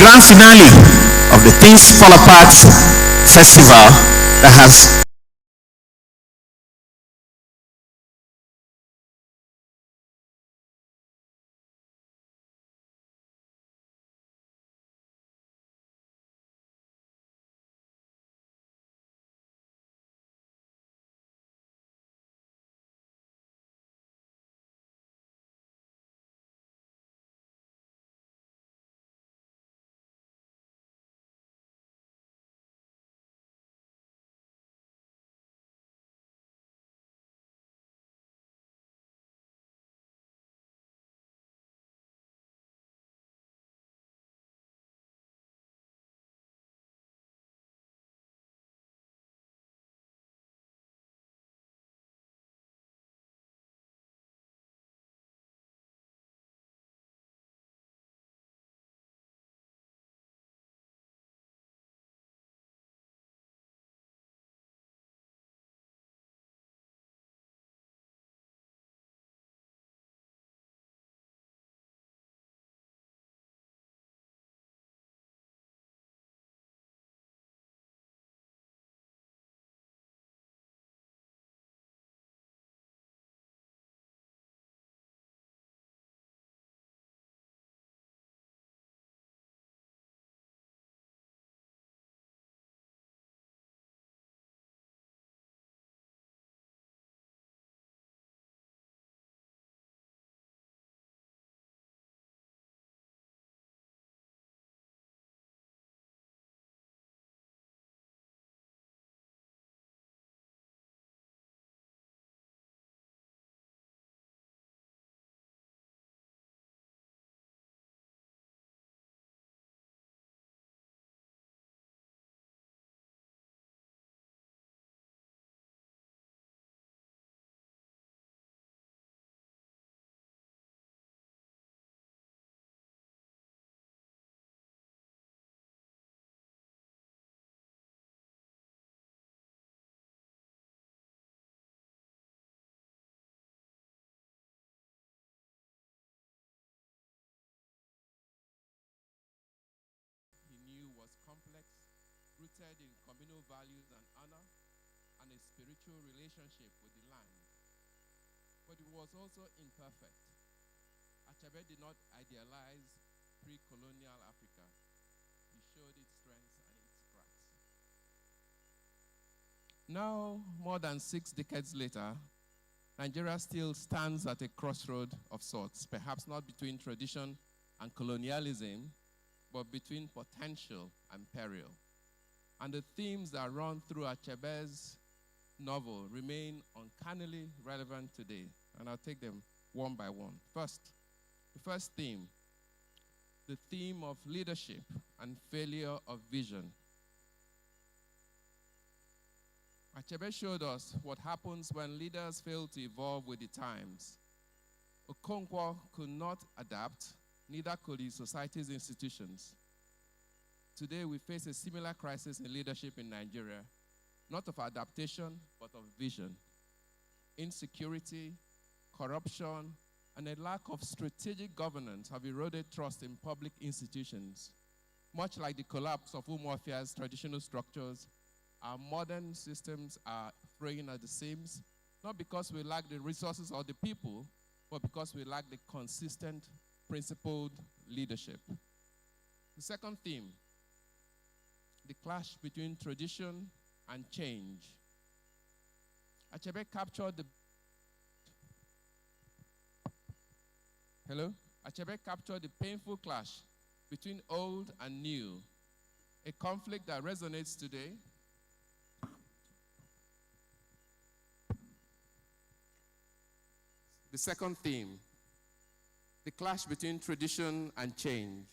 grand finale of the Things Fall Apart festival that has complex, rooted in communal values and honor, and a spiritual relationship with the land. But it was also imperfect. Achebe did not idealize pre-colonial Africa. He showed its strengths and its cracks. Now, more than 6 decades later, Nigeria still stands at a crossroad of sorts, perhaps not between tradition and colonialism, but between potential and peril. And the themes that run through Achebe's novel remain uncannily relevant today, and I'll take them one by one. First, the first theme, the theme of leadership and failure of vision. Achebe showed us what happens when leaders fail to evolve with the times. Okonkwo could not adapt, neither could his society's institutions. Today, we face a similar crisis in leadership in Nigeria, not of adaptation, but of vision. Insecurity, corruption, and a lack of strategic governance have eroded trust in public institutions. Much like the collapse of Umuofia's traditional structures, our modern systems are fraying at the seams, not because we lack the resources or the people, but because we lack the consistent, principled leadership. The second theme, the clash between tradition and change. Achebe captured the Achebe captured the painful clash between old and new, a conflict that resonates today. The second theme, the clash between tradition and change.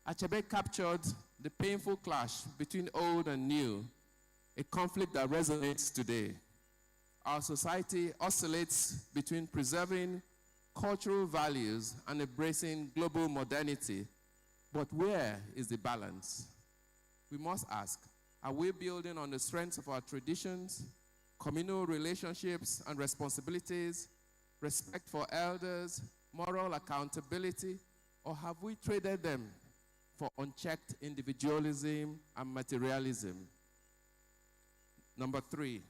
Achebe captured the painful clash between old and new, a conflict that resonates today. Our society oscillates between preserving cultural values and embracing global modernity, but where is the balance? We must ask, are we building on the strengths of our traditions, communal relationships and responsibilities, respect for elders, moral accountability, or have we traded them for unchecked individualism and materialism. Number 3,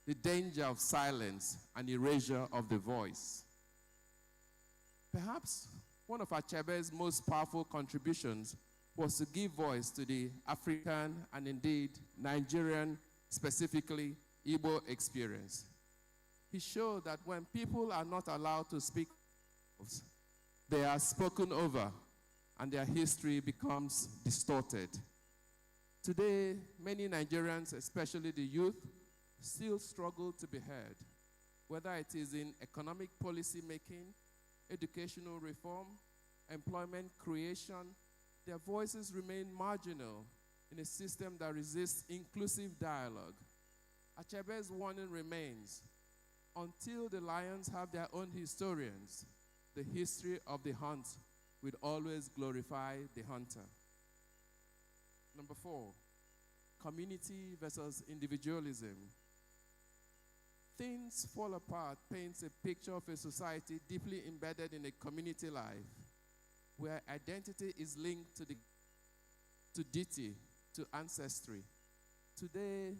the danger of silence and erasure of the voice. Perhaps one of Achebe's most powerful contributions was to give voice to the African and indeed Nigerian, specifically Igbo experience. He showed that when people are not allowed to speak, they are spoken over and their history becomes distorted. Today, many Nigerians, especially the youth, still struggle to be heard, whether it is in economic policy making, educational reform, employment creation. Their voices remain marginal in a system that resists inclusive dialogue. Achebe's warning remains: until the lions have their own historians, the history of the hunt will always glorify the hunter. Number 4, community versus individualism. Things Fall Apart paints a picture of a society deeply embedded in a community life, where identity is linked to deity, to ancestry. Today,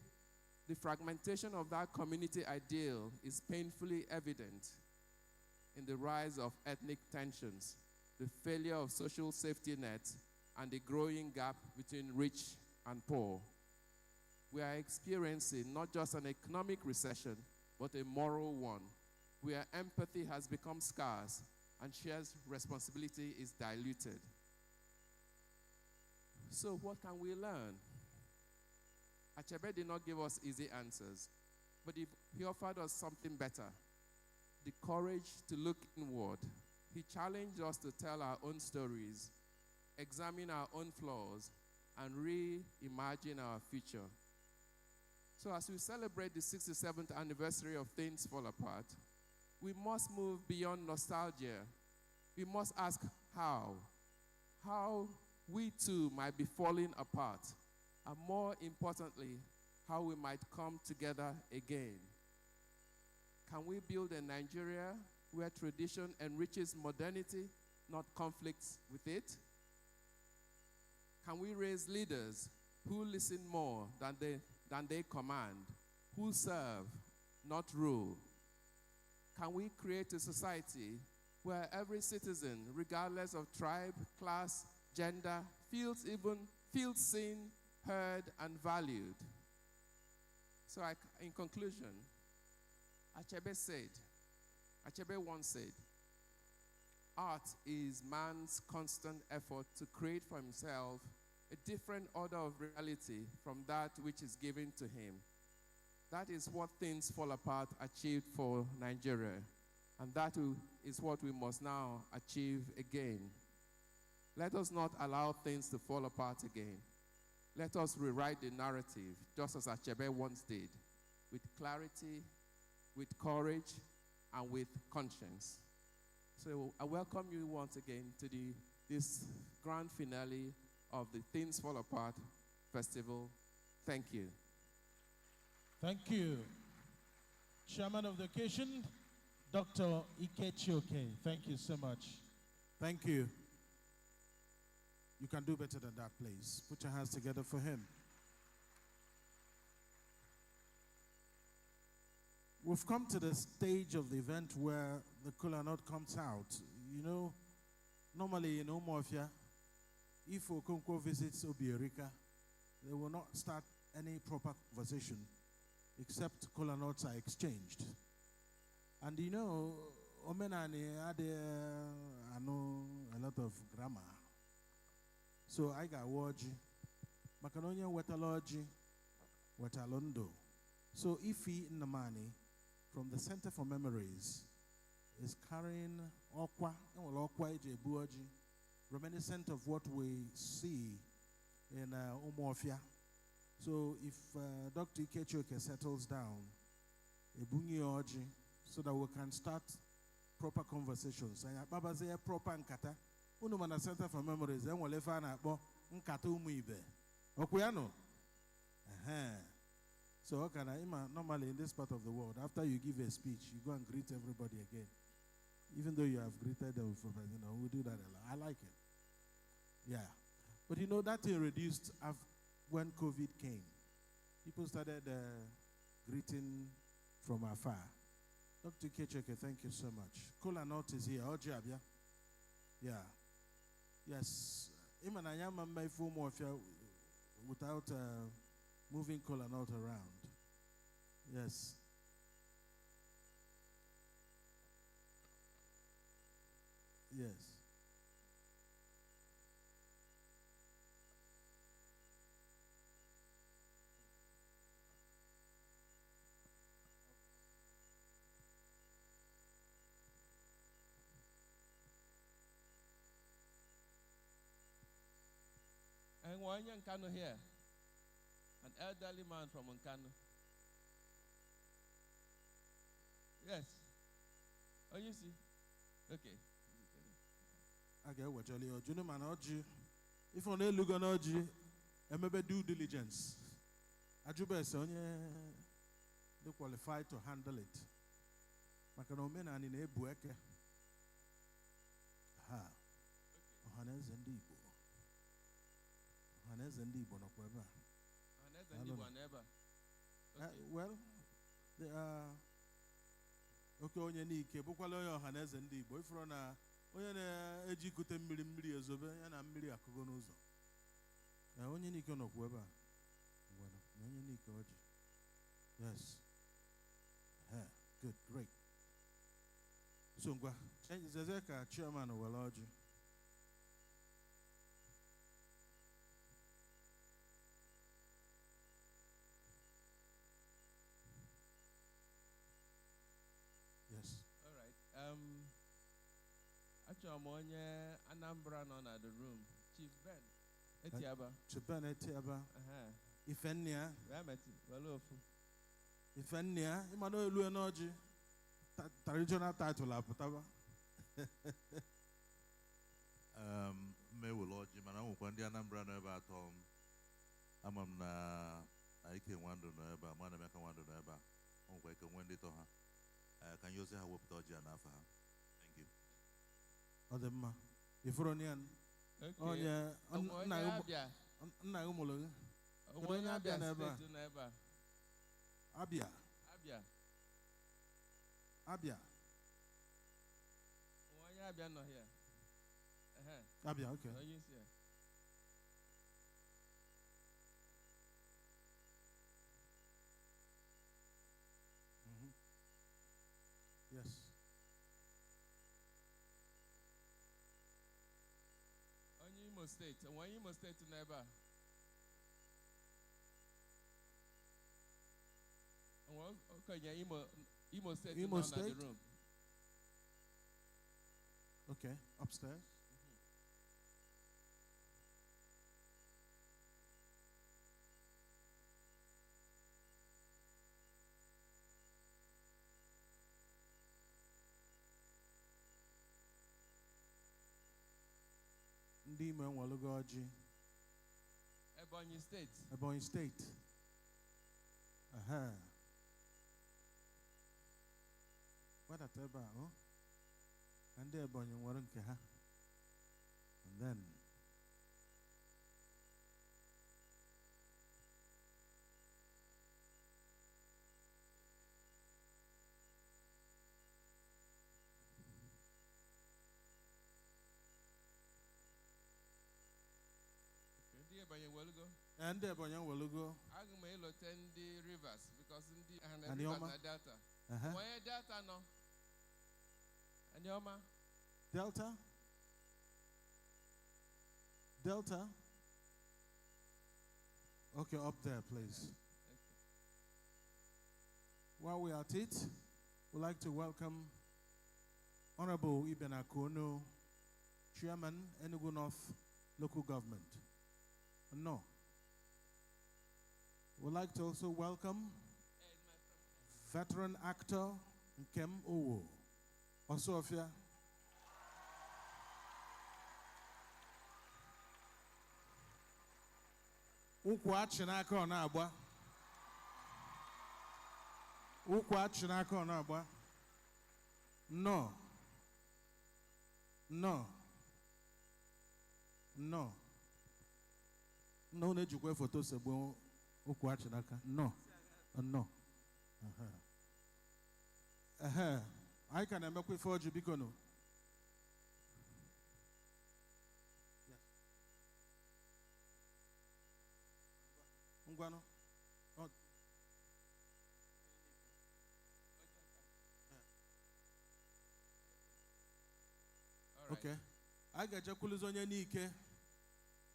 the fragmentation of that community ideal is painfully evident in the rise of ethnic tensions, the failure of social safety nets, and the growing gap between rich and poor. We are experiencing not just an economic recession, but a moral one, where empathy has become scarce and shared responsibility is diluted. So what can we learn? Achebe did not give us easy answers, but he offered us something better: the courage to look inward. He challenged us to tell our own stories, examine our own flaws, and reimagine our future. So as we celebrate the 67th anniversary of Things Fall Apart, we must move beyond nostalgia. We must ask how we too might be falling apart, and more importantly, how we might come together again. Can we build a Nigeria where tradition enriches modernity, not conflicts with it? Can we raise leaders who listen more than they command, who serve, not rule? Can we create a society where every citizen, regardless of tribe, class, gender, feels seen, heard, and valued? So in conclusion, Achebe once said, art is man's constant effort to create for himself a different order of reality from that which is given to him. That is what Things Fall Apart achieved for Nigeria, and that is what we must now achieve again. Let us not allow things to fall apart again. Let us rewrite the narrative, just as Achebe once did, with clarity, with courage, and with conscience. So I welcome you once again to this grand finale of the Things Fall Apart Festival. Thank you. Thank you. Chairman of the occasion, Dr. Ikechioke. Thank you so much. Thank you. You can do better than that, please. Put your hands together for him. We've come to the stage of the event where the kola nut comes out. You know, normally in Umuofia, if Okonkwo visits Obierika, they will not start any proper conversation except kola nuts are exchanged. And you know, Omenani had I know a lot of grammar. So I got Waji, Macadonia Wetaloji, Wetalondo. So Ifi Namani from the Center for Memories is carrying Okwa, reminiscent of what we see in Umuofia. So if Dr. Ikechioke settles down, Ebunyi Oji, so that we can start proper conversations. Baba say proper nkata. Unumana Center for Memories, then we'll leave nkata umuibe. Okuyano? So normally in this part of the world, after you give a speech, you go and greet everybody again. Even though you have greeted them, we do that a lot. I like it. Yeah. But you know, that thing reduced when COVID came. People started greeting from afar. Dr. Kecheke, thank you so much. Kola North is here. Ojabia. Yeah. Yes. Imanayama may form more without moving Kola North around. Yes. Yes. And one young Nkano here, an elderly man from Nkano. Yes. Oh, you see? Okay. Okay, what you do, man? If on a look on Oji, and maybe due diligence. Ajuba is they qualified to handle it. Makanomena and in a bueke. Ha. Hannes and Debo. Hannes and Debo, no ever. Hannes and Debo, never. Well, they are. Okay, on your knee, Kebukwalo, Hannes and Debo. If you're on a ejikute mmiri ezobe ya na mmiri akụgo n'ụzọ. Onye nike nọkwa ebe a. Onye nike ọjị. Yes. Good, great. So ngwa, zeze ka chairman were ọjị. Yes. All right. Achọrọ m onye Anambra nọ na the room. Chief Ben Etiaba. Chief Ben Etiaba. Ifennia. Ifennia. Ịma na elu n'ọjị. Traditional title apụtaba. Mewul ọjị mana nwekwa ndị Anambra nọ ebe atọ. Ama m na Ike Nwandụ nọ ebe a, ma na-Emeka Nwandụ nọ ebe a. Nwekwa ike nwe ndị tọ ha. Ka anyị ozi ha wepụta ọjị a n'afọ ha. Thank you. Odemma. Ifronian. Onye nna gị mụrụ gị. Onye Abia n'ebe a. Abia. Onye Abia nọ here. Abia, okay. Onye isi ya. Yes. Onye Imo State. Onye Imo State n'ebe a. Okay, Imo State Imo in State? the room. Okay, upstairs. Ndị Imo enwelugo ọjị. Ebonyi State. Ebonyi State. What at ebe a, oh? Ndị Ebonyi nwere nke ha. And then Ndị Ebonyi welugo. Ndị Ebonyi welugo. Aga m elote ndị Rivers because ndị Ndị Rivers ọma. na Delta. Uh-huh. Onye Delta nọ. Ndị ọma. Delta? Delta? Okay, up there, please. Okay. While we are at it, we'd like to welcome Honorable Iben Akono, Chairman, Enugu North Local Government. No. We'd like to also welcome veteran actor Nkem Owo, Osofia. Ukwu achinaka ọ na-agba. Ukwu achinaka ọ na-agba. No. No. No. No, no, you go photo sebo ukuachinaka. No, no. I can make with forge bikono. Ungwano. Okay. I get your coolers on your nike.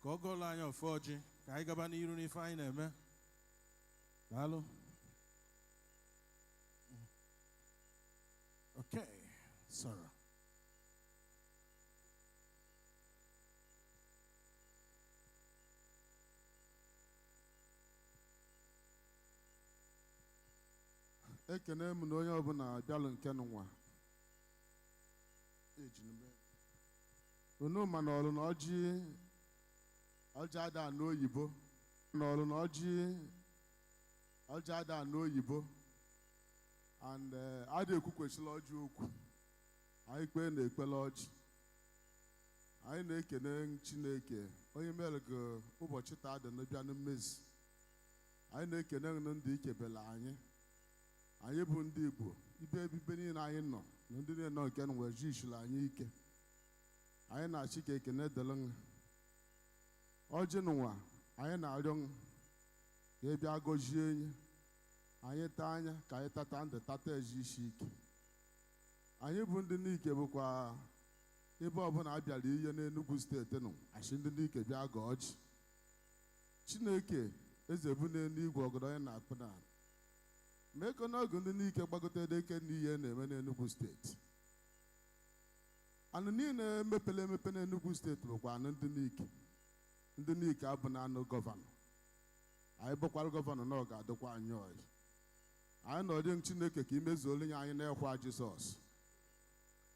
Go line of forging. I got an unifying name. Hello. Okay, Sarah. Ekene m na onye ọbụla bịalụ nke n'ụwa unu ma n'ọlụ na ọjị ada n'oyibo n'ọlụ na ọjị ada n'oyibo and ada ekwukwesịla ọjị okwu anyị kpee na-ekpele ọjị anyị na-ekene Chineke onye mere ka ụbọchị taa dị n'bịa na mmezi anyị na-ekene ndị ikebela anyị bụ ndị Igbo ibe ebibe niile anyị nọ na ndị niile nọ nke nwere jishụla anyị ike anyị na-achị ka ekene dịlụ ọjị n'ụwa anyị na-arịọ ka ị bịa gọzie enyi anyị taa anya ka anyị tata ndụ tata ezi isi ike anyị bụ ndị n'ike bụkwa ebe ọbụla a bịara ihe n'Enugu steeti nọ achị ndị n'ike bịa gọọ ọjị Chineke eze bụ n'eluigwe ọgọdọ onye na-akpụ na mee ka n'oge ndị n'ike gbagotere eke n'ihe na-eme n'Enugu steeti anụ niile mepere emepe n'Enugu steeti bụkwa anụ ndị n'ike abụ na anụ gọvanọ anyị bụkwara gọvanọ na ọ ga-adịkwa anyị ọyị anyị na-arịọ Chineke ka imezuolu nye anyị n'ekwa Jizọs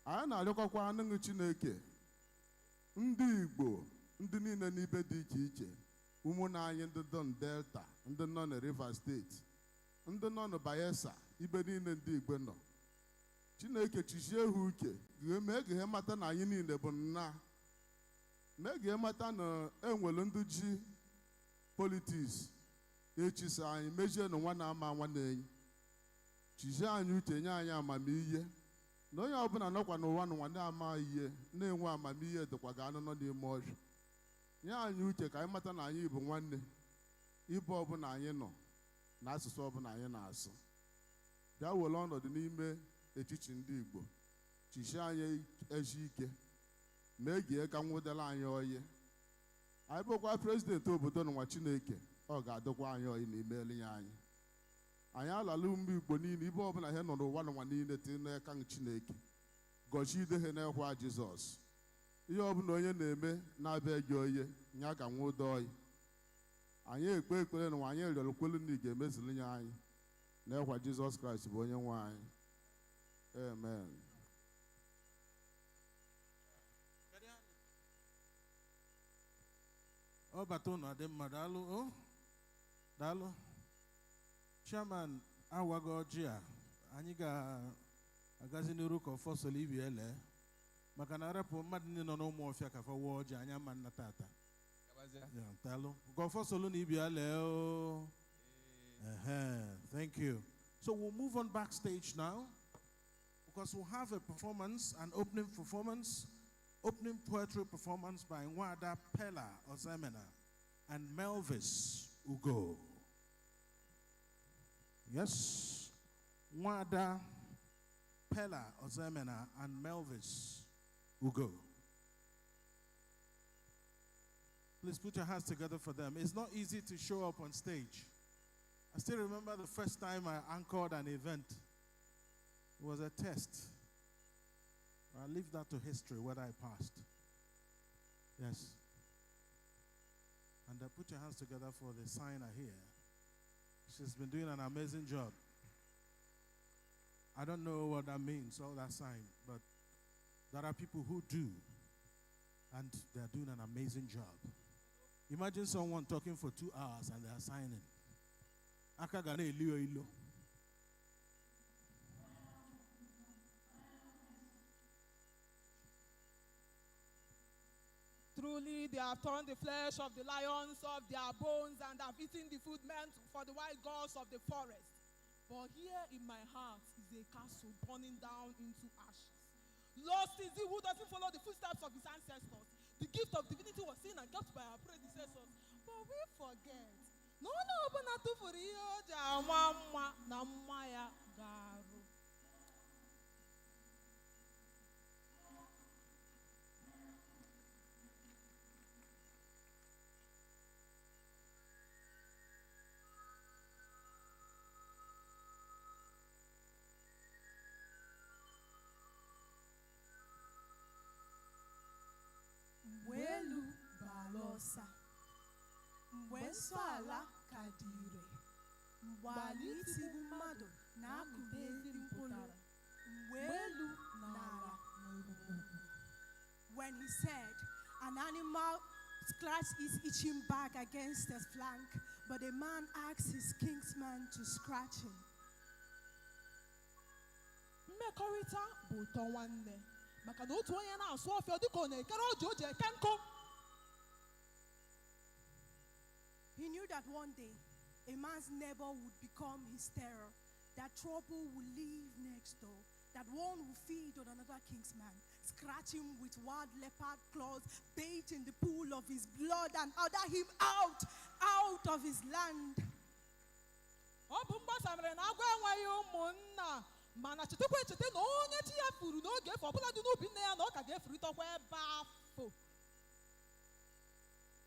anyị na-arịọkwa anụ Chineke ndị Igbo ndị niile n'ibe dị iche iche ụmụnne anyị ndị nọ na Delta ndị nọ na Rivers steeti ndị nọ na Bayelsa ibe niile ndị Igbo nọ Chineke chizie ha uche mee ka ha mata na anyị niile bụ nna mee ka ha mata na enwere ndị ji politiks echisa anyị mejie na nwa na-ama nwanne enyi chizie anyị uche nye anyị amamihe na onye ọbụla nọkwa n'ụwa n'ụwa na-ama ihe na-enwe amamihe dịkwa ga anụ nọ n'ime ọrịa nye anyị uche ka anyị mata na anyị bụ nwanne ibe ọbụla anyị nọ na asụsụ ọbụla anyị na-asụ bịa were ọnọdụ n'ime echichi ndị Igbo chichie anyị ezi ike mee gie ka nwụdara anyị oyi anyị bụkwa prezidenti obodo n'ụwa Chineke ọ ga-adịkwa anyị oyi n'ime elinye anyị alala ụmụ Igbo niile ibe ọbụla ha nọ n'ụwa n'ụwa niile tinye n'aka Chineke gọzie ide ha n'ekwa Jizọs ihe ọbụla onye na-eme na-abịa gị oyi nya ka nwụda oyi anyị ekpe ekpere n'ụwa anyị rịọrọ kwelu na ị ga-emezili nye anyị n'ekwa Jizọs Kraịst bụ onye nwe anyị amen. Ọ bata ụnọ dị mma daalụ o daalụ chairman awago ọjị a anyị ga-agazi n'iru ka ọfọsọl ibi ele maka na arapụ mmadụ niile nọ n'ụmụ ọfịa ka fọwọ́ ọjị anya mma nna tata daalụ ka ọfọsọl na ibi ele o thank you. So we'll move on backstage now because we'll have a performance, an opening performance, opening poetry performance by Nwada Pella Ozemena and Melvis Ugo. Yes, Nwada Pella Ozemena and Melvis Ugo. Please put your hands together for them. It's not easy to show up on stage. I still remember the first time I anchored an event. It was a test. I'll leave that to history, whether I passed. Yes. And put your hands together for the signer here. She's been doing an amazing job. I don't know what that means, all that sign, but there are people who do, and they're doing an amazing job. Imagine someone talking for 2 hours and they're signing. Akagane ilo ilo. Truly, they have torn the flesh of the lions of their bones and have eaten the food meant for the wild gods of the forest. But here in my heart is a castle burning down into ashes. Lost is he who doesn't follow the footsteps of his ancestors. The gift of divinity was seen and kept by our predecessors. But we forget. No one open a to for you, na maya garu. Welu balosa. Mwensala kadire. Mwaliti gumado na kubezi mputara. Welu nala. When he said, an animal scratched his itching back against his flank, but a man asked his kinsman to scratch him. Mmekọrịta bụ ụtọ nwanne. Maka na otu onye na-asụ ọfịa dịka ọ na-ekere ọjị o ji eke nkụ. He knew that one day a man's neighbor would become his terror, that trouble would live next door, that one would feed on another kinsman, scratch him with wild leopard claws, bathe in the pool of his blood, and order him out of his land. Ọ bụ mgbasa mere na agwọ enweghị ụmụnna. Mana chetakwa echete na onye chi ya furu n'oge efu ọbụla dị n'ubi nne ya na ọ ka ga-efurịtakwa ebe afọ.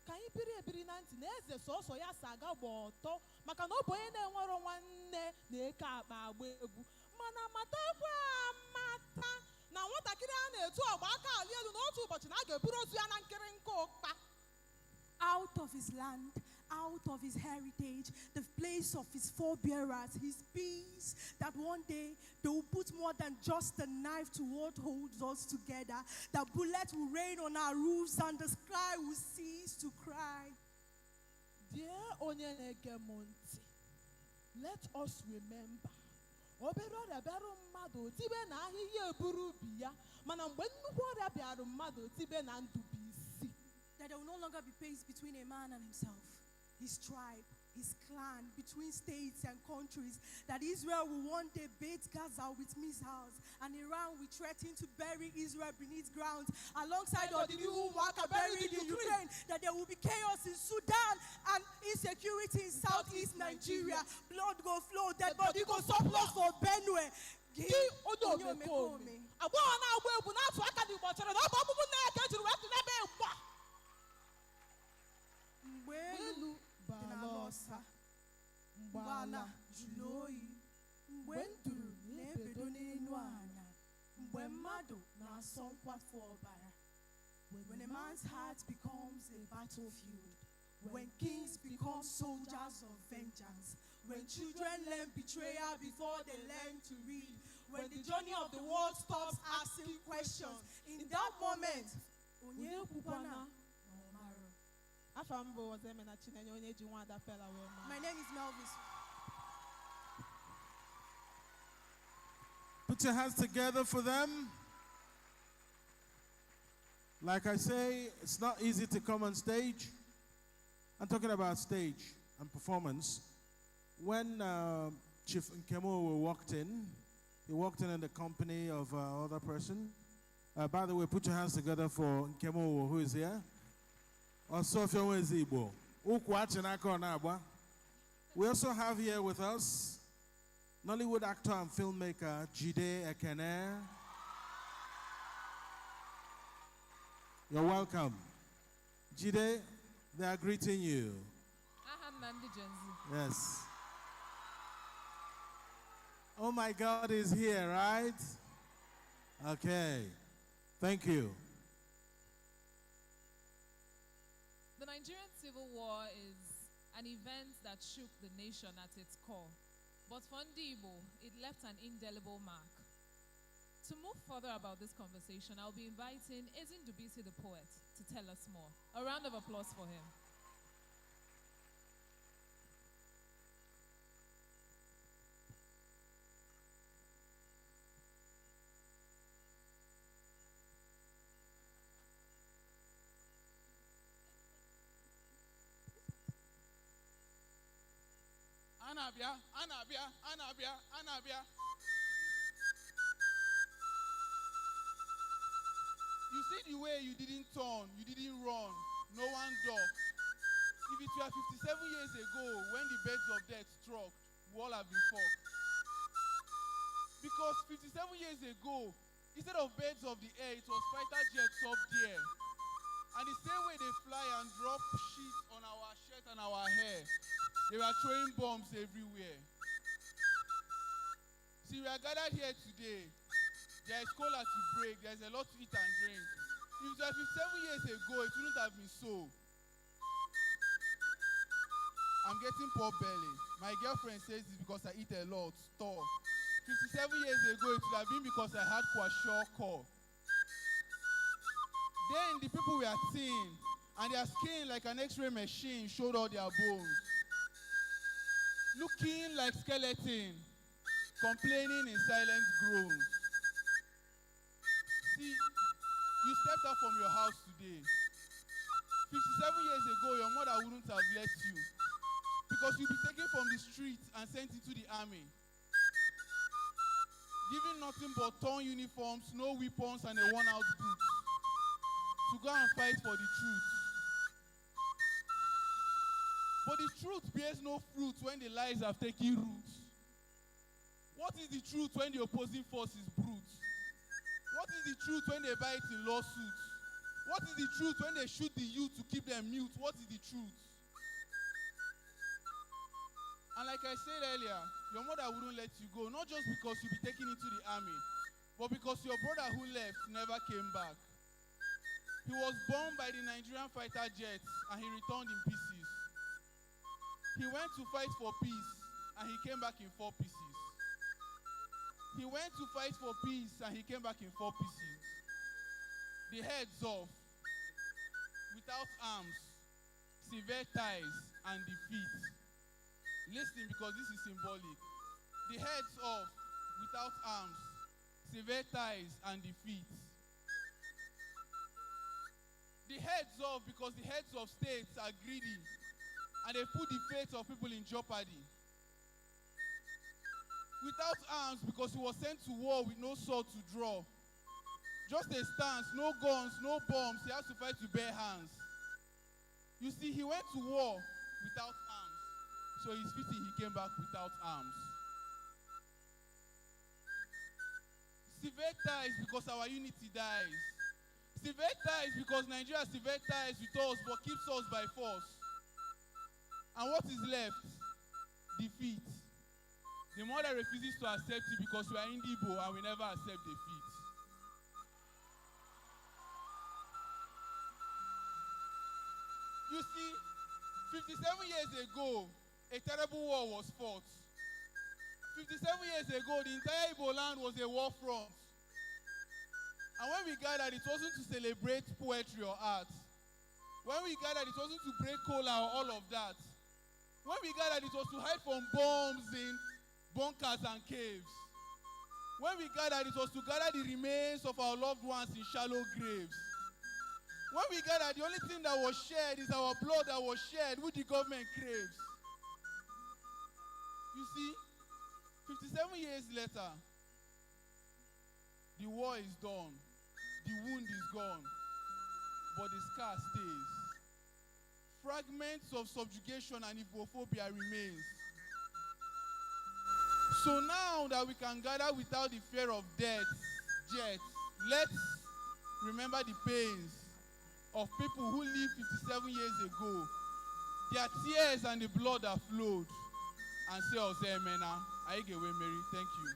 Ka anyị biri ebiri na ntị na eze sọsọ ya si aga gba ọtọ maka na ọ bụ onye na-enwero nwanne na-eke akpa agba egwu. Mana matakwa amata na nwatakịrị a na-etu ọgba aka ali elu n'otu ụbọchị na a ga-eburu ozu ya na nkịrịnka ụkpa. Out of his land, out of his heritage, the place of his forebearers, his peace, that one day they will put more than just a knife to what holds us together, that bullets will rain on our roofs and the sky will cease to cry. Dear onye na-ege m ntị, let us remember. Obere ọrịa bịara mmadụ otibe na ahịhịa eburu ubi ya, mana mgbe nnukwu ọrịa bịara mmadụ otibe na ndụ bụ isi. That there will no longer be peace between a man and himself, his tribe, his clan, between states and countries. That Israel will one day bathe Gaza with missiles, and Iran will threaten to bury Israel beneath ground, alongside the new worker buried in Ukraine. That there will be chaos in Sudan and insecurity in southeast Nigeria. Blood go flow, dead body go surplus for Benue. Gị onye omekome. Agbọghọ na-agba egwu na-atụ aka dị ụbọchịrị na ọ bụ ọkpụkpụ nne ya ka ejiri wee tụnebe mgba. Welu balosa. Mgbala jụrụ oyi. Mgbe nduru na-ebedo n'elu ana. Mgbe mmadụ na-asọ nkwafu ọbara. When a man's heart becomes a battlefield. When kings become soldiers of vengeance. When children learn betrayal before they learn to read. When the journey of the world stops asking questions. In that moment, onye kwukwana. My name is Melvis. Put your hands together for them. Like I say, it's not easy to come on stage. I'm talking about stage and performance. When Chief Nkemo walked in, he walked in the company of another person. By the way, put your hands together for Nkemo, who is here. We also have here with us Nollywood actor and filmmaker Jide Ekene. You're welcome. Jide, they are greeting you. Yes. Oh my God is here, right? Okay. Thank you. The Nigerian Civil War is an event that shook the nation at its core. But for Ndibo, it left an indelible mark. To move further about this conversation, I'll be inviting Ezindubisi the poet to tell us more. A round of applause for him. Anabia, Anabia, Anabia, Anabia. You see the way you didn't turn, you didn't run, no one ducked. If it were 57 years ago when the birds of death struck, we all have been fucked. Because 57 years ago, instead of birds of the air, it was fighter jets up there. And the same way they fly and drop shit on our shirt and our hair, they were throwing bombs everywhere. See, we are gathered here today. There is cola to break. There is a lot to eat and drink. If it was 57 years ago, it wouldn't have been so. I'm getting poor belly. My girlfriend says it's because I eat a lot. Stop. 57 years ago, it would have been because I had kwashiorkor. Then the people were thin, and their skin, like an X-ray machine, showed all their bones. Looking like skeleton, complaining in silent groans. See, you stepped out from your house today. 57 years ago, your mother wouldn't have let you, because you'll be taken from the streets and sent into the army. Given nothing but torn uniforms, no weapons, and a worn-out boot to go and fight for the truth. But the truth bears no fruit when the lies have taken root. What is the truth when the opposing force is brute? What is the truth when they buy it in lawsuits? What is the truth when they shoot the youth to keep them mute? What is the truth? And like I said earlier, your mother wouldn't let you go, not just because you'll be taken into the army, but because your brother who left never came back. He was bombed by the Nigerian fighter jets and he returned in pieces. He went to fight for peace and he came back in 4 pieces. He went to fight for peace and he came back in 4 pieces. The heads off, without arms, severe ties, and defeat. Listen, because this is symbolic. The heads off, without arms, severe ties, and defeat. The heads off because the heads of states are greedy and they put the fate of people in jeopardy. Without arms because he was sent to war with no sword to draw. Just a stance, no guns, no bombs. He has to fight with bare hands. You see, he went to war without arms. So it's fitting he came back without arms. Severe ties because our unity dies. Severe ties because Nigeria severe ties with us but keeps us by force. And what is left? Defeat. The mother refuses to accept it because we are Indibo and we never accept defeat. You see, 57 years ago, a terrible war was fought. 57 years ago, the entire Igbo land was a war front. And when we gathered, it wasn't to celebrate poetry or art. When we gathered, it wasn't to break cola or all of that. When we gathered, it was to hide from bombs in bunkers and caves. When we gathered, it was to gather the remains of our loved ones in shallow graves. When we gathered, the only thing that was shared is our blood that was shed, which the government craves. You see, 57 years later, the war is done, the wound is gone, but the scar stays. Fragments of subjugation and Igbophobia remains. So now that we can gather without the fear of death, let's remember the pains of people who lived 57 years ago, their tears and the blood that flowed, and say, Ozemena, Aigewe Mary, thank you.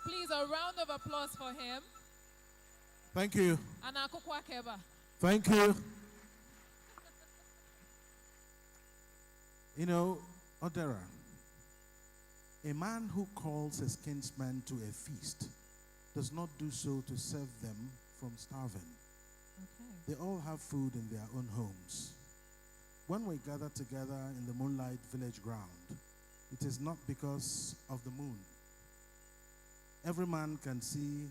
Please, a round of applause for him. Thank you. And Akokwa Keba. Thank you. You know, Odera, a man who calls his kinsmen to a feast does not do so to save them from starving. Okay. They all have food in their own homes. When we gather together in the moonlight village ground, it is not because of the moon. Every man can see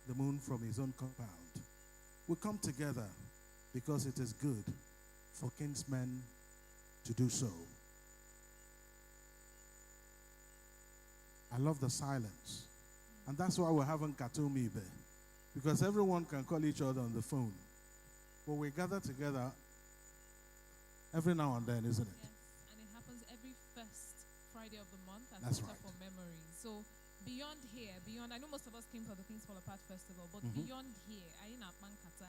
the moon from his own compound. We come together because it is good for kinsmen to do so. I love the silence. And that's why we're having Katumibe, because everyone can call each other on the phone. But we gather together every now and then, isn't it? Yes, and it happens every first Friday of the month at That's Center right. for Memories. So beyond here, I know most of us came for the Things Fall Apart Festival, but beyond here, Aina Pankata,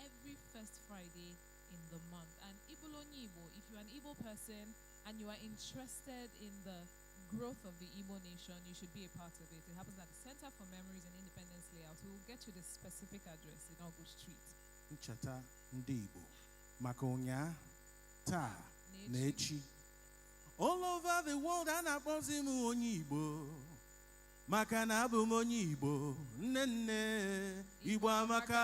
every first Friday in the month. And Ibolo Nibo, if you're an Igbo person and you are interested in the growth of the Igbo nation, you should be a part of it. It happens at the Center for Memories and Independence Layout. We will get you the specific address in August Street. Ncheta ndị Igbo maka ụnya taa na echi. All over the world a na-akpọzi m onye Igbo maka na abụ m onye Igbo. Nne Igbo amaka.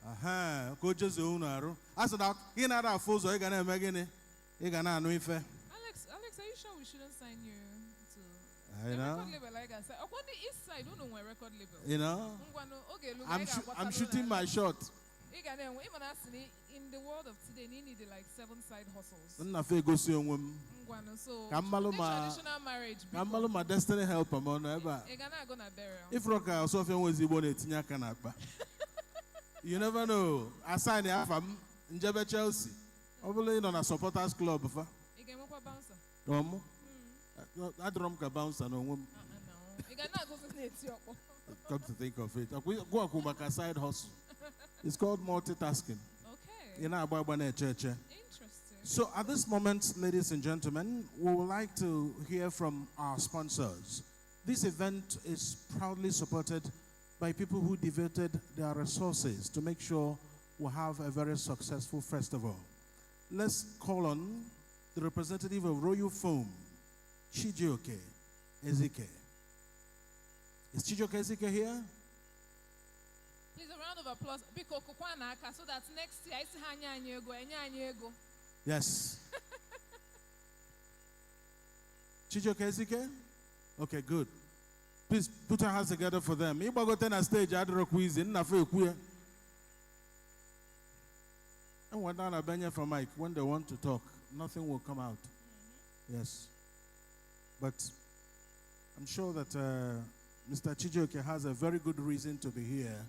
Aha, ka o jezuo unu arụ. A sị na ị nara afụ ụzọ ị ga na-eme gịnị? Ị ga na-anụ ife. Alex, are you sure we shouldn't sign you to You know? record label like I said? On the east side, don't know where record label. You know? I'm shooting my shot. In the world of today, you need like 7 side hustles. So, traditional marriage. my destiny helper, man. If Roka or Sophia was the one at you never know. I signed the AFAM in Jebe Chelsea. Probably on a supporters club. I drum ka bouncer no woman. Come to think of it. Go a side hustle. It's called multitasking. Okay. In our church. Interesting. So at this moment, ladies and gentlemen, we would like to hear from our sponsors. This event is proudly supported by people who devoted their resources to make sure we have a very successful festival. Let's call on the representative of Royal Foam, Chijioke Ezike. Is Chijioke Ezike here? Please, a round of applause. So that next year, I see go. Yes. Chijioke Ezike? Okay, good. Please put your hands together for them. If I go to a stage, I do a quiz in Nafe. And when down a bench for Mike, when they want to talk, nothing will come out. Yes. But I'm sure that Mr. Chijioke has a very good reason to be here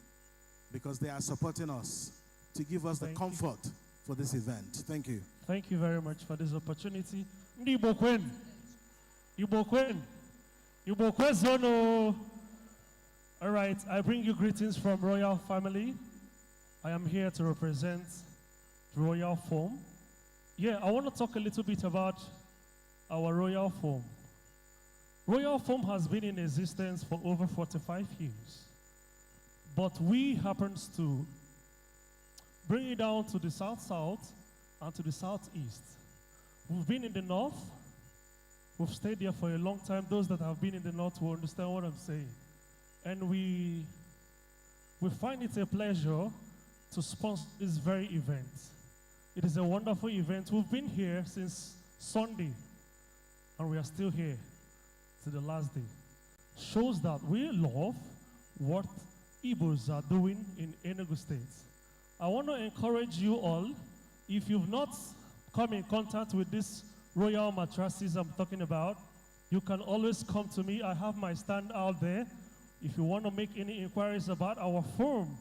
because they are supporting us to give us the comfort for this event. Thank you. Thank you very much for this opportunity. Igbo Kwen. Igbo Kwen. Igbo Kwen Zono. All right, I bring you greetings from Royal Family. I am here to represent Royal Foam. Yeah, I want to talk a little bit about our Royal Foam. Royal Foam has been in existence for over 45 years. But we happens to bring it down to the south-south and to the southeast. We've been in the north. We've stayed there for a long time. Those that have been in the north will understand what I'm saying. And we find it a pleasure to sponsor this very event. It is a wonderful event. We've been here since Sunday, and we are still here to the last day. Shows that we love what Igbos are doing in Enugu State. I want to encourage you all, if you've not come in contact with these royal mattresses I'm talking about, you can always come to me. I have my stand out there. If you want to make any inquiries about our firm,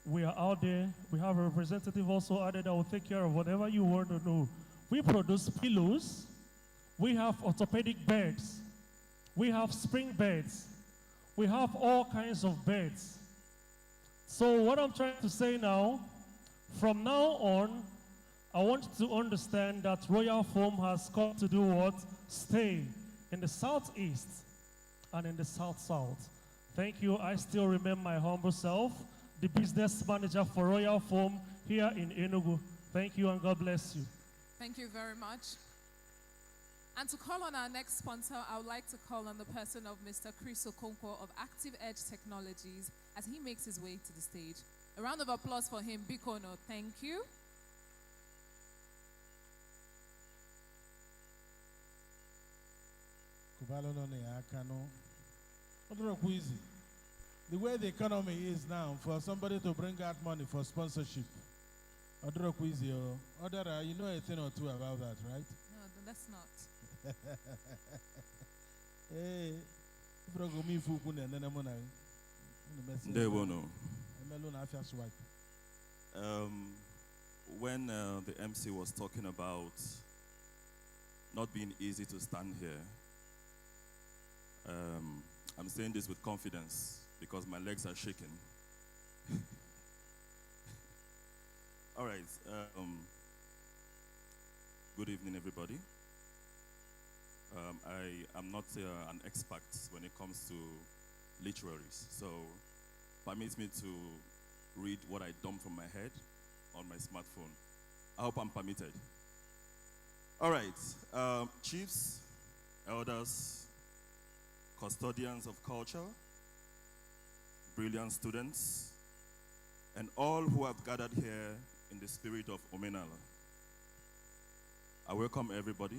we are out there. We have a representative also added that will take care of whatever you want to know. We produce pillows. We have orthopedic beds. We have spring beds. We have all kinds of beds. So what I'm trying to say now, from now on, I want you to understand that Royal Foam has come to do what? Stay in the southeast and in the south-south. Thank you. I still remember my humble self, the business manager for Royal Foam here in Enugu. Thank you and God bless you. Thank you very much. And to call on our next sponsor, I would like to call on the person of Mr. Chris Okonkwo of Active Edge Technologies as he makes his way to the stage. A round of applause for him, Bikono. Thank you. The way the economy is now, for somebody to bring out money for sponsorship, other you know a thing or two about that, right? No, that's not. Hey, when the MC was talking about not being easy to stand here, I'm saying this with confidence because my legs are shaking. All right. Good evening, everybody. I am not an expert when it comes to literaries, so permit me to read what I dumped from my head on my smartphone. I hope I'm permitted. All right. Chiefs, elders, custodians of culture, brilliant students, and all who have gathered here in the spirit of Omenala. I welcome everybody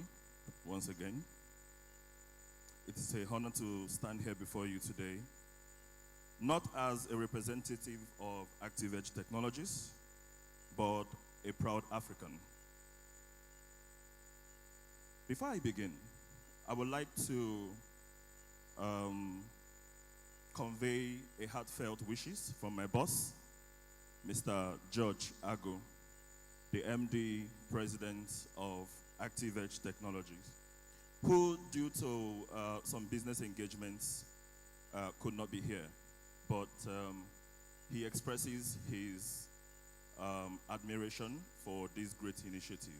once again. It is an honor to stand here before you today, not as a representative of ActiveEdge Technologies, but a proud African. Before I begin, I would like to convey a heartfelt wishes from my boss, Mr. George Ago, the MD President of ActiveEdge Technologies, who, due to some business engagements, could not be here. But he expresses his admiration for this great initiative.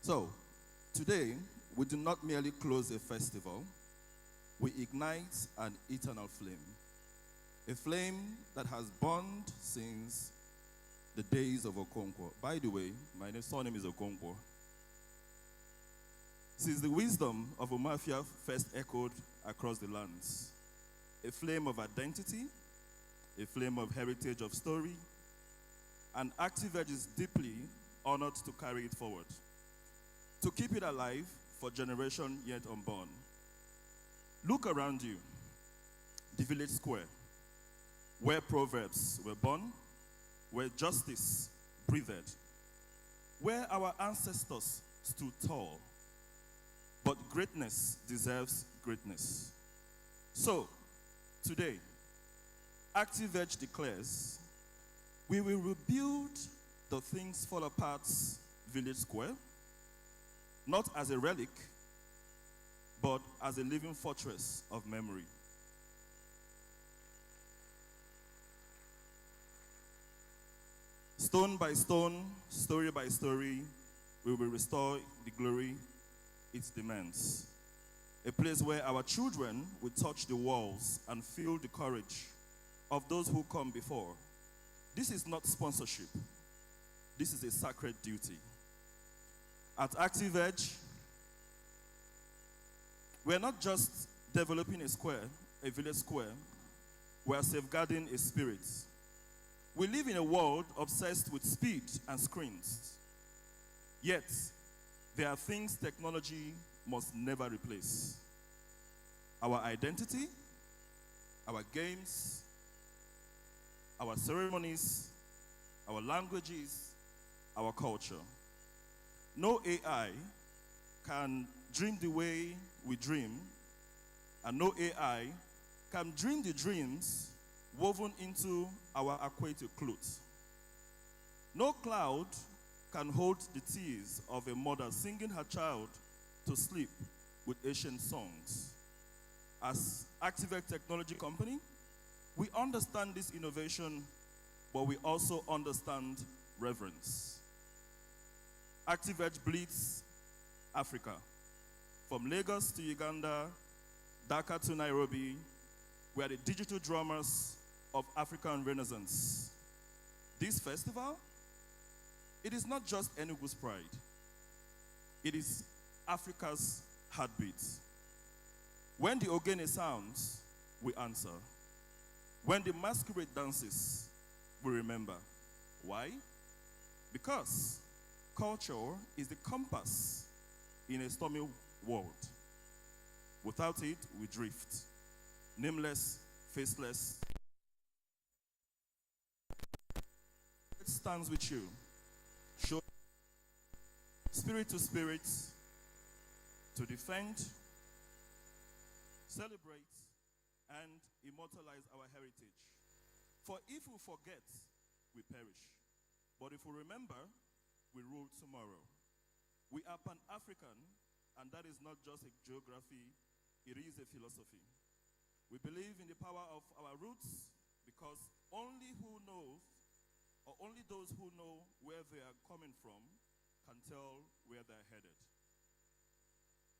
So, today, we do not merely close a festival, we ignite an eternal flame. A flame that has burned since the days of Okonkwo. By the way, my surname is Okonkwo. Since the wisdom of Omafia first echoed across the lands, a flame of identity, a flame of heritage of story, and ActiveEdge is deeply honored to carry it forward, to keep it alive for generation yet unborn. Look around you, the village square, where proverbs were born, where justice breathed, where our ancestors stood tall. But greatness deserves greatness. So, today, ActiveEdge declares, we will rebuild the Things Fall Apart village square, not as a relic, but as a living fortress of memory. Stone by stone, story by story, we will restore the glory it demands. A place where our children will touch the walls and feel the courage of those who come before. This is not sponsorship. This is a sacred duty. At ActiveEdge, we're not just developing a square, a village square. We are safeguarding a spirit. We live in a world obsessed with speed and screens. Yet, there are things technology must never replace. Our identity, our games, our ceremonies, our languages, our culture. No AI can dream the way we dream, and no AI can dream the dreams woven into our aquatic clothes. No cloud can hold the tears of a mother singing her child to sleep with ancient songs. As ActiveEdge Technology Company, we understand this innovation, but we also understand reverence. ActiveEdge bleeds Africa. From Lagos to Uganda, Dhaka to Nairobi, we are the digital drummers of African Renaissance. This festival, it is not just Enugu's pride. It is Africa's heartbeat. When the ogene sounds, we answer. When the masquerade dances, we remember. Why? Because culture is the compass in a stormy world. Without it, we drift. nameless, faceless. It stands with you. Show spirit to spirit to defend, celebrate, and immortalize our heritage. For if we forget, we perish. But if we remember, we rule tomorrow. We are Pan-African, and that is not just a geography, it is a philosophy. We believe in the power of our roots because only those who know where they are coming from can tell where they're headed.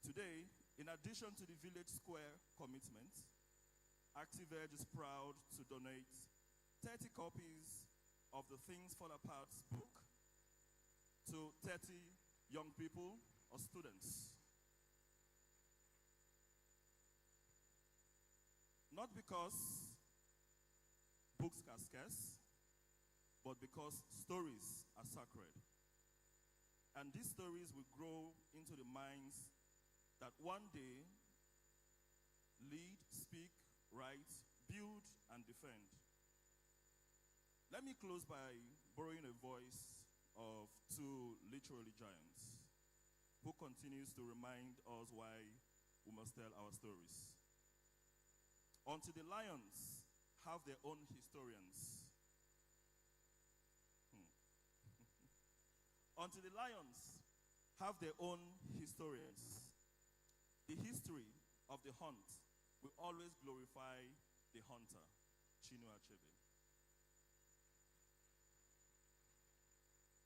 Today, in addition to the Village Square commitment, ActiveEdge is proud to donate 30 copies of the Things Fall Apart book to 30 young people or students. Not because books are scarce, but because stories are sacred. And these stories will grow into the minds that one day lead, speak, write, build, and defend. Let me close by borrowing a voice of two literary giants who continues to remind us why we must tell our stories. Until the lions have their own historians. Until the lions have their own historians, the history of the hunt will always glorify the hunter, Chinua Achebe.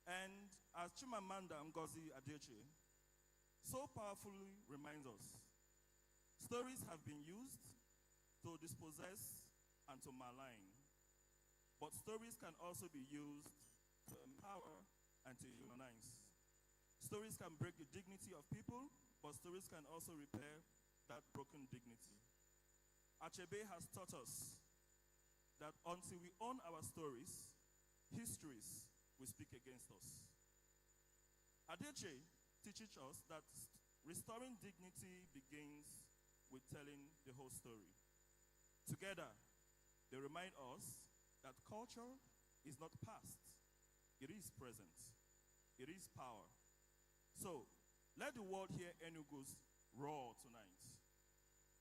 And as Chimamanda Ngozi Adichie so powerfully reminds us, stories have been used to dispossess and to malign, but stories can also be used to empower and to humanize. Stories can break the dignity of people, but stories can also repair that broken dignity. Achebe has taught us that until we own our stories, histories will speak against us. Adichie teaches us that restoring dignity begins with telling the whole story. Together, they remind us that culture is not past, it is present. It is power. So, let the world hear Enugu's roar tonight.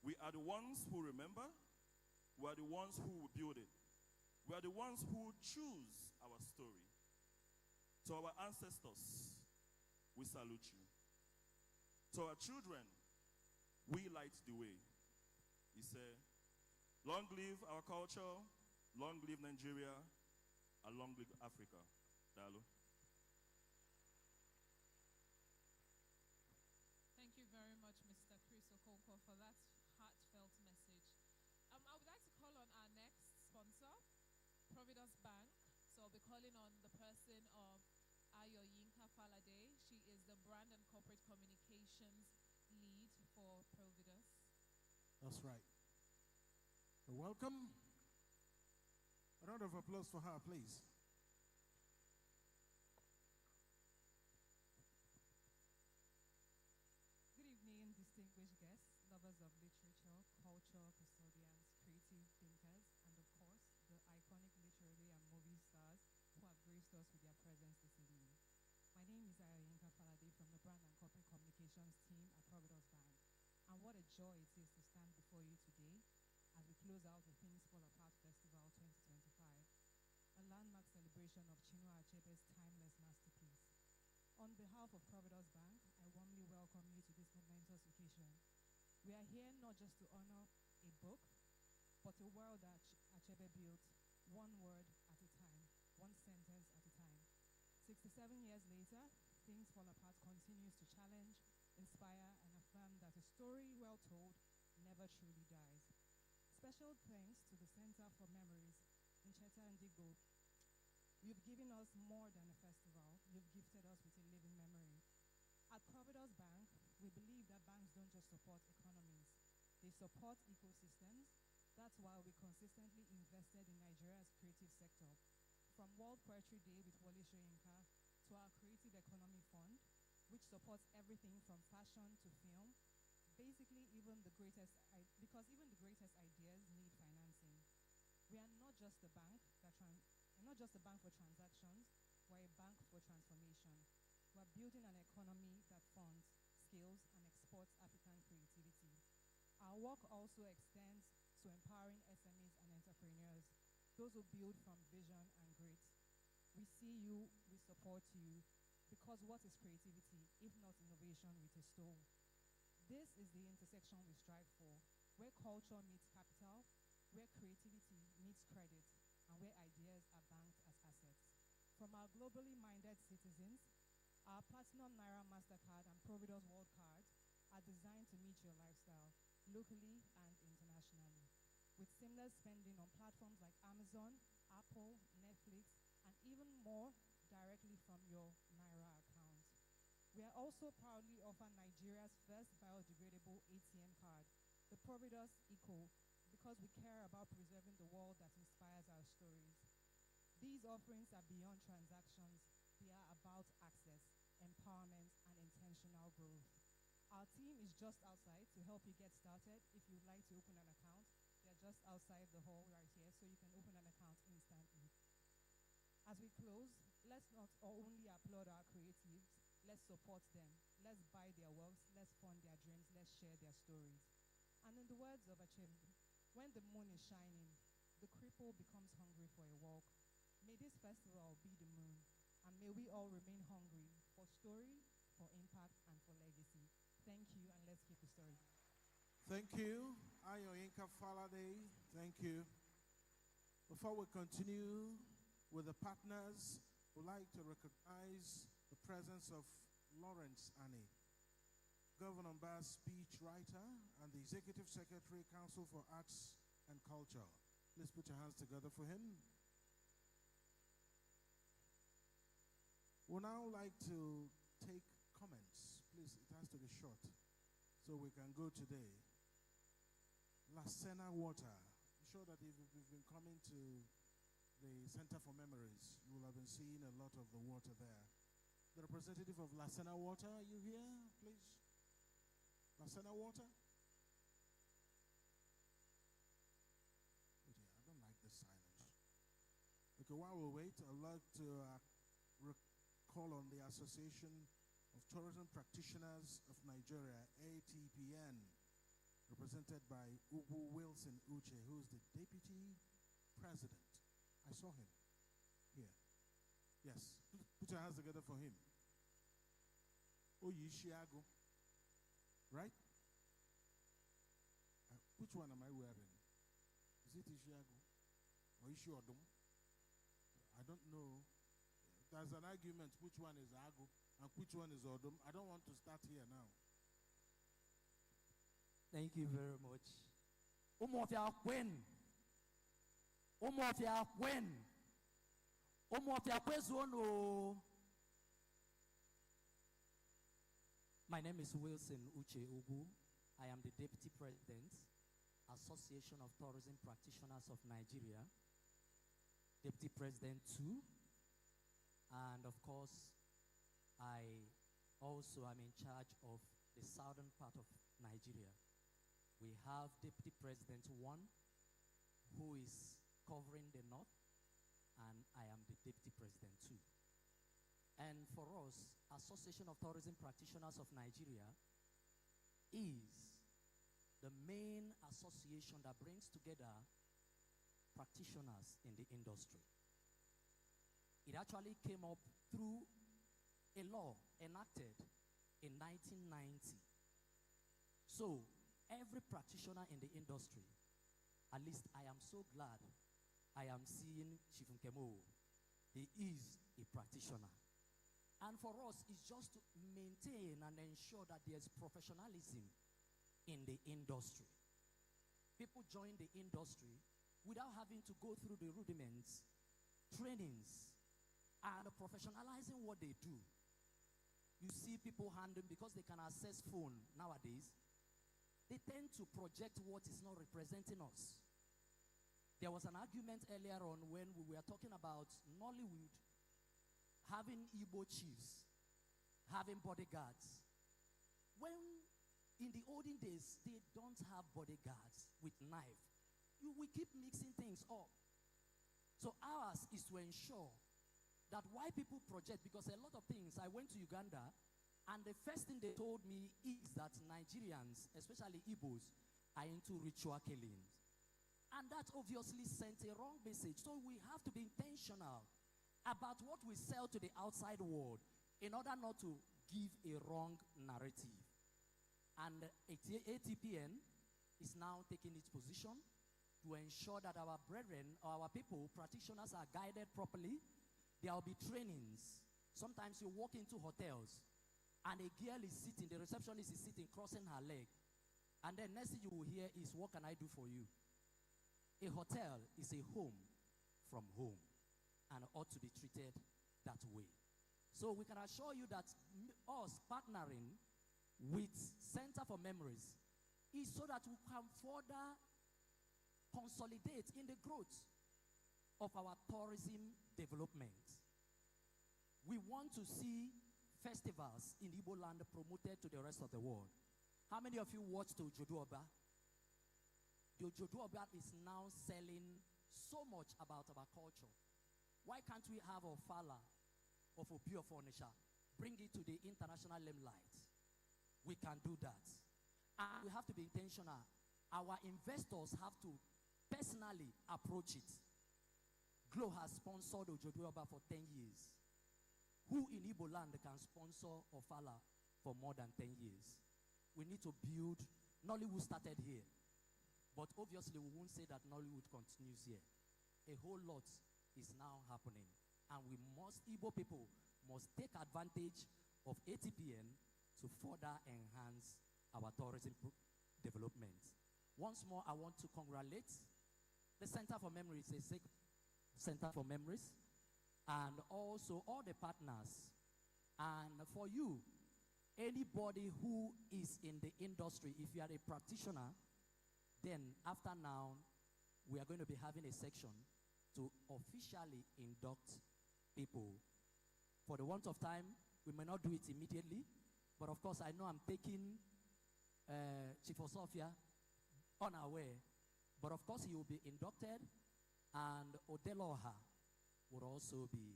We are the ones who remember. We are the ones who will build it. We are the ones who choose our story. To our ancestors, we salute you. To our children, we light the way. He said, long live our culture, long live Nigeria, and long live Africa. Dalo. Thank you very much, Mr. Chris Okonkwo, for that heartfelt message. I would like to call on our next sponsor, Providence Bank. So I'll be calling on the person of Ayoyinka Falade. She is the brand and corporate communications lead for Providence. That's right. Welcome. A round of applause for her, please. Good evening, distinguished guests, lovers of literature, culture, custodians, creative thinkers, and of course, the iconic literary and movie stars who have graced us with their presence this evening. My name is Ayoyinka Falade from the Brand and Corporate Communications team at Providence Bank. And what a joy it is to stand before you today as we close out the Things Fall Apart Festival 2025, a landmark celebration of Chinua Achebe's timeless masterpiece. On behalf of Providence Bank, I warmly welcome you to this momentous occasion. We are here not just to honor a book, but a world that Achebe built one word at a time, one sentence at a time. 67 years later, Things Fall Apart continues to challenge, inspire, and affirm that a story well told never truly dies. Special thanks to the Center for Memories in Cheta and Digbo. You've given us more than a festival. You've gifted us with a living memory. At Providence Bank, we believe that banks don't just support economies. They support ecosystems. That's why we consistently invested in Nigeria's creative sector. From World Poetry Day with Wole Soyinka to our Creative Economy Fund, which supports everything from fashion to film, Basically, because even the greatest ideas need financing. We are not just a bank we're not just a bank for transactions, we're a bank for transformation. We're building an economy that funds, scales, and exports African creativity. Our work also extends to empowering SMEs and entrepreneurs, those who build from vision and grit. We see you, we support you, because what is creativity if not innovation with a soul? This is the intersection we strive for, where culture meets capital, where creativity meets credit, and where ideas are banked as assets. From our globally minded citizens, our Platinum Naira MasterCard and Providus World Card are designed to meet your lifestyle, locally and internationally, with seamless spending on platforms like Amazon, Apple, Netflix, and even more directly from your Naira account. We are also proudly offer Nigeria's first biodegradable ATM card, the Providus Eco, because we care about preserving the world that inspires our stories. These offerings are beyond transactions, they are about access, empowerment, and intentional growth. Our team is just outside to help you get started. If you'd like to open an account, they're just outside the hall right here, so you can open an account instantly. As we close, let's not only applaud our creatives, let's support them. Let's buy their works, let's fund their dreams, let's share their stories. And in the words of Adichie, when the moon is shining, the cripple becomes hungry for a walk. May this festival be the moon, and may we all remain hungry for story, for impact, and for legacy. Thank you, and let's keep the story. Thank you, Ayoinka Faladay. Thank you. Before we continue with the partners, we'd like to recognize the presence of Lawrence Annie, Governor Mba's speechwriter and the Executive Secretary, Council for Arts and Culture. Let's put your hands together for him. We'd now like to take comments. Please, it has to be short so we can go today. Lasena Water. I'm sure that if you've been coming to the Center for Memories, you will have been seeing a lot of the water there. The representative of Lasena Water, are you here, please? Lasena Water? Oh dear, I don't like this silence. Okay, while we wait, I'd like to call on the Association of Tourism Practitioners of Nigeria, ATPN, represented by Ubu Wilson Uche, who is the Deputy President. I saw him here. Yes, put your hands together for him. Oyishiago, right? Which one am I wearing? Is it Ishiago or Ishiodum? I don't know. There's an argument which one is Ago and which one is Odum. I don't want to start here now. Thank you very much. Umofia Queen. Umofia Queen. Umofia Kwezono. My name is Wilson Uche Ugu. I am the Deputy President, Association of Tourism Practitioners of Nigeria, Deputy President 2, and of course, I also am in charge of the southern part of Nigeria. We have Deputy President 1, who is covering the north, and I am the Deputy President 2. And for us, Association of Tourism Practitioners of Nigeria is the main association that brings together practitioners in the industry. It actually came up through a law enacted in 1990. So every practitioner in the industry, at least I am so glad I am seeing Chief Nkemo. He is a practitioner. And for us, it's just to maintain and ensure that there's professionalism in the industry. People join the industry without having to go through the rudiments, trainings, and professionalizing what they do. You see people handling, because they can access phone nowadays, they tend to project what is not representing us. There was an argument earlier on when we were talking about Nollywood having Igbo chiefs, having bodyguards. When In the olden days, they don't have bodyguards with knife. We keep mixing things up. So ours is to ensure that why people project, because a lot of things, I went to Uganda, and the first thing they told me is that Nigerians, especially Igbos, are into ritual killings. And that obviously sent a wrong message. So we have to be intentional about what we sell to the outside world in order not to give a wrong narrative. And ATPN is now taking its position to ensure that our brethren, or our people, practitioners, are guided properly. There will be trainings. Sometimes you walk into hotels and a girl is sitting, the receptionist is sitting, crossing her leg. And then next thing you will hear is, what can I do for you? A hotel is a home from home and ought to be treated that way. So we can assure you that us partnering with Center for Memories is so that we can further consolidate in the growth of our tourism development. We want to see festivals in Igbo land promoted to the rest of the world. How many of you watched Ojodu Oba? The Ojodu Oba is now selling so much about our culture. Why can't we have Ofala of Obi of Onisha bring it to the international limelight? We can do that. And we have to be intentional. Our investors have to personally approach it. Glo has sponsored Ojodu Oba for 10 years. Who in Igbo land can sponsor Ofala for more than 10 years? We need to build. Nollywood started here. But obviously we won't say that Nollywood continues here. A whole lot is now happening. And we must, Igbo people, must take advantage of ATPN to further enhance our tourism development. Once more, I want to congratulate the Center for Memories, the Center for Memories, and also all the partners. And for you, anybody who is in the industry, if you are a practitioner, then after now, we are going to be having a section to officially induct people. For the want of time, we may not do it immediately, but of course, I know I'm taking Chief Osofia unaware, but of course, he will be inducted, and Odeloha will also be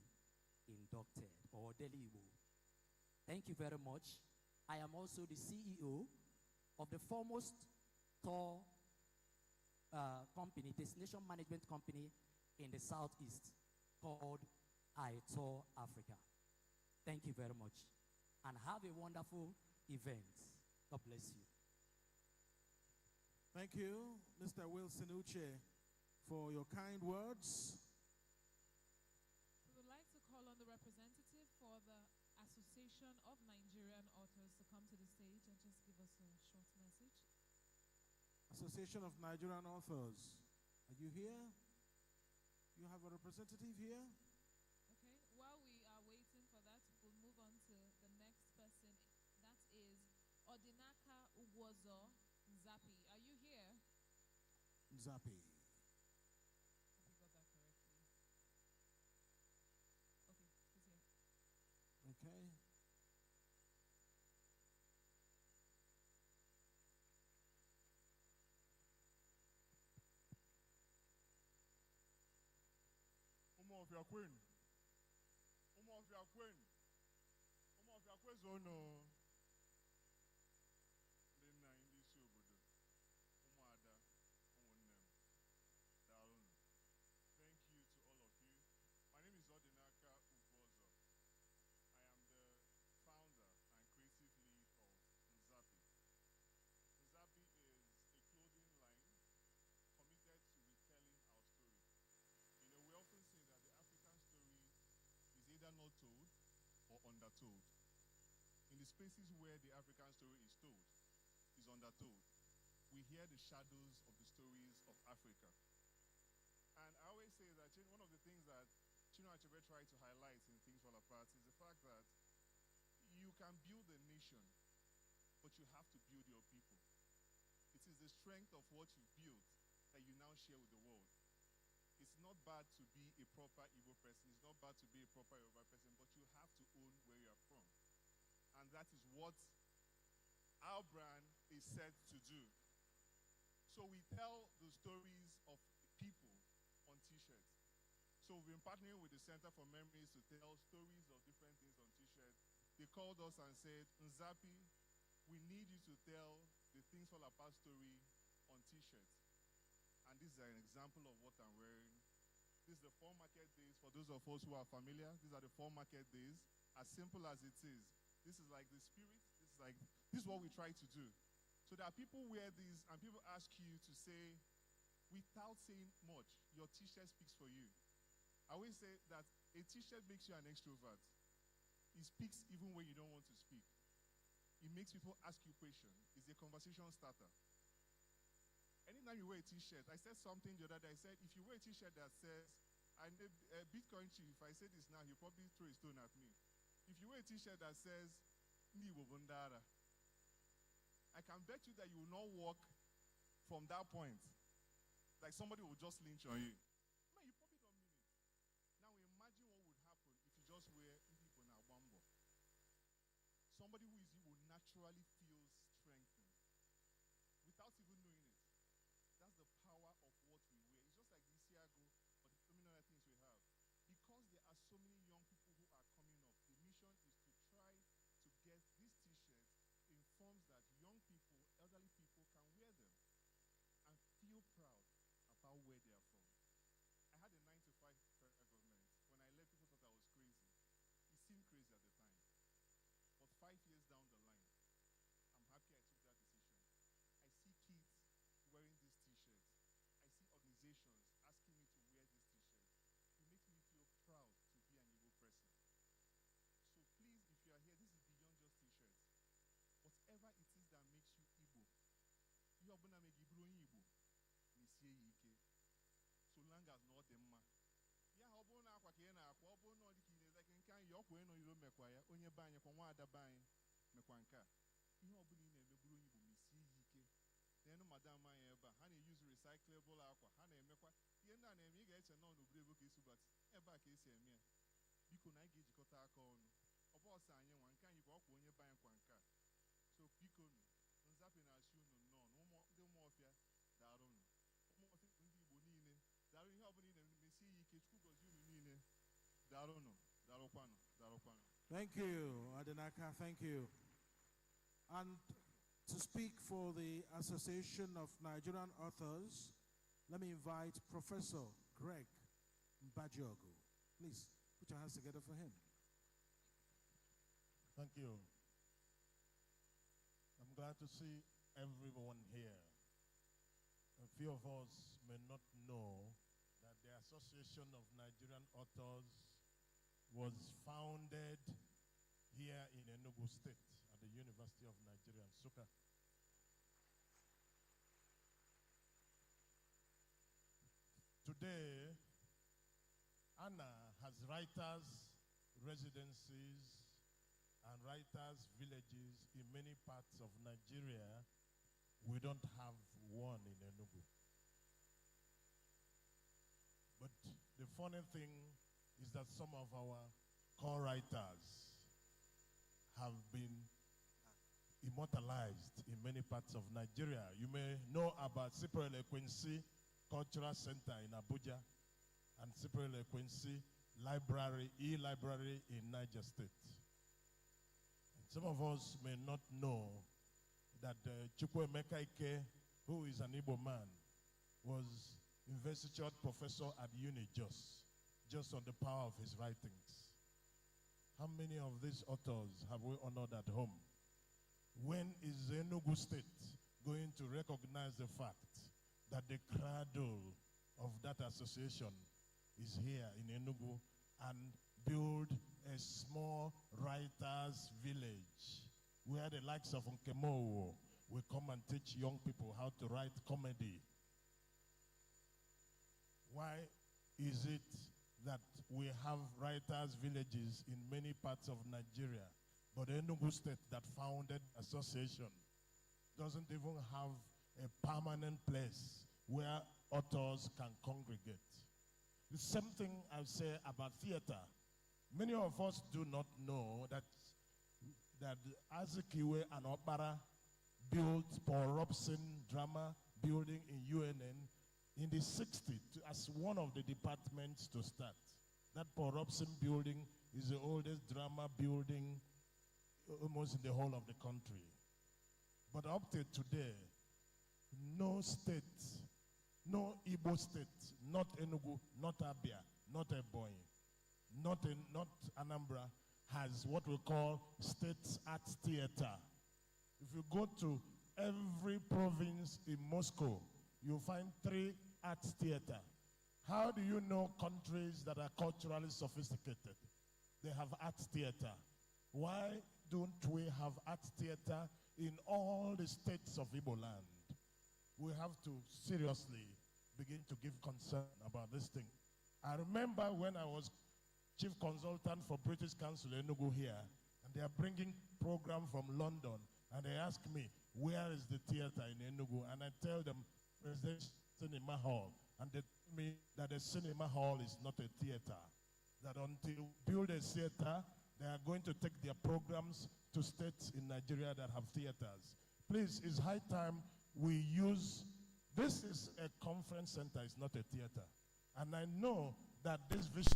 inducted, or Odeliwo. Thank you very much. I am also the CEO of the foremost tour company, destination management company in the Southeast called iTour Africa. Thank you very much. And have a wonderful event. God bless you. Thank you, Mr. Wilson Uche, for your kind words. We would like to call on the representative for the Association of Nigerian Authors to come to the stage and just give us a short message. Association of Nigerian Authors, are you here? You have a representative here? Okay, while we are waiting for that, we'll move on to the next person. That is Odinaka Ugwozo Nzapi. Are you here? Nzapi. Hope you got that correctly. Okay, he's here. Okay. Of your queen. Of your queen. Of your queen zono. Nina in this obodo. Ada. Thank you to all of you. My name is Odinaka Ugwozo. I am the founder and creative lead of Nzapi. Nzapi is a clothing line committed to retelling our story. You know, we often say that the African story is either not told or undertold. In the spaces where the African story is told, is undertold, we hear the shadows of the stories of Africa. And I always say that one of the things that Chinua Achebe tried to highlight in Things Fall Apart is the fact that you can build a nation, but you have to build your people. It is the strength of what you built that you now share with the world. It's not bad to be a proper Igbo person. It's not bad to be a proper Yoruba person, but you have to own where you are from. And that is what our brand is set to do. So we tell the stories of people on T-shirts. So we've been partnering with the Center for Memories to tell stories of different things on T-shirts. They called us and said, Nzapi, we need you to tell the Things Fall Apart story on T-shirts. And this is an example of what I'm wearing. This is the 4 market days. For those of us who are familiar, these are the 4 market days. As simple as it is, this is like the spirit. This is what we try to do. So there are people wear these, and people ask you to say, without saying much, your T-shirt speaks for you. I always say that a T-shirt makes you an extrovert. It speaks even when you don't want to speak. It makes people ask you questions. It's a conversation starter. Anytime you wear a T-shirt, I said something the other day. I said, if you wear a T-shirt that says, Bitcoin chief, if I say this now, he'll probably throw a stone at me. If you wear a T-shirt that says, Ndibo Bundara, I can bet you that you will not walk from that point. Like somebody will just lynch on you. Man, you probably don't mean it. Now imagine what would happen if you just wear Ndibo na Wambo. Somebody who is you will naturally feel strengthened without even knowing it. That's the power of what we wear. It's just like the Isiago or the so many other things we have. Because there are so many young people who are coming up, the mission is to try to get these T-shirts in forms that young people, elderly people can wear them and feel proud about where they are from. I had a 9-to-5 federal government. When I left, people thought I was crazy. It seemed crazy at the time. But 5 years down the line, I'm happy I took that decision. I see kids wearing these T-shirts. I see organizations asking me to wear these T-shirts. It makes me feel proud to be an Igbo person. So please, if you are here, this is beyond just T-shirts. Whatever it is that makes you Igbo, you are going to make Igbo Igbo. So long as not them. Yeah, how about now? What can I? What about now? The key is like in can you go in on your mekwaya? Onye banye kwa wada banye mekwanka. You know, buni ne Igbo Igbo misi. Then madam I ever honey use recyclable aqua. Honey mekwa. Yenda na emi ga eche na onu brebo ka isu but eba ka esi eme biko na ga ejikọta aka ọnụ ọbọ ọsọ anyị nwa nke anyị bụ ọkwa onye banye kwa nka so biko nu nzapi na asị unu nnọọ ndị ụmụọfịa daalụ unu ụmụọfịa ndị Igbo niile daalụ ihe ọbụla ị na-emesi ya ike Chukwu gọzie unu niile daalụ unu daalụkwanụ daalụkwanụ. Thank you, Adenaka, thank you. And to speak for the Association of Nigerian Authors, let me invite Professor Greg Mbadiogu. Please put your hands together for him. Thank you. I'm glad to see everyone here. A few of us may not know that the Association of Nigerian Authors was founded here in Enugu State at the University of Nigeria, Nsukka. Today, Anna has writers' residencies and writers' villages in many parts of Nigeria. We don't have one in Enugu. But the funny thing is that some of our co-writers have been immortalized in many parts of Nigeria. You may know about Cypriel Quincy Cultural Center in Abuja and Cypriel Quincy Library, E-Library in Niger State. And some of us may not know that Chukwuemeka Ike, who is an Igbo man, was investitured professor at UniJust, just on the power of his writings. How many of these authors have we honored at home? When is Enugu State going to recognize the fact that the cradle of that association is here in Enugu and build a small writers' village where the likes of Nkemo will come and teach young people how to write comedy? Why is it that we have writers' villages in many parts of Nigeria, but Enugu State that founded association doesn't even have a permanent place where authors can congregate? The same thing I say about theater. Many of us do not know that Azikiwe and Okpara built Paul Robson Drama Building in UNN in the 60s as one of the departments to start. That Paul Robson Building is the oldest drama building almost in the whole of the country. But up to today, no state, no Igbo state, not Enugu, not Abia, not Ebonyi, not Anambra, has what we call state art theater. If you go to every province in Moscow, you'll find 3 art theater. How do you know countries that are culturally sophisticated? They have art theater. Why don't we have art theater in all the states of Igbo land? We have to seriously begin to give concern about this thing. I remember when I was chief consultant for British Council Enugu here, and they are bringing program from London, and they ask me, where is the theater in Enugu? And I tell them, there's the cinema hall. And they tell me that the cinema hall is not a theater. That until we build a theater, they are going to take their programs to states in Nigeria that have theaters. Please, it's high time we use, this is a conference center, it's not a theater. And I know that this vision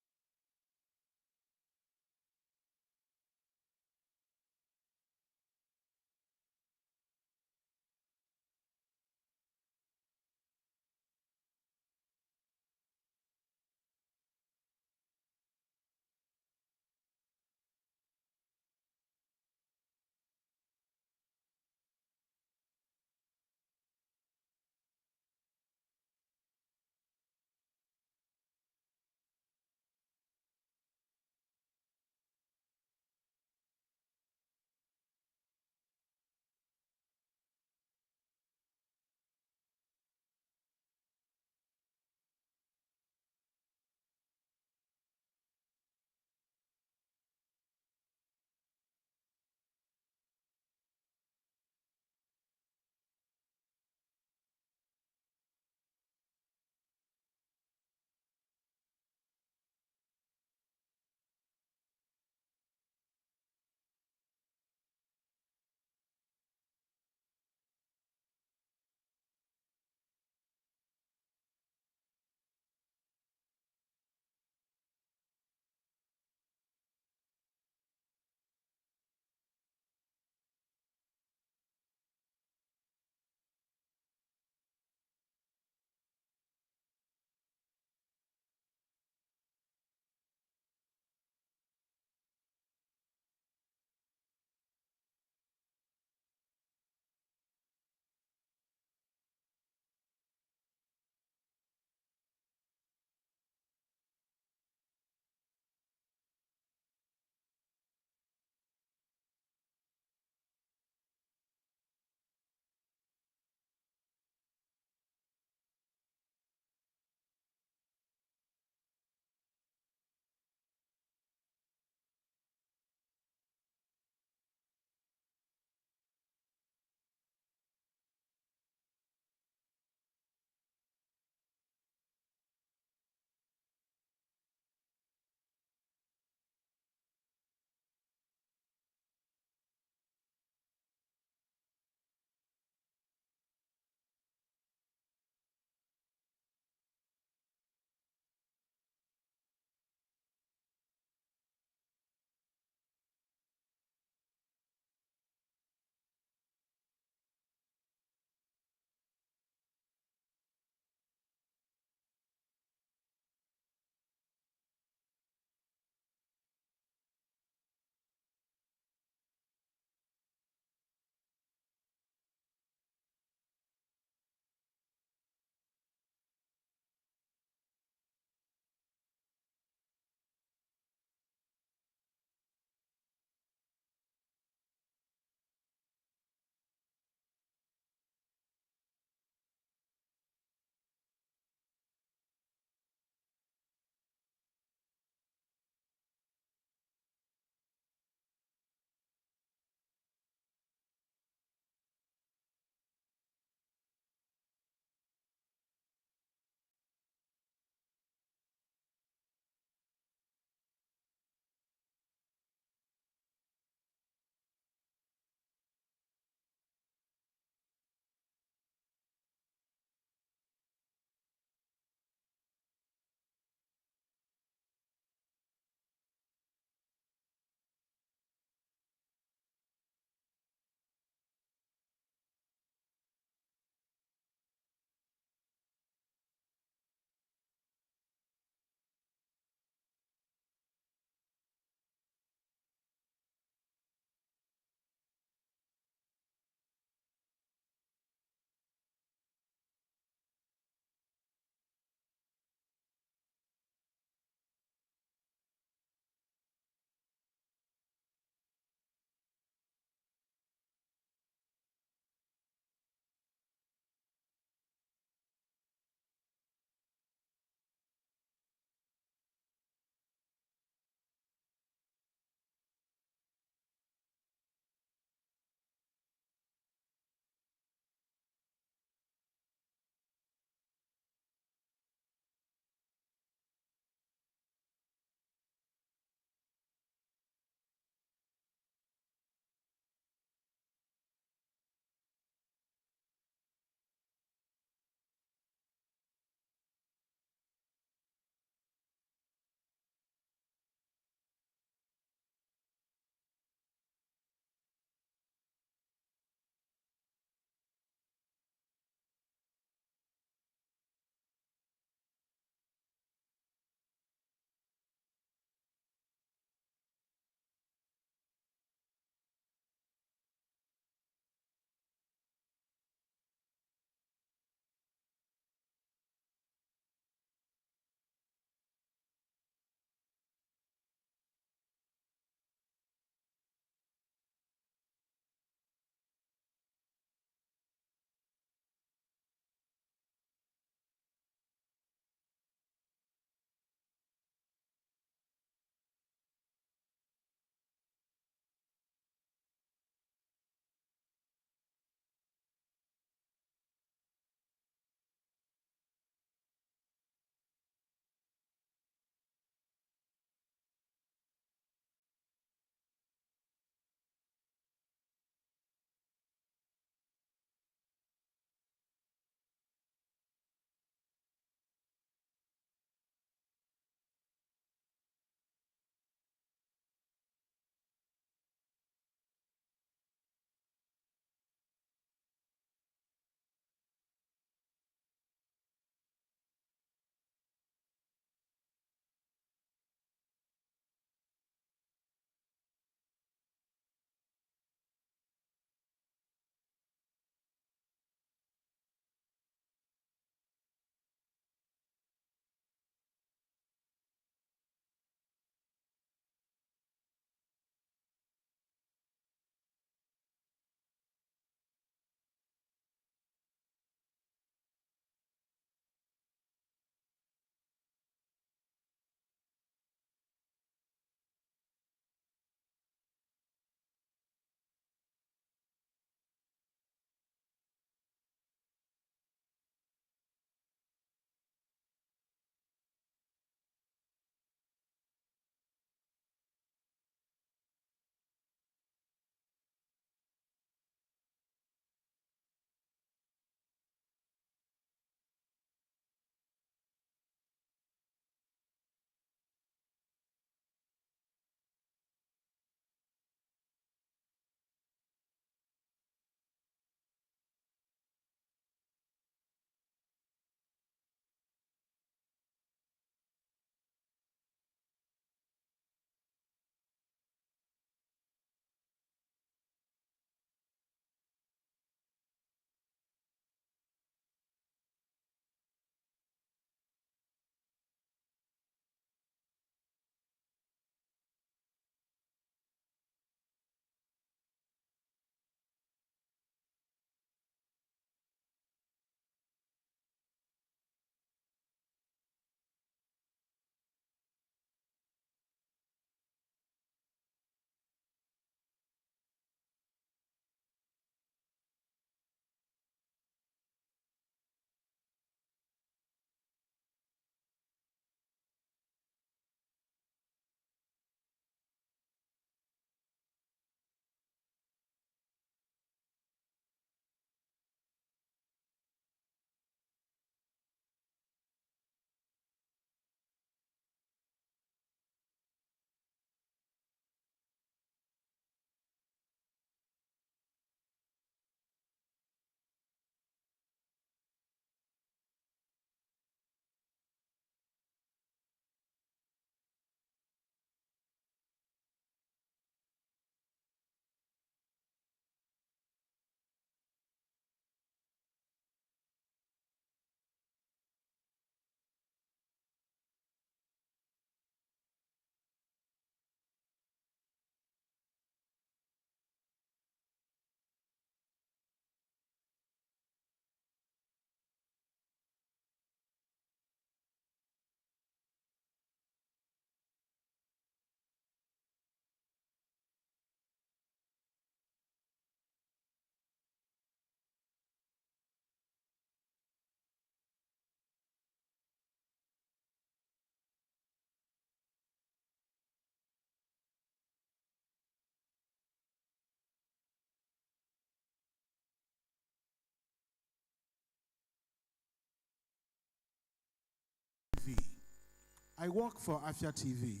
I work for Afia TV.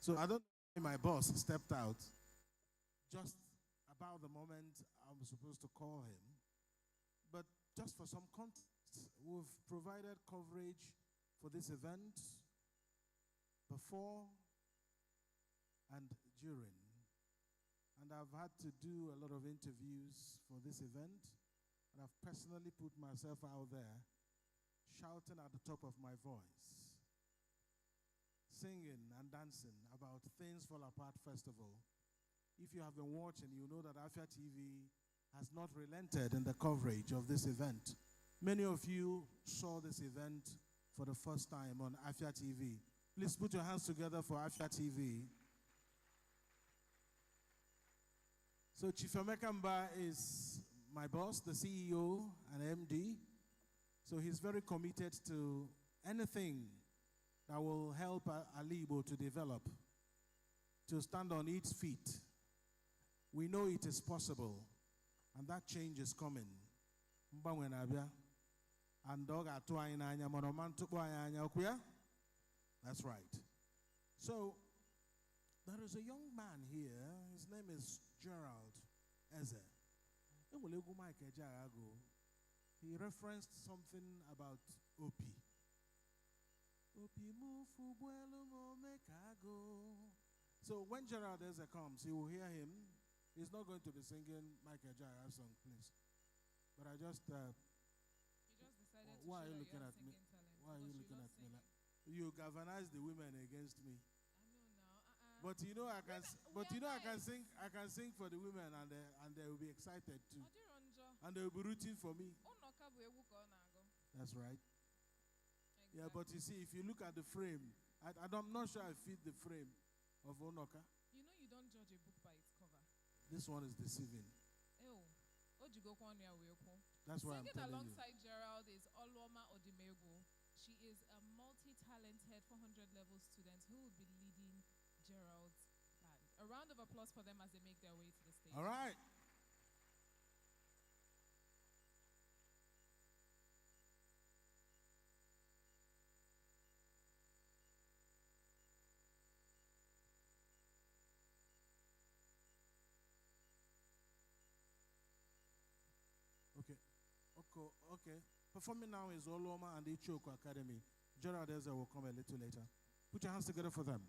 So I don't know why my boss stepped out just about the moment I'm supposed to call him. But just for some context, we've provided coverage for this event before and during. And I've had to do a lot of interviews for this event. And I've personally put myself out there, shouting at the top of my voice, singing and dancing about Things Fall Apart Festival. If you have been watching, you know that Afia TV has not relented in the coverage of this event. Many of you saw this event for the first time on Afia TV. Please put your hands together for Afia TV. So Chief Emeka Mba is my boss, the CEO and MD. So he's very committed to anything that will help Alibo to develop, to stand on its feet. We know it is possible, and that change is coming. That's right. So there is a young man here. His name is Gerald Eze. He referenced something about Opi. So when Gerald Eze comes, you will hear him. He's not going to be singing Michael Jackson song, please. But I just You just decided to why are show you that looking you at have me? singing talent Why are you because looking love at me singing. like you galvanize the women against me? I know now. But you know I can. But we you know are I can nice. sing. I can sing for the women, and they will be excited too, Odironjo. and they will be rooting for me. Unoka bụ egwu ka ọ na-agụ. That's right. Yeah, but you see, if you look at the frame, I'm not sure I fit the frame of Onoka. You know you don't judge a book by its cover. This one is deceiving. Ew. Ojigokwa ọnụ ya wee kwụ. That's why I'm Singing telling you. alongside Gerald is Oluoma Odimegwu. She is a multi-talented 400 level student who will be leading Gerald's band. A round of applause for them as they make their way to the stage. All right. Okay. Okay. Performing now is Oluoma and the Ichoko Academy. Gerald Eze will come a little later. Put your hands together for them.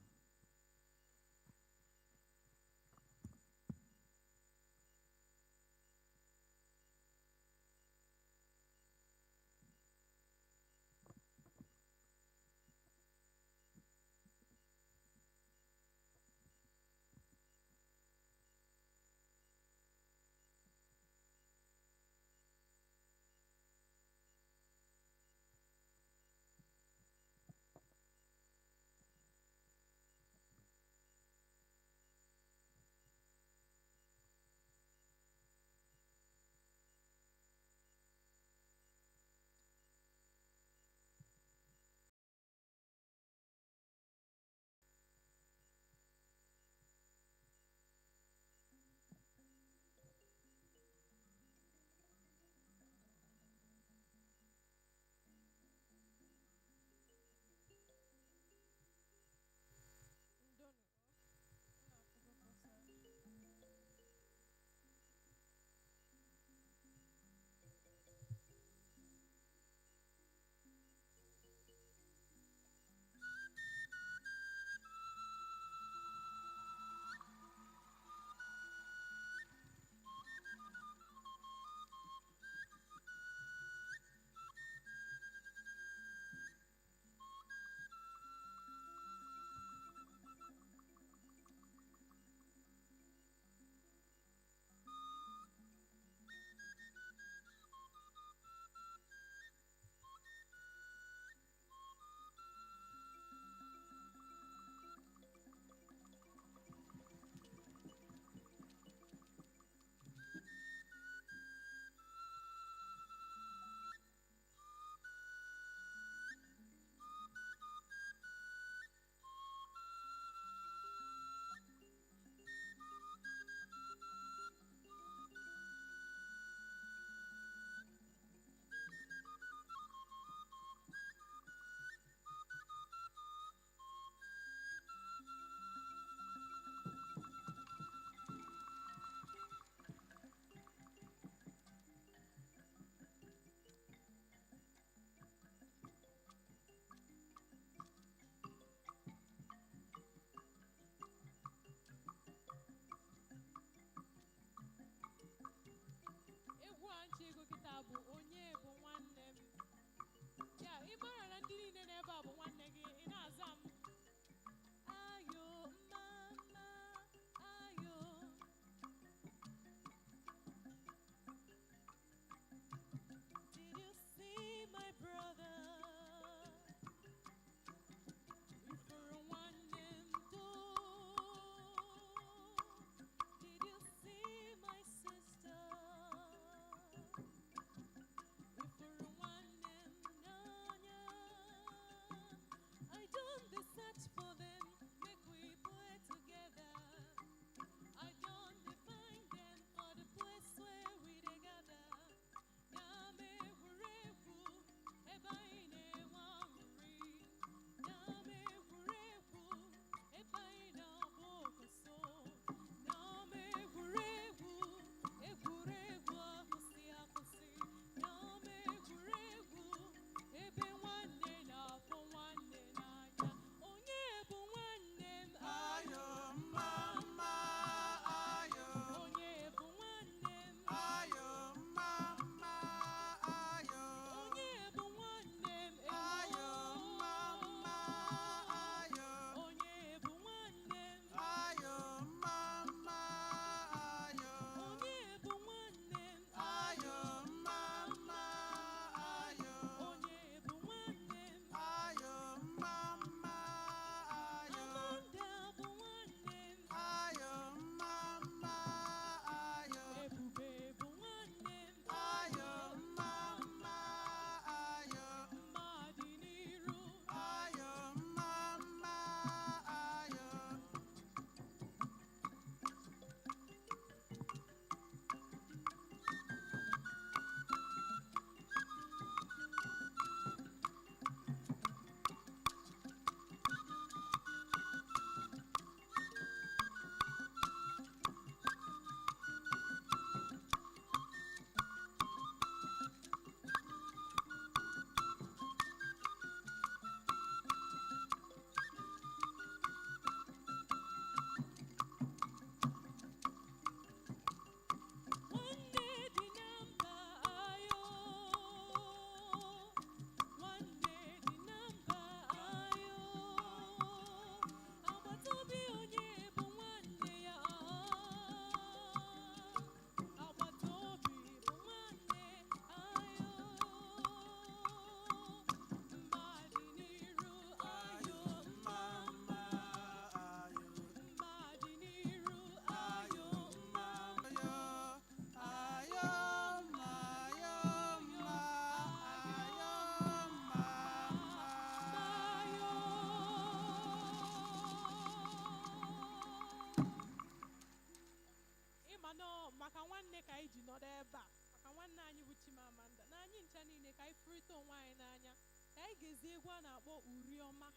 Chimamanda na anyị ncha niile ka anyị furịta onwe anyị n'anya ka anyị gezie egwu a na-akpọ Uriọma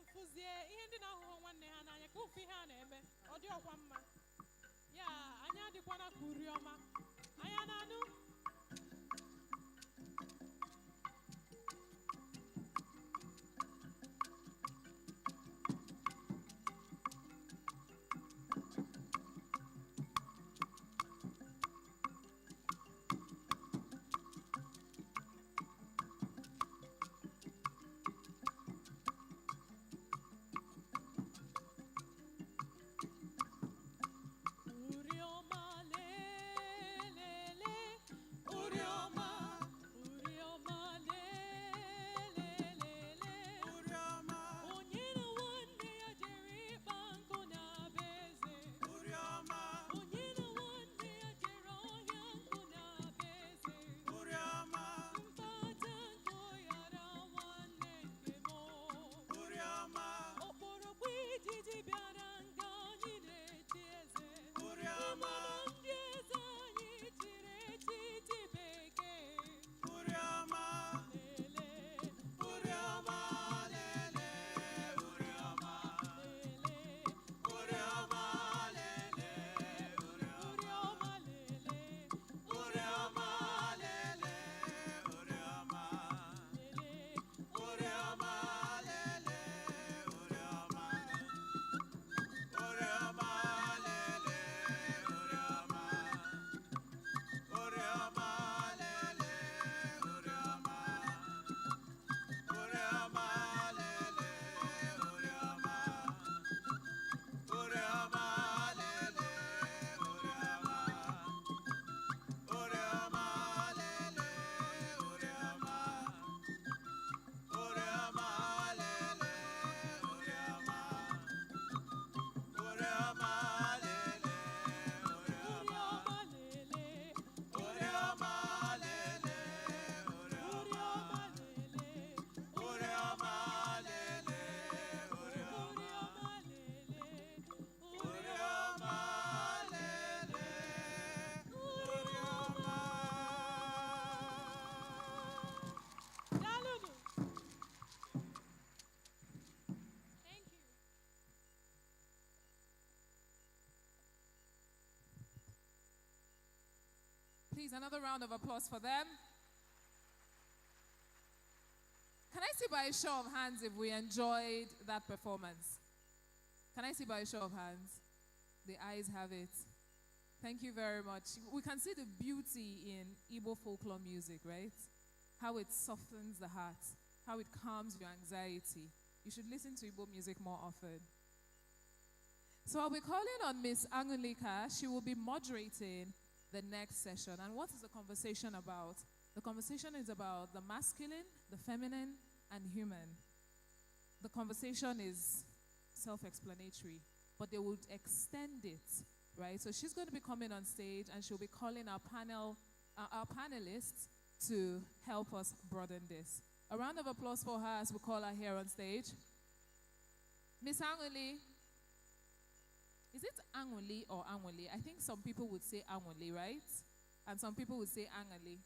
mfụzie ihe ndị na-ahụhụ nwanne ha n'anya ka ụfụ ihe a na-eme ọ dị ọkwa mma ya anyị adịkwana ka Uriọma anya na-anụ Please, another round of applause for them. Can I see by a show of hands if we enjoyed that performance? Can I see by a show of hands? The eyes have it. Thank you very much. We can see the beauty in Igbo folklore music, right? How it softens the heart, how it calms your anxiety. You should listen to Igbo music more often. So I'll be calling on Miss Angulika. She will be moderating the next session. And what is the conversation about? The conversation is about the masculine, the feminine, and human. The conversation is self-explanatory, but they would extend it, right? So she's going to be coming on stage, and she'll be calling our panelists to help us broaden this. A round of applause for her as we call her here on stage. Miss Anguli. Is it Anguli or Anguli? I think some people would say Anguli, right? And some people would say Anguli.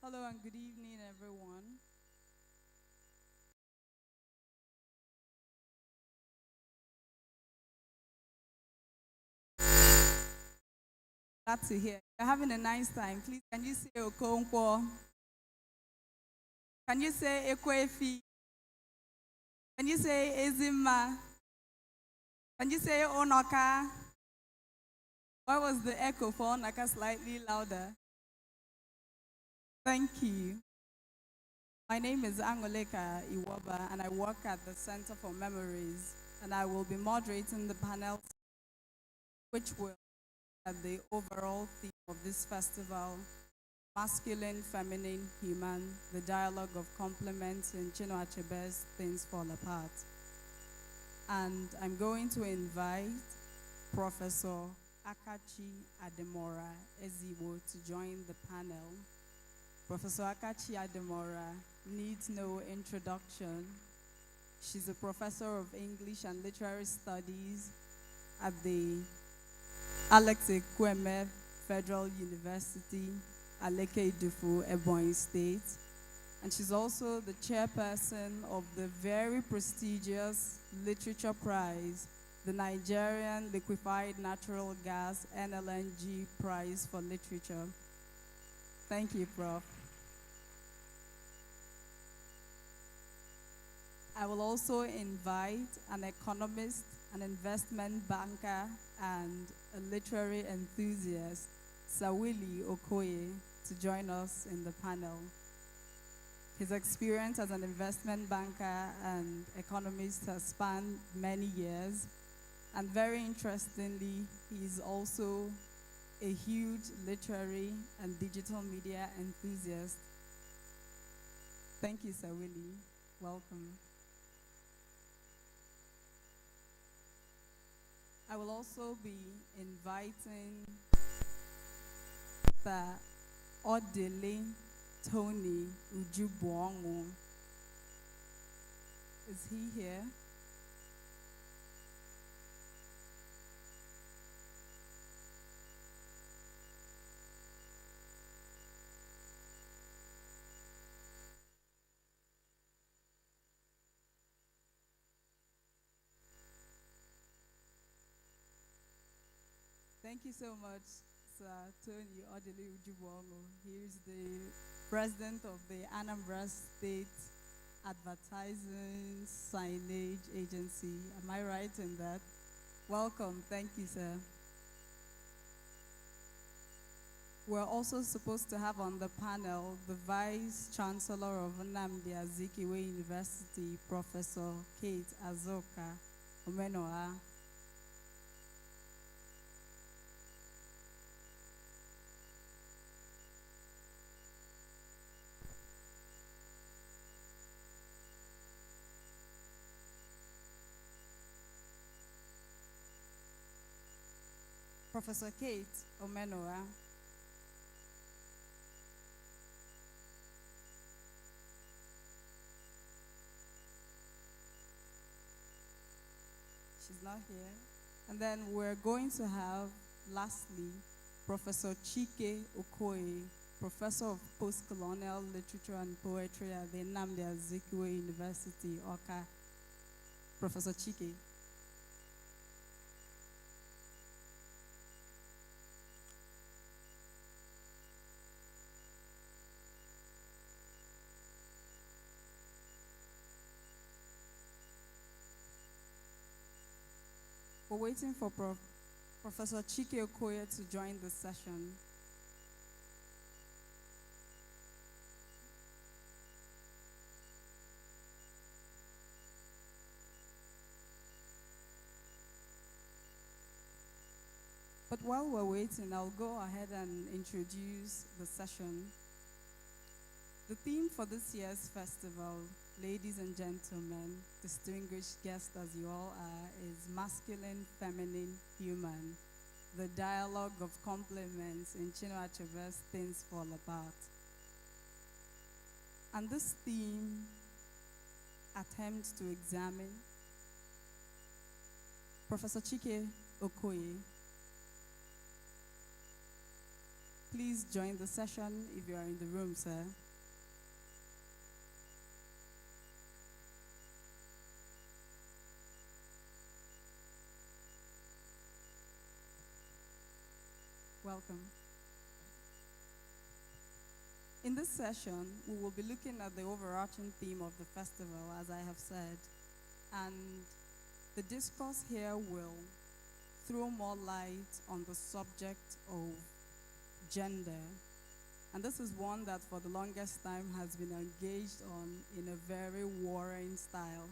Hello and good evening, everyone. Glad to hear. You're having a nice time. Please, can you say Okonkwo? Can you say Ekwefi? Can you say Ezima? Can you say Onoka? Why was the echo for Onoka slightly louder? Thank you. My name is Angoleka Iwoba, and I work at the Center for Memories, and I will be moderating the panel, which will at the overall theme of this festival, masculine, feminine, human, the dialogue of complements in Chinua Achebe's Things Fall Apart. And I'm going to invite Professor Akachi Ademora Ezibo to join the panel. Professor Akachi Ademora needs no introduction. She's a professor of English and Literary Studies at the Alex Ekweme Federal University, Aleke Idufu, Ebonyi State. And she's also the chairperson of the very prestigious Literature Prize, the Nigerian Liquefied Natural Gas NLNG Prize for Literature. Thank you, Prof. I will also invite an economist, an investment banker, and a literary enthusiast, Sawili Okoye, to join us in the panel. His experience as an investment banker and economist has spanned many years, and very interestingly, he is also a huge literary and digital media enthusiast. Thank you, Sawili. Welcome. I will also be inviting the Odile Tony Ujubuongo. Is he here? Thank you so much, Sir Tony Odile Ujubuongo. He is the president of the Anambra State Advertising Signage Agency. Am I right in that? Welcome. Thank you, sir. We're also supposed to have on the panel the Vice Chancellor of Nnamdi Azikiwe University, Professor Kate Azoka Omenoa. Professor Kate Omenoa. She's not here. And then we're going to have, lastly, Professor Chike Okoye, Professor of Postcolonial Literature and Poetry at the Nnamdi Azikiwe University, Awka. Professor Chike. We're waiting for Professor Chike Okoye to join the session. But while we're waiting, I'll go ahead and introduce the session. The theme for this year's festival, ladies and gentlemen, distinguished guests as you all are, is masculine, feminine, human. The dialogue of complements in Chinua Achebe's Things Fall Apart. And this theme attempts to examine. Professor Chike Okoye, please join the session if you are in the room, sir. Welcome. In this session, we will be looking at the overarching theme of the festival, as I have said, and the discourse here will throw more light on the subject of gender. And this is one that for the longest time has been engaged on in a very warring style.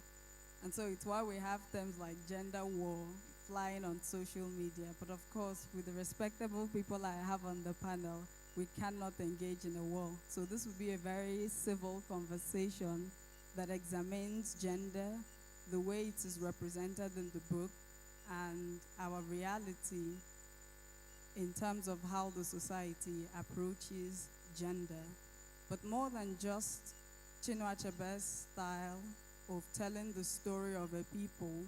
And so it's why we have terms like gender war flying on social media. But of course, with the respectable people I have on the panel, we cannot engage in a war. So this will be a very civil conversation that examines gender, the way it is represented in the book, and our reality in terms of how the society approaches gender. But more than just Chinua Achebe's style of telling the story of a people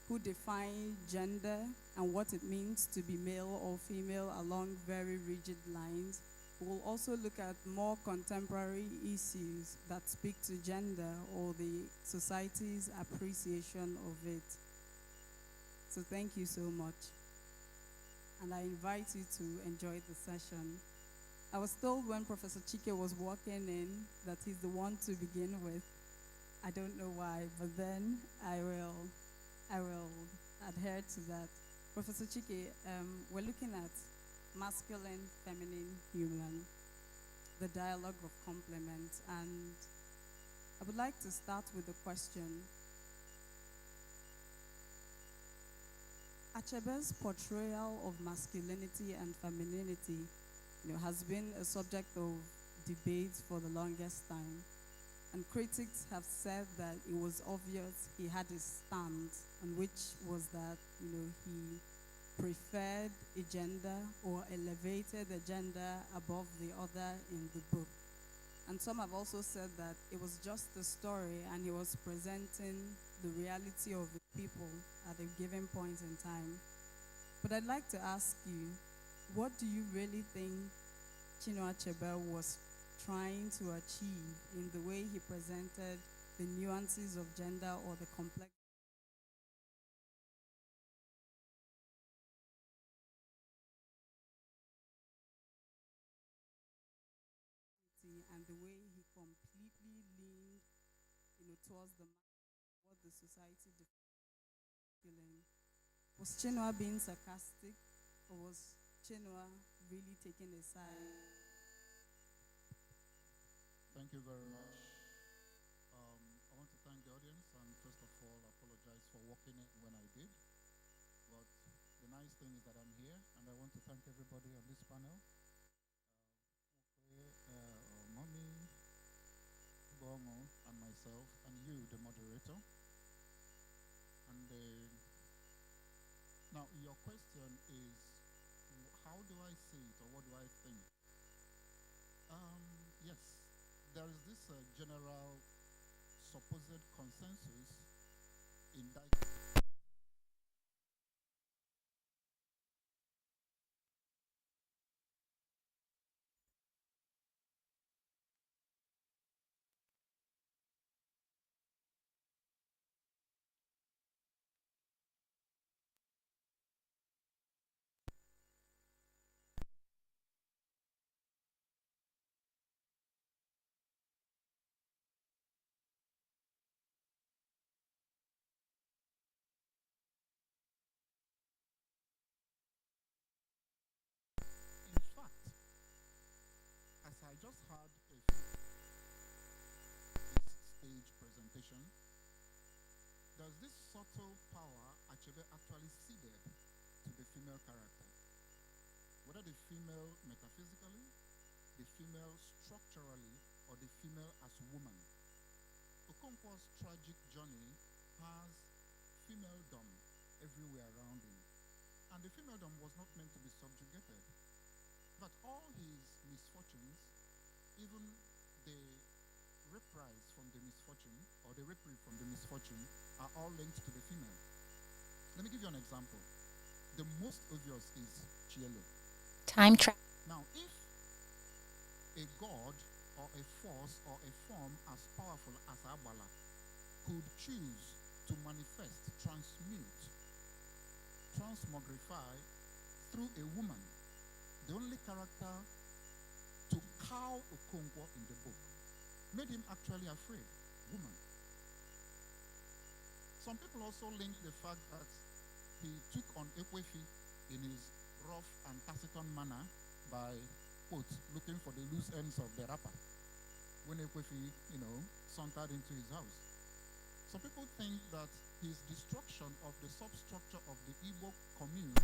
who define gender and what it means to be male or female along very rigid lines, we'll also look at more contemporary issues that speak to gender or the society's appreciation of it. So thank you so much. And I invite you to enjoy the session. I was told when Professor Chike was walking in that he's the one to begin with. I don't know why, but then I will adhere to that. Professor Chike, we're looking at masculine, feminine, human, the dialogue of complement, and I would like to start with a question. Achebe's portrayal of masculinity and femininity, has been a subject of debate for the longest time. And critics have said that it was obvious he had a stand, on which was that, he preferred a gender or elevated a gender above the other in the book. And some have also said that it was just a story and he was presenting the reality of the people at a given point in time. But I'd like to ask you, what do you really think Chinua Achebe was trying to achieve in the way he presented the nuances of gender or the complex and the way he completely leaned, towards what the society feeling? Was Chinua being sarcastic, or was Chinua really taking a side? Thank you very much. I want to thank the audience, and first of all, apologize for walking in when I did. But the nice thing is that I'm here, and I want to thank everybody on this panel. Mommy, Bongo, and myself, and you, the moderator. And now, your question is, how do I see it, or what do I think? Yes, there is this general supposed consensus in that. In fact, as I just had a stage presentation, there's this subtle power Achebe actually ceded to the female character. Whether the female metaphysically, the female structurally, or the female as woman. Okonkwo's tragic journey has femaledom everywhere around him. And the femaledom was not meant to be subjugated. But all his misfortunes, even the reprise from the misfortune, or the reprieve from the misfortune, are all linked to the female. Let me give you an example. The most obvious is Chielo. Time travel. Now, if a god, or a force, or a form as powerful as Abala could choose to manifest, transmute, transmogrify through a woman, the only character to cow Okonkwo in the book made him actually afraid, woman. Some people also link the fact that he took on Ekwefi in his rough and taciturn manner by, quote, looking for the loose ends of the wrapper when Ekwefi, sauntered into his house. Some people think that his destruction of the substructure of the Igbo commune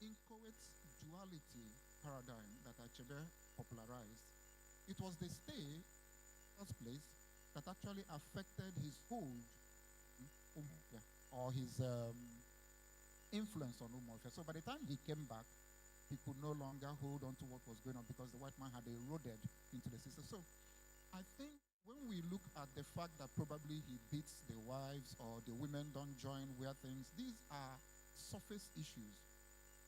inchoate duality paradigm that Achebe popularized, it was the stay, first place, that actually affected his hold or his influence on Umuofia. So by the time he came back, he could no longer hold on to what was going on because the white man had eroded into the system. So I think when we look at the fact that probably he beats the wives or the women don't join weird things, these are surface issues.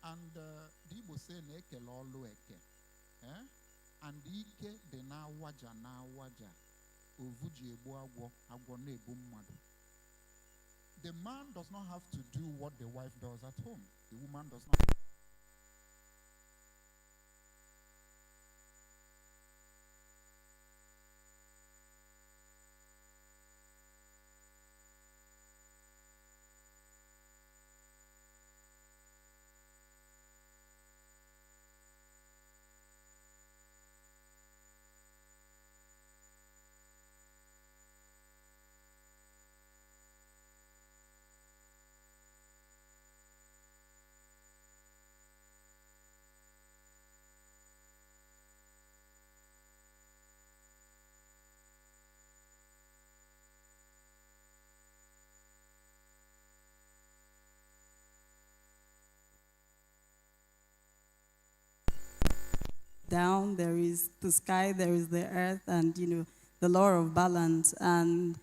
And the Igbo say neke lolo eke. And ike de na waja ovuji ebu agwo na ebu mmadu. The man does not have to do what the wife does at home. The woman does not. Down, there is the sky, there is the earth, and the law of balance. And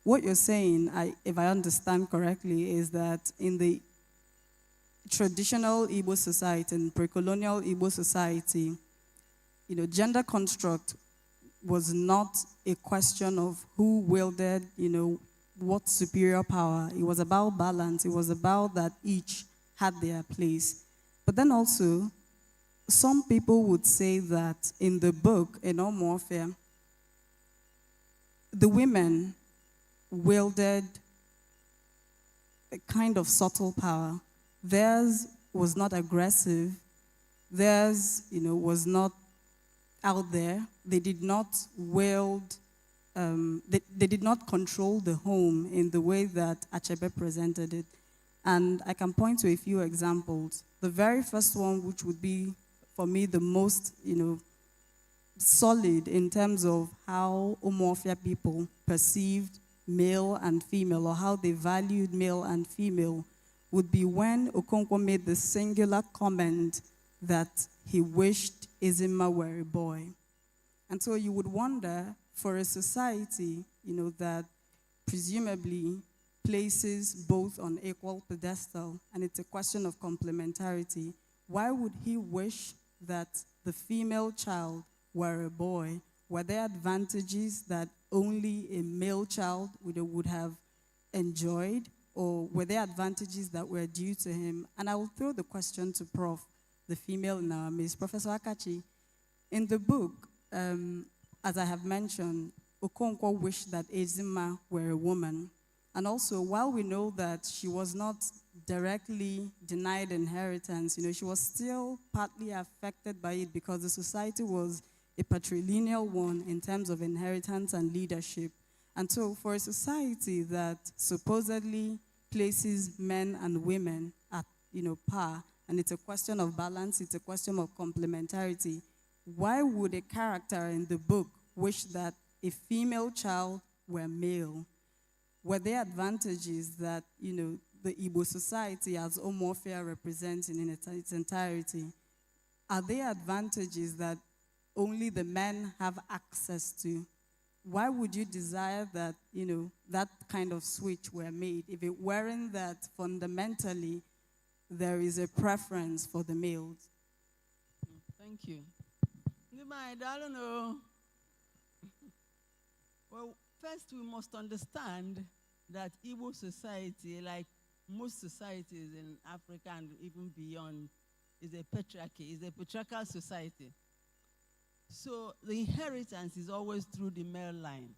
what you're saying, if I understand correctly, is that in the traditional Igbo society, in pre-colonial Igbo society, gender construct was not a question of who wielded, what superior power. It was about balance. It was about that each had their place. But then also, some people would say that in the book, in Umuofia, the women wielded a kind of subtle power. Theirs was not aggressive. Theirs, was not out there. They did not wield, they did not control the home in the way that Achebe presented it. And I can point to a few examples. The very first one, which would be for me the most, solid in terms of how Umuofia people perceived male and female, or how they valued male and female, would be when Okonkwo made the singular comment that he wished Izima were a boy. And so you would wonder, for a society, that presumably places both on equal pedestal, and it's a question of complementarity, why would he wish that the female child were a boy? Were there advantages that only a male child would have enjoyed, or were there advantages that were due to him? And I will throw the question to Prof, the female in our midst. Professor Akachi, in the book, as I have mentioned, Okonkwo wished that Ezima were a woman. And also, while we know that she was not directly denied inheritance, she was still partly affected by it because the society was a patrilineal one in terms of inheritance and leadership. And so for a society that supposedly places men and women at par, and it's a question of balance, it's a question of complementarity, why would a character in the book wish that a female child were male? Were there advantages that, the Igbo society as Umuofia represents in its entirety? Are there advantages that only the men have access to? Why would you desire that, that kind of switch were made if it weren't that fundamentally there is a preference for the males? Thank you. Good mind, I don't know. Well, first we must understand that Igbo society, like most societies in Africa and even beyond, is a patriarchy, is a patriarchal society. So the inheritance is always through the male line.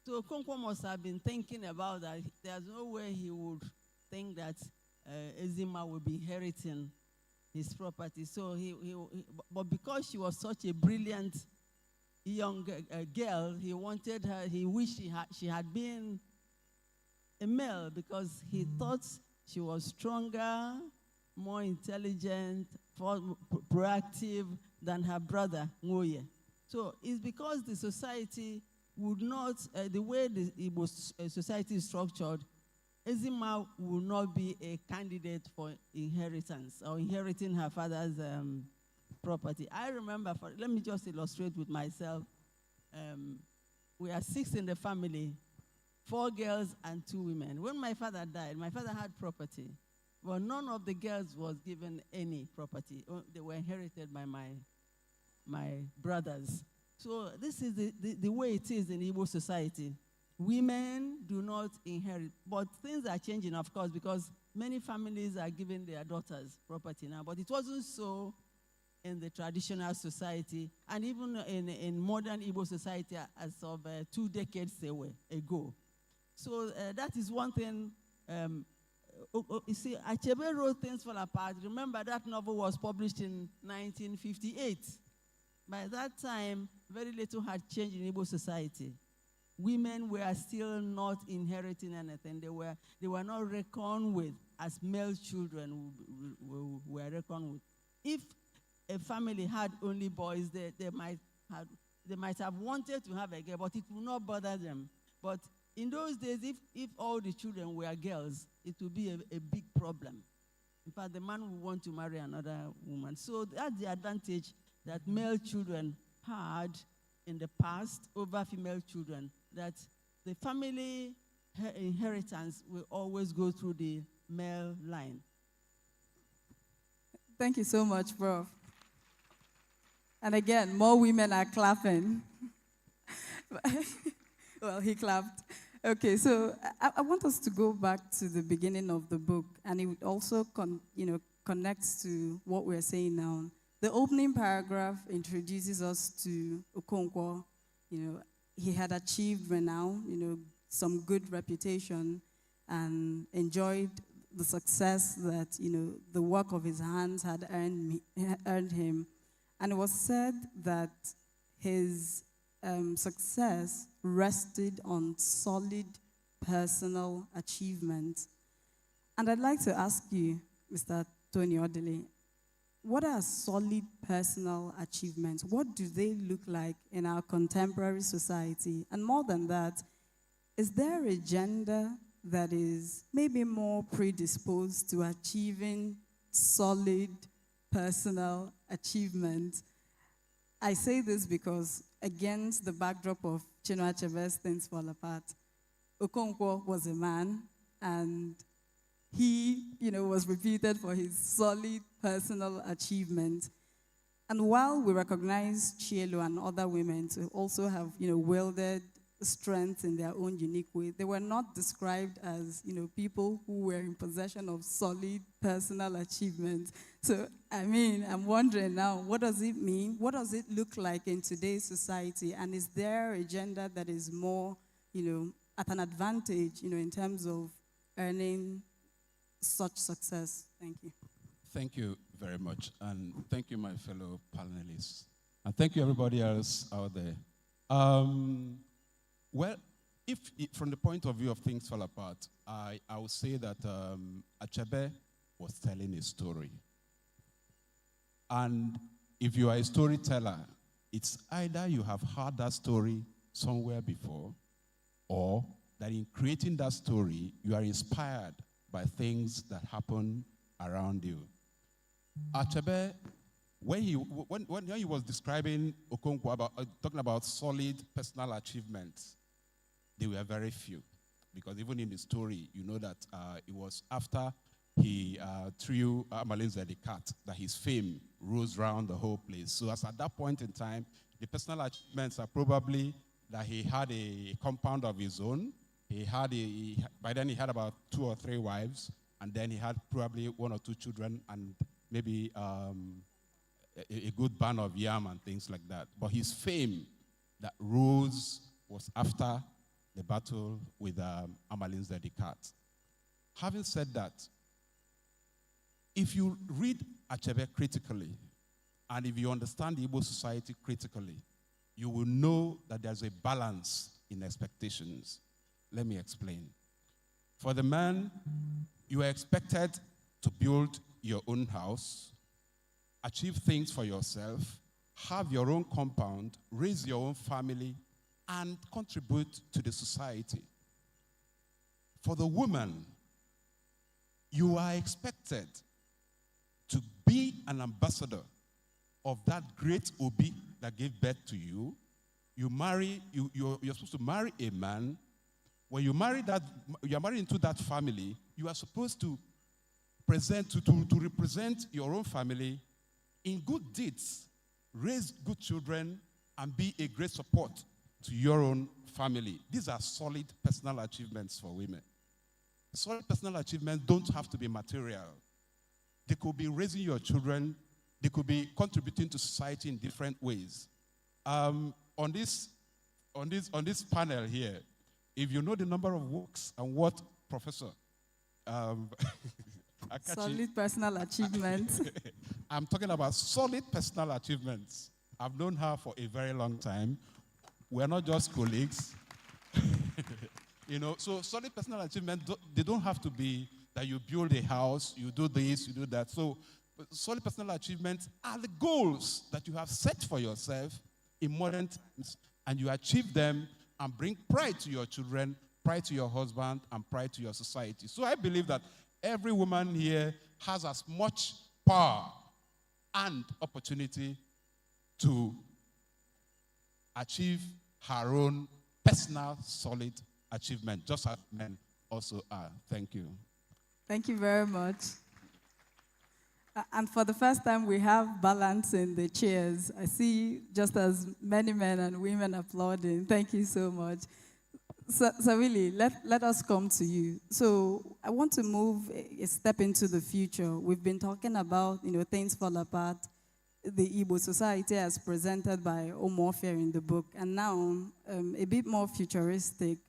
So Okonkwo must have been thinking about that. There's no way he would think that Ezima would be inheriting his property. So but because she was such a brilliant young girl, he wanted her, he wished she had been a male because he thought she was stronger, more intelligent, proactive than her brother, Ngozi. So it's because the society would not, the way the Igbo society is structured, Ezima will not be a candidate for inheritance or inheriting her father's property. I remember, let me just illustrate with myself. We are 6 in the family, 4 girls and 2 women. When my father died, my father had property, but none of the girls was given any property. They were inherited by my brothers. So this is the way it is in Igbo society. Women do not inherit, but things are changing, of course, because many families are giving their daughters property now, but it wasn't so in the traditional society, and even in modern Igbo society as of 2 decades ago. So that is one thing. You see, Achebe wrote Things Fall Apart. Remember, that novel was published in 1958. By that time, very little had changed in Igbo society. Women were still not inheriting anything. They were not reckoned with as male children were reckoned with. If a family had only boys, they might have wanted to have a girl, but it would not bother them. But in those days, if all the children were girls, it would be a big problem. In fact, the man would want to marry another woman. So that's the advantage that male children had in the past over female children, that the family inheritance will always go through the male line. Thank you so much, Prof. And again, more women are clapping. Well, he clapped. Okay, so I want us to go back to the beginning of the book, and it also connects to what we're saying now. The opening paragraph introduces us to Okonkwo. He had achieved renown, some good reputation, and enjoyed the success that, the work of his hands had earned him. And it was said that his success rested on solid personal achievement. And I'd like to ask you, Mr. Tony Odele, what are solid personal achievements? What do they look like in our contemporary society? And more than that, is there a gender that is maybe more predisposed to achieving solid personal achievement? I say this because against the backdrop of Chinua Achebe's Things Fall Apart, Okonkwo was a man, and he, was reputed for his solid personal achievement. And while we recognize Chielo and other women to also have, wielded strength in their own unique way, they were not described as, people who were in possession of solid personal achievement. So, I'm wondering now, what does it mean? What does it look like in today's society? And is there a gender that is more, at an advantage, in terms of earning such success? Thank you. Thank you very much. And thank you, my fellow panelists. And thank you, everybody else out there. Well, if from the point of view of Things Fall Apart, I would say that Achebe was telling a story. And if you are a storyteller, it's either you have heard that story somewhere before, or that in creating that story, you are inspired by things that happen around you. Achebe, when he was describing Okonkwo, talking about solid personal achievements, they were very few. Because even in the story, you know that it was after he threw Amalinze the cat that his fame rose around the whole place. So as at that point in time, the personal achievements are probably that he had a compound of his own. By then he had about 2 or 3 wives, and then he had probably 1 or 2 children, and maybe a good band of yam and things like that. But his fame that rose was after the battle with Amalinze the cat. Having said that, if you read Achebe critically, and if you understand the Igbo society critically, you will know that there's a balance in expectations. Let me explain. For the man, you are expected to build your own house, achieve things for yourself, have your own compound, raise your own family, and contribute to the society. For the woman, you are expected to be an ambassador of that great Obi that gave birth to you. You're supposed to marry a man. When you marry that, you're married into that family, you are supposed to to represent your own family in good deeds, raise good children, and be a great support to your own family. These are solid personal achievements for women. Solid personal achievements don't have to be material. They could be raising your children. They could be contributing to society in different ways. On this panel here, if you know the number of works and what Professor solid personal achievements. I'm talking about solid personal achievements. I've known her for a very long time. We're not just colleagues. So solid personal achievements, they don't have to be that you build a house, you do this, you do that. So solid personal achievements are the goals that you have set for yourself in modern times, and you achieve them and bring pride to your children, pride to your husband, and pride to your society. So I believe that every woman here has as much power and opportunity to achieve her own personal solid achievement, just as men also are. Thank you. Thank you very much. And for the first time, we have balance in the chairs. I see just as many men and women applauding. Thank you so much. So really, let us come to you. So I want to move a step into the future. We've been talking about, things fall apart, the Igbo society as presented by Omofia in the book, and now a bit more futuristic.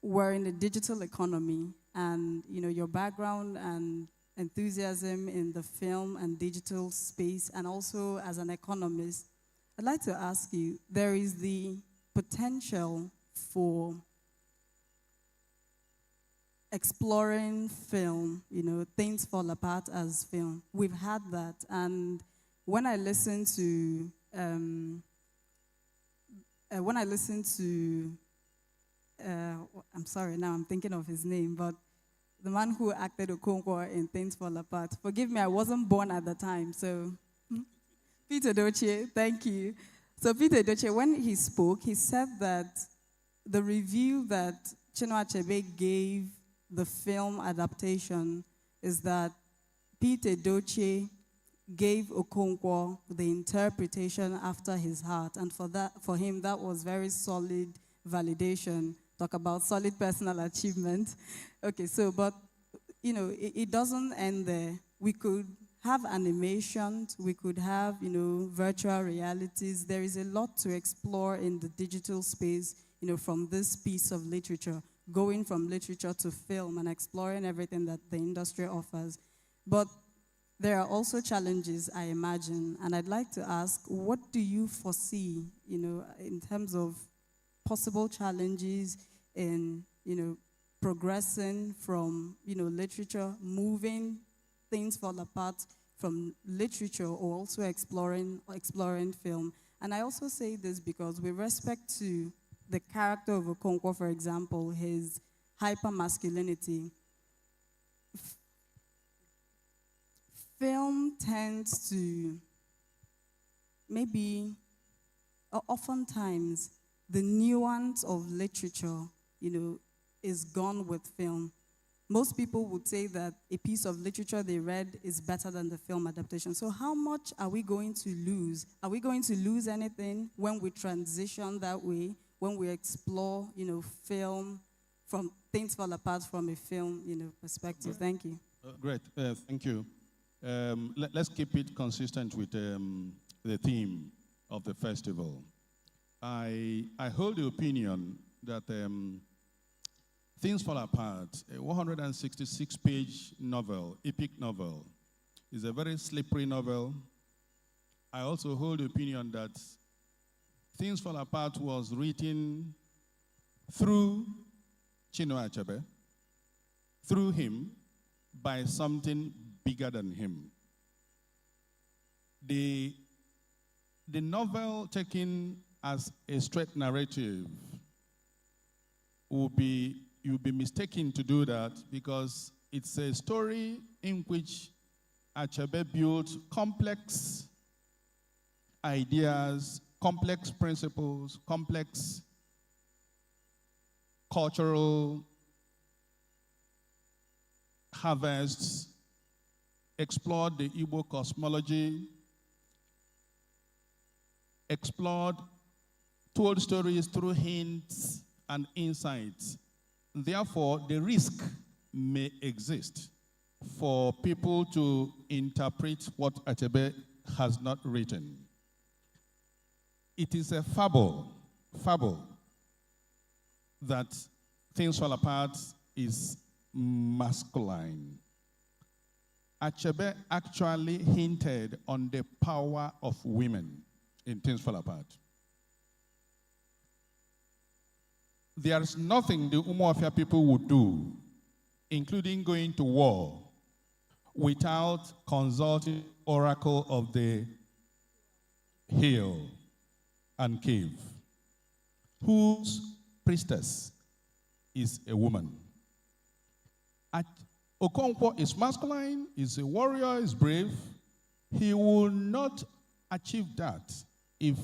We're in a digital economy, and your background and enthusiasm in the film and digital space, and also as an economist, I'd like to ask you, there is the potential for exploring film, things fall apart as film. We've had that, and when I listen to I'm sorry, now I'm thinking of his name, but the man who acted Okonkwo in Things Fall Apart. Forgive me, I wasn't born at the time, so Peter Adichie, thank you. So Peter Adichie, when he spoke, he said that the review that Chinua Achebe gave the film adaptation is that Peter Adichie gave Okonkwo the interpretation after his heart, and for him, that was very solid validation. Talk about solid personal achievement. Okay, so, but, it doesn't end there. We could have animations, we could have, virtual realities. There is a lot to explore in the digital space, from this piece of literature, going from literature to film and exploring everything that the industry offers. But there are also challenges, I imagine, and I'd like to ask, what do you foresee, in terms of possible challenges in, progressing from, literature, moving things fall apart from literature, or also exploring film. And I also say this because with respect to the character of Okonkwo, for example, his hyper-masculinity, film tends to oftentimes the nuance of literature, is gone with film. Most people would say that a piece of literature they read is better than the film adaptation. So how much are we going to lose? Are we going to lose anything when we transition that way, when we explore, film from Things Fall Apart from a film, perspective? Thank you. Great, thank you. Let's keep it consistent with the theme of the festival. I hold the opinion that Things Fall Apart, a 166-page novel, epic novel, is a very slippery novel. I also hold the opinion that Things Fall Apart was written through Chinua Achebe, through him, by something bigger than him. The novel taken as a straight narrative you'll be mistaken to do that because it's a story in which Achebe built complex ideas, complex principles, complex cultural harvests, explored the Igbo cosmology, told stories through hints and insights. Therefore, the risk may exist for people to interpret what Achebe has not written. It is a fable that Things Fall Apart is masculine. Achebe actually hinted on the power of women in Things Fall Apart. There is nothing the Umuofia people would do, including going to war, without consulting oracle of the hill and cave, whose priestess is a woman. Okonkwo is masculine, is a warrior, is brave. He will not achieve that if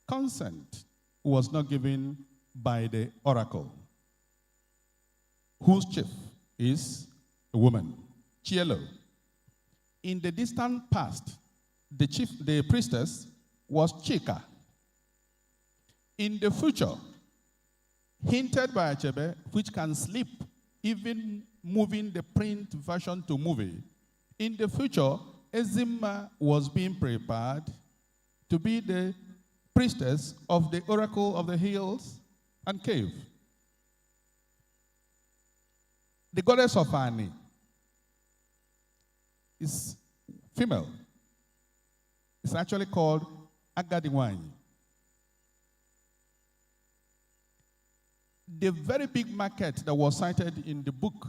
consent was not given by the oracle, whose chief is a woman, Chielo. In the distant past, the priestess was Chika. In the future, hinted by Achebe, which can sleep, even moving the print version to movie, in the future, Ezima was being prepared to be the priestess of the oracle of the hills and cave. The goddess of Ani is female. It's actually called Agadiwanyi. The very big market that was cited in the book,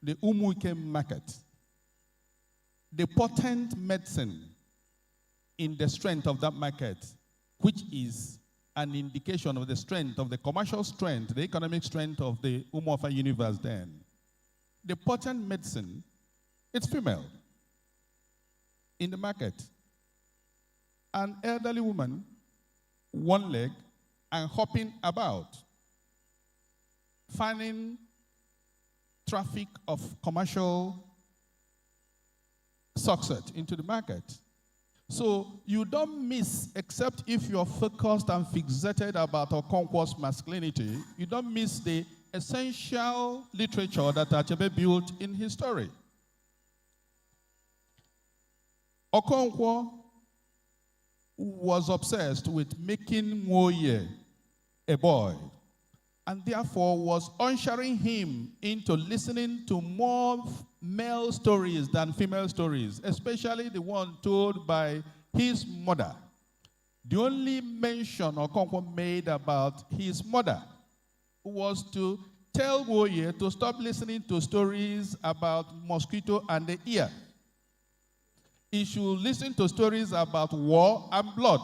the Umuike market, the potent medicine in the strength of that market, which is an indication of the strength, of the commercial strength, the economic strength of the Umuofa universe then. The potent medicine, it's female in the market. An elderly woman, one leg, and hopping about, finding traffic of commercial success into the market. So you don't miss, except if you're focused and fixated about Okonkwo's masculinity, you don't miss the essential literature that Achebe built in his story. Okonkwo was obsessed with making Nwoye a boy, and therefore was ushering him into listening to more male stories than female stories, especially the one told by his mother. The only mention Okonkwo made about his mother was to tell Nwoye to stop listening to stories about mosquito and the ear. He should listen to stories about war and blood.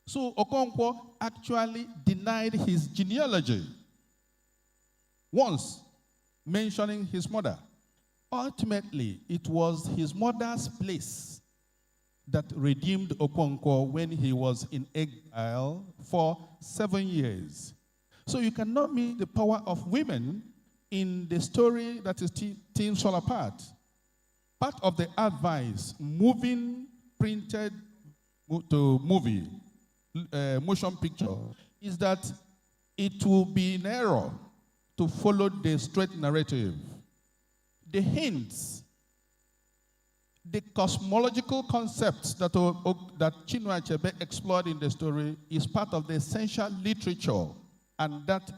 So Okonkwo actually denied his genealogy once, mentioning his mother. Ultimately, it was his mother's place that redeemed Okonkwo when he was in exile for 7 years. So you cannot meet the power of women in the story that is Things Fall Apart. Part of the advice, moving printed to movie, motion picture, is that it will be an error to follow the straight narrative. The hints, the cosmological concepts that Chinua Achebe explored in the story is part of the essential literature, and that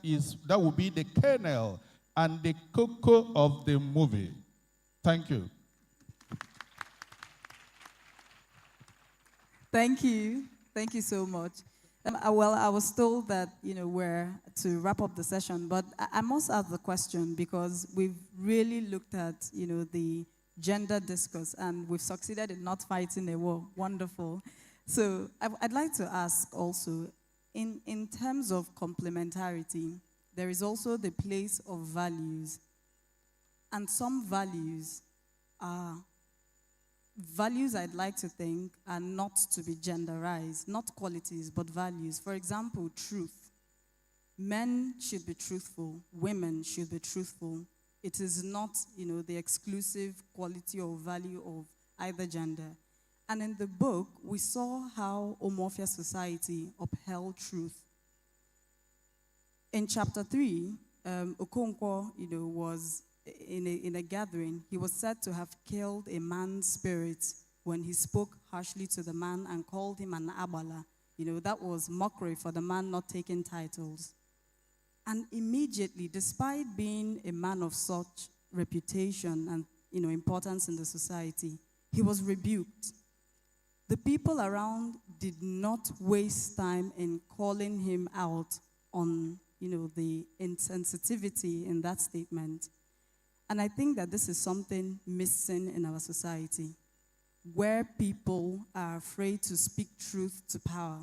will be the kernel and the cocoa of the movie. Thank you. Thank you. Thank you so much. Well, I was told that, we're to wrap up the session, but I must ask the question because we've really looked at, the gender discourse and we've succeeded in not fighting a war. Wonderful. So I'd like to ask also, in terms of complementarity, there is also the place of values. And some values I'd like to think are not to be genderized, not qualities, but values. For example, truth. Men should be truthful, women should be truthful. It is not, the exclusive quality or value of either gender. And in the book, we saw how Umuofia society upheld truth. In chapter 3, Okonkwo, was in a gathering. He was said to have killed a man's spirit when he spoke harshly to the man and called him an abala. That was mockery for the man not taking titles. And immediately, despite being a man of such reputation and, importance in the society, he was rebuked. The people around did not waste time in calling him out on, the insensitivity in that statement. And I think that this is something missing in our society, where people are afraid to speak truth to power.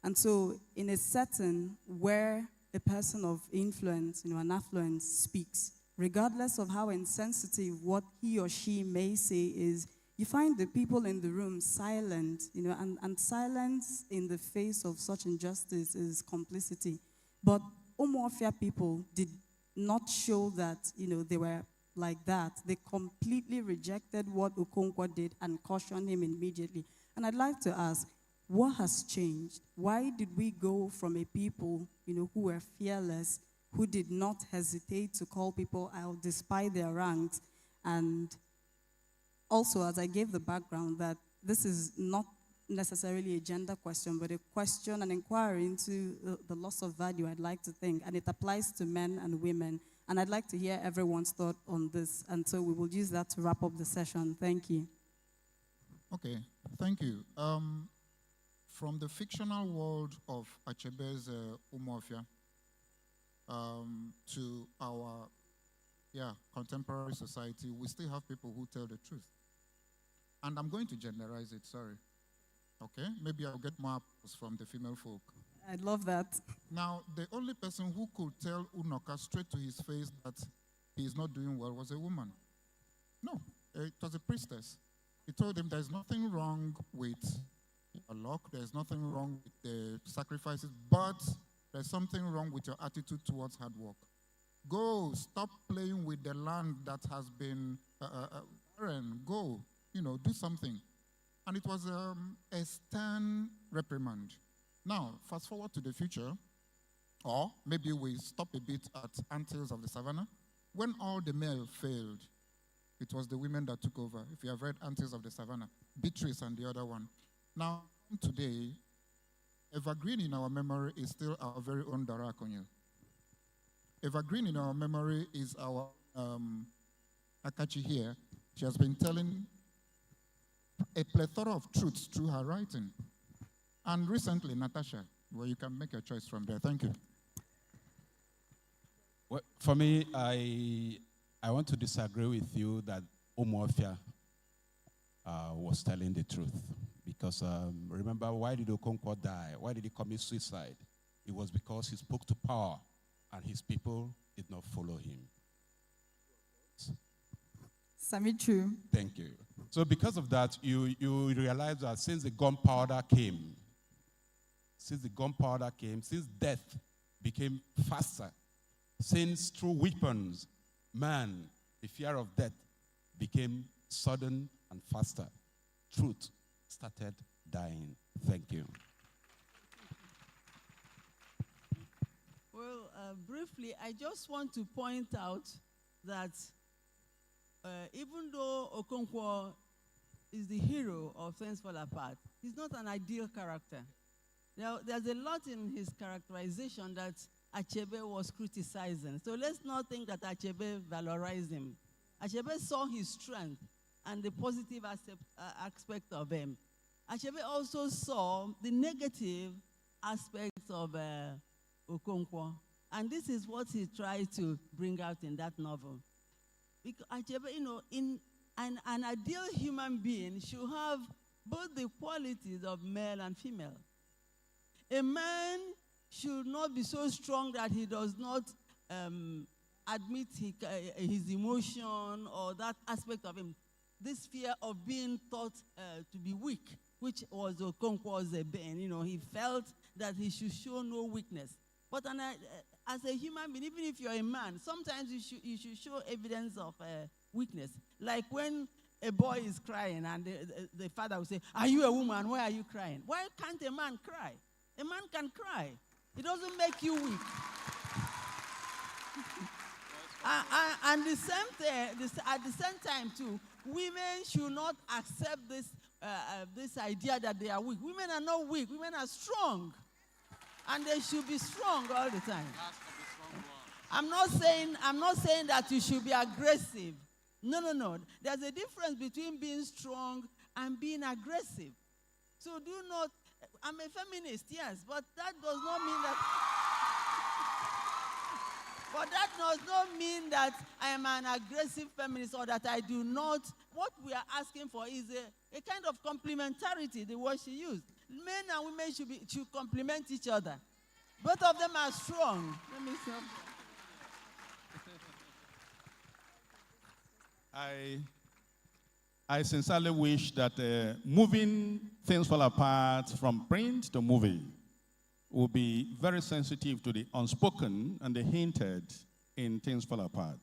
And so in a setting where a person of influence, an affluence speaks, regardless of how insensitive what he or she may say is, you find the people in the room silent, and silence in the face of such injustice is complicity. But Umuofia people did not show that, they were like that. They completely rejected what Okonkwo did and cautioned him immediately. And I'd like to ask, what has changed? Why did we go from a people, who were fearless, who did not hesitate to call people out despite their ranks? And also, as I gave the background, that this is not necessarily a gender question, but a question, an inquiry into the loss of value, I'd like to think, and it applies to men and women. And I'd like to hear everyone's thought on this, and so we will use that to wrap up the session. Thank you. Okay, thank you. From the fictional world of Achebe's Umuofia to our contemporary society, we still have people who tell the truth. And I'm going to generalize it, sorry. Okay, maybe I'll get more applause from the female folk. I'd love that. Now, the only person who could tell Unoka straight to his face that he is not doing well was a woman. No, it was a priestess. He told him there's nothing wrong with your luck, there's nothing wrong with the sacrifices, but there's something wrong with your attitude towards hard work. Go, stop playing with the land that has been barren. Go, do something. And it was a stern reprimand. Now, fast forward to the future, or maybe we stop a bit at Antilles of the Savannah. When all the male failed, it was the women that took over. If you have read Antilles of the Savannah, Beatrice and the other one. Now, today, evergreen in our memory is still our very own Dara Akonye. Evergreen in our memory is our Akachi here. She has been telling a plethora of truths through her writing. And recently, Natasha, well, you can make your choice from there. Thank you. Well, for me, I want to disagree with you that Umuofia was telling the truth. Because remember, why did Okonkwo die? Why did he commit suicide? It was because he spoke to power, and his people did not follow him. Samichu. Thank you. So because of that, you realize that since the gunpowder came, since death became faster, since through weapons, man, the fear of death became sudden and faster, truth started dying. Thank you. Well, briefly, I just want to point out that even though Okonkwo is the hero of Things Fall Apart, he's not an ideal character. There's a lot in his characterization that Achebe was criticizing. So let's not think that Achebe valorized him. Achebe saw his strength and the positive aspect of him. Achebe also saw the negative aspects of Okonkwo. And this is what he tried to bring out in that novel. Because, you know, in an ideal human being should have both the qualities of male and female. A man should not be so strong that he does not admit his emotion or that aspect of him. This fear of being thought to be weak, which was Okonkwo's bane. You know, he felt that he should show no weakness. But as a human being, even if you're a man, sometimes you should show evidence of weakness. Like when a boy is crying and the father will say, "Are you a woman? Why are you crying?" Why can't a man cry? A man can cry. It doesn't make you weak. And the same thing, at the same time too, women should not accept this idea that they are weak. Women are not weak. Women are strong. And they should be strong all the time. I'm not saying that you should be aggressive. No. There's a difference between being strong and being aggressive. So do not, I'm a feminist, yes, but that does not mean that, I am an aggressive feminist or that I do not. What we are asking for is a kind of complementarity, the word she used. Men and women should complement each other. Both of them are strong. Let me see. I sincerely wish that moving Things Fall Apart from print to movie will be very sensitive to the unspoken and the hinted in Things Fall Apart.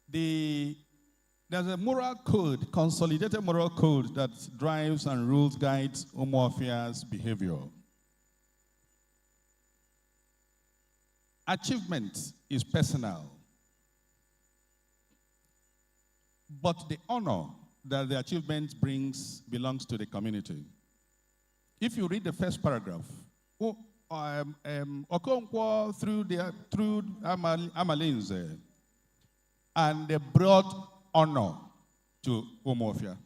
There's a moral code, consolidated moral code that drives and rules, guides Umuofia's behavior. Achievement is personal, but the honor that the achievement brings belongs to the community. If you read the first paragraph, Okonkwo through Amalinze, and they brought honor to Umuofia.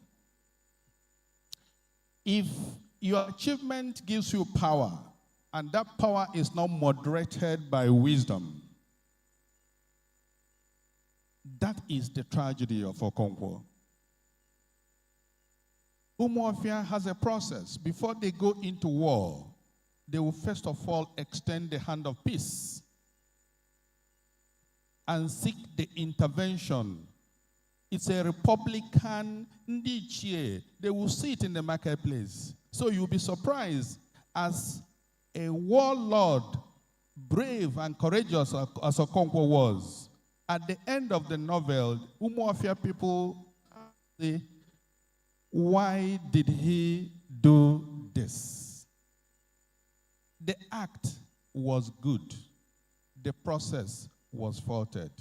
If your achievement gives you power, and that power is not moderated by wisdom, that is the tragedy of Okonkwo. Umuofia has a process. Before they go into war, they will first of all extend the hand of peace and seek the intervention. It's a Republican Adichie. They will see it in the marketplace. So you'll be surprised as a warlord, brave and courageous as Okonkwo was. At the end of the novel, Umuofia people say, why did he do this? The act was good. The process was faulted.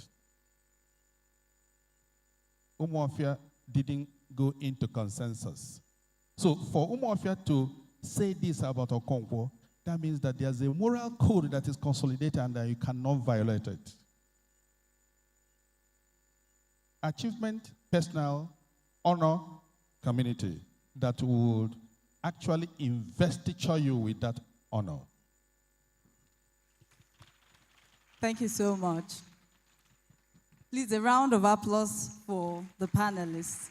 Umuofia didn't go into consensus. So for Umuofia to say this about Okonkwo, that means that there's a moral code that is consolidated and that you cannot violate it. Achievement, personal, honor, community that would actually investiture you with that honor. Thank you so much. Please, a round of applause for the panelists.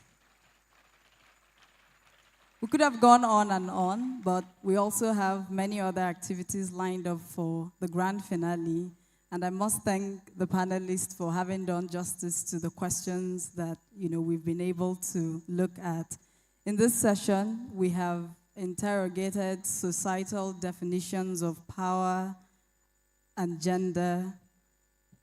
We could have gone on and on, but we also have many other activities lined up for the grand finale. And I must thank the panelists for having done justice to the questions that we've been able to look at. In this session, we have interrogated societal definitions of power and gender.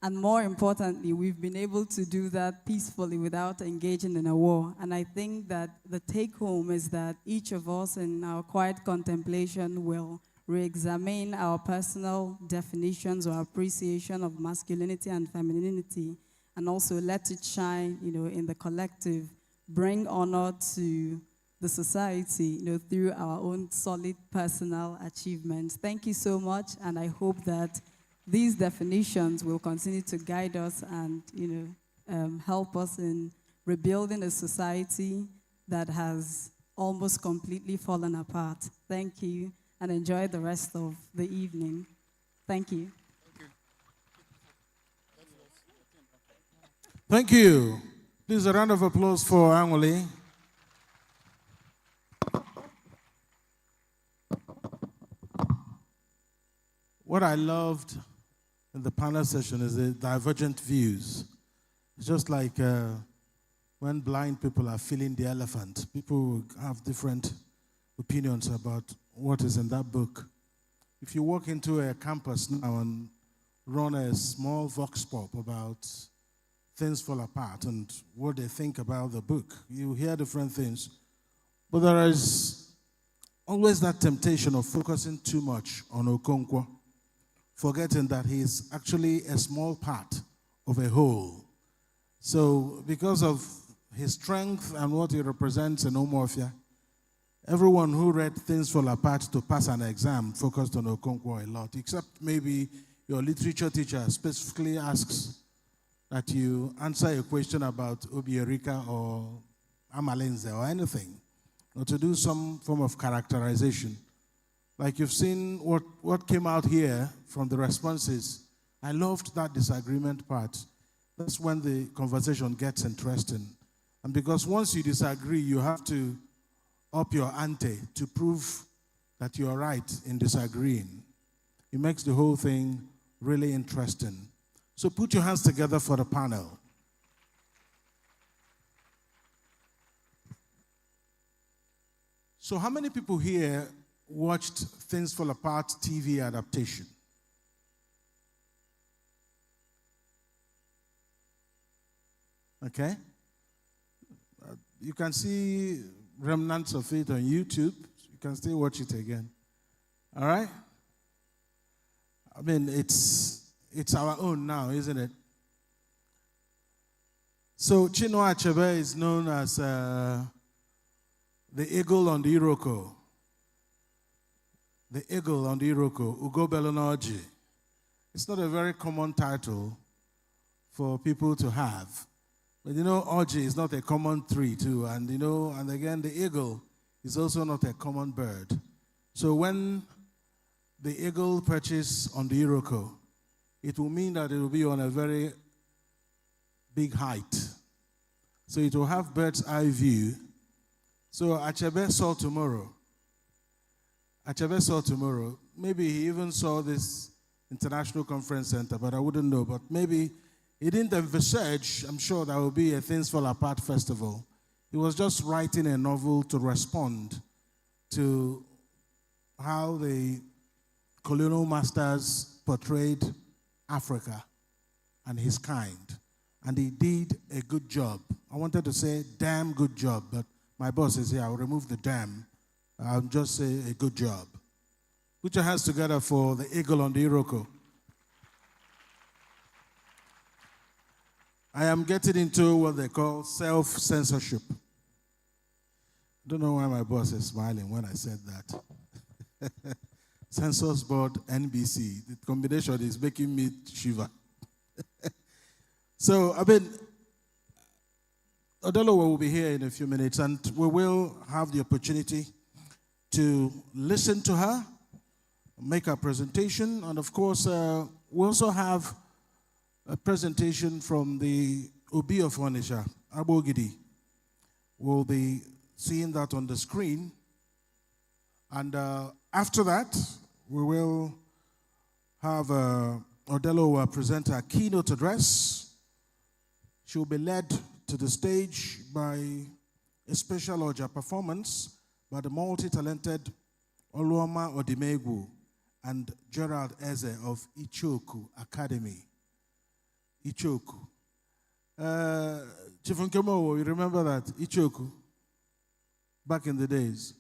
And more importantly, we've been able to do that peacefully without engaging in a war. And I think that the take home is that each of us in our quiet contemplation will re-examine our personal definitions or appreciation of masculinity and femininity, and also let it shine, in the collective, bring honor to the society, through our own solid personal achievements. Thank you so much, and I hope that these definitions will continue to guide us and, help us in rebuilding a society that has almost completely fallen apart. Thank you. and enjoy the rest of the evening. Thank you. Thank you. Please, a round of applause for Angoli. What I loved in the panel session is the divergent views. It's just like when blind people are feeling the elephant. People have different opinions about what is in that book. If you walk into a campus now and run a small vox pop about Things Fall Apart and what they think about the book, you hear different things. But there is always that temptation of focusing too much on Okonkwo, forgetting that he is actually a small part of a whole. So because of his strength and what he represents in Umuofia, everyone who read Things Fall Apart to pass an exam focused on Okonkwo a lot, except maybe your literature teacher specifically asks that you answer a question about Obiorika or Amalenze or anything, or to do some form of characterization. Like you've seen what came out here from the responses. I loved that disagreement part. That's when the conversation gets interesting. And because once you disagree, you have to up your ante to prove that you're right in disagreeing. It makes the whole thing really interesting. So put your hands together for the panel. So how many people here watched Things Fall Apart TV adaptation? Okay? You can see remnants of it on YouTube. You can still watch it again. All right? I mean, it's our own now, isn't it? So Chinua Achebe is known as the eagle on the Iroko. The eagle on the Iroko, Ugo Belonoji. It's not a very common title for people to have. But you know, Oji is not a common tree too. And you know, and again, the eagle is also not a common bird. So when the eagle perches on the Iroko, it will mean that it will be on a very big height. So it will have bird's eye view. So Achebe saw tomorrow. Achebe saw tomorrow. Maybe he even saw this International Conference Center, but I wouldn't know. But maybe he didn't envisage, I'm sure, there will be a Things Fall Apart festival. He was just writing a novel to respond to how the colonial masters portrayed Africa and his kind. And he did a good job. I wanted to say, damn good job, but my boss is here. I'll remove the damn. I'll just say a good job. Put your hands together for the eagle on the Iroko. I am getting into what they call self-censorship. I don't know why my boss is smiling when I said that. Censors Board, NBC. The combination is making me shiver. So, I mean, Odelo will be here in a few minutes, and we will have the opportunity to listen to her, make her presentation, and of course, we also have a presentation from the Obi of Onitsha, Abogidi. We'll be seeing that on the screen. And after that, we will have Odelo present her keynote address. She will be led to the stage by a special Oja performance by the multi-talented Oluoma Odimegu and Gerald Eze of Ichoku Academy. Ichoku. Chief Nkemo, you remember that? Ichoku? Back in the days.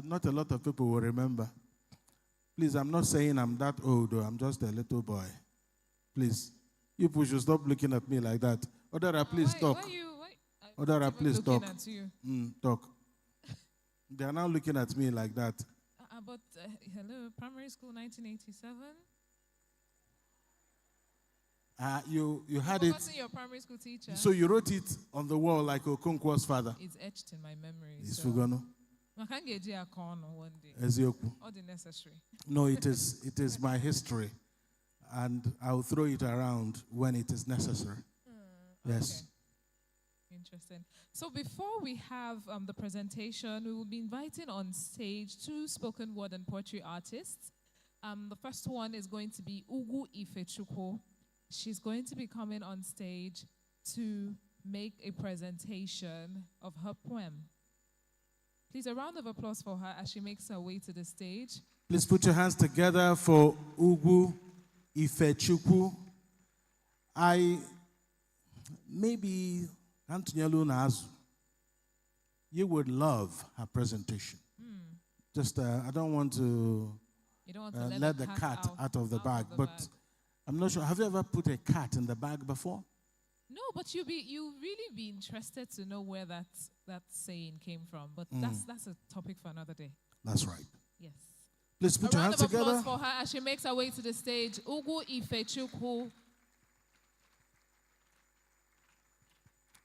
Not a lot of people will remember. Please, I'm not saying I'm that old, though. I'm just a little boy. Please. You people should stop looking at me like that. Odara, please talk. Odara, please talk. Talk. They are now looking at me like that. But hello, primary school 1987. You had it. Your primary school teacher. So you wrote it on the wall like Okonkwo's father. It's etched in my memory. It's so. Fugano. I can't get a corner one day. Ezioku. All the necessary. No, it is my history, and I'll throw it around when it is necessary. Yes. Okay. Interesting. So before we have the presentation, we will be inviting on stage 2 spoken word and poetry artists. The first one is going to be Ugu Ifechukwu. She's going to be coming on stage to make a presentation of her poem. Please, a round of applause for her as she makes her way to the stage. Please put your hands together for Ugu Ifechukwu. Maybe Antonyelu Nazu, you would love her presentation. Just, I don't want to, let the cat out of the bag, but I'm not sure. Have you ever put a cat in the bag before? No, but you really be interested to know where that saying came from. But that's a topic for another day. That's right. Yes. Please put your hands together. A round of applause for her as she makes her way to the stage. Ugu Ifechukwu.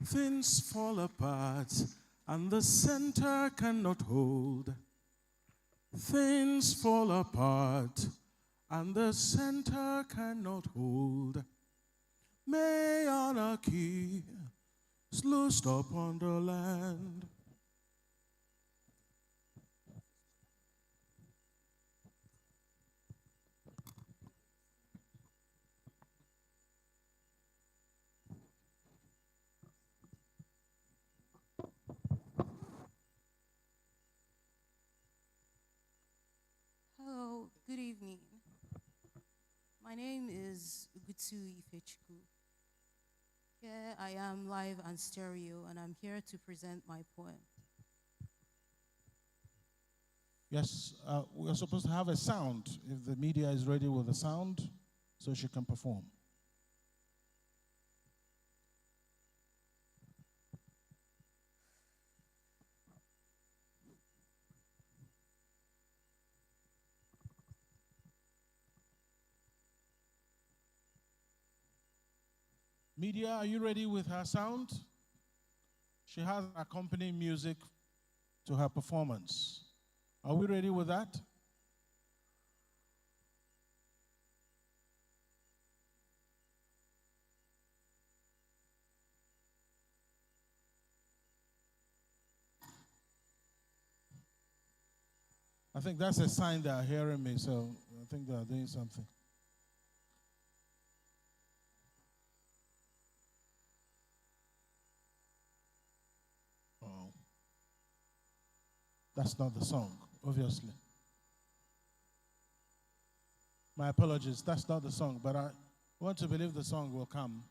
Things fall apart and the center cannot hold. Things fall apart and the center cannot hold. May anarchy slow stop on the land. Hello, good evening. My name is Ugutu Ifechukwu. Here I am live and stereo, and I'm here to present my poem. Yes, we're supposed to have a sound, if the media is ready with the sound, so she can perform. Media, are you ready with her sound? She has accompanying music to her performance. Are we ready with that? I think that's a sign they are hearing me, so I think they are doing something. Oh. That's not the song, obviously. My apologies, that's not the song, but I want to believe the song will come.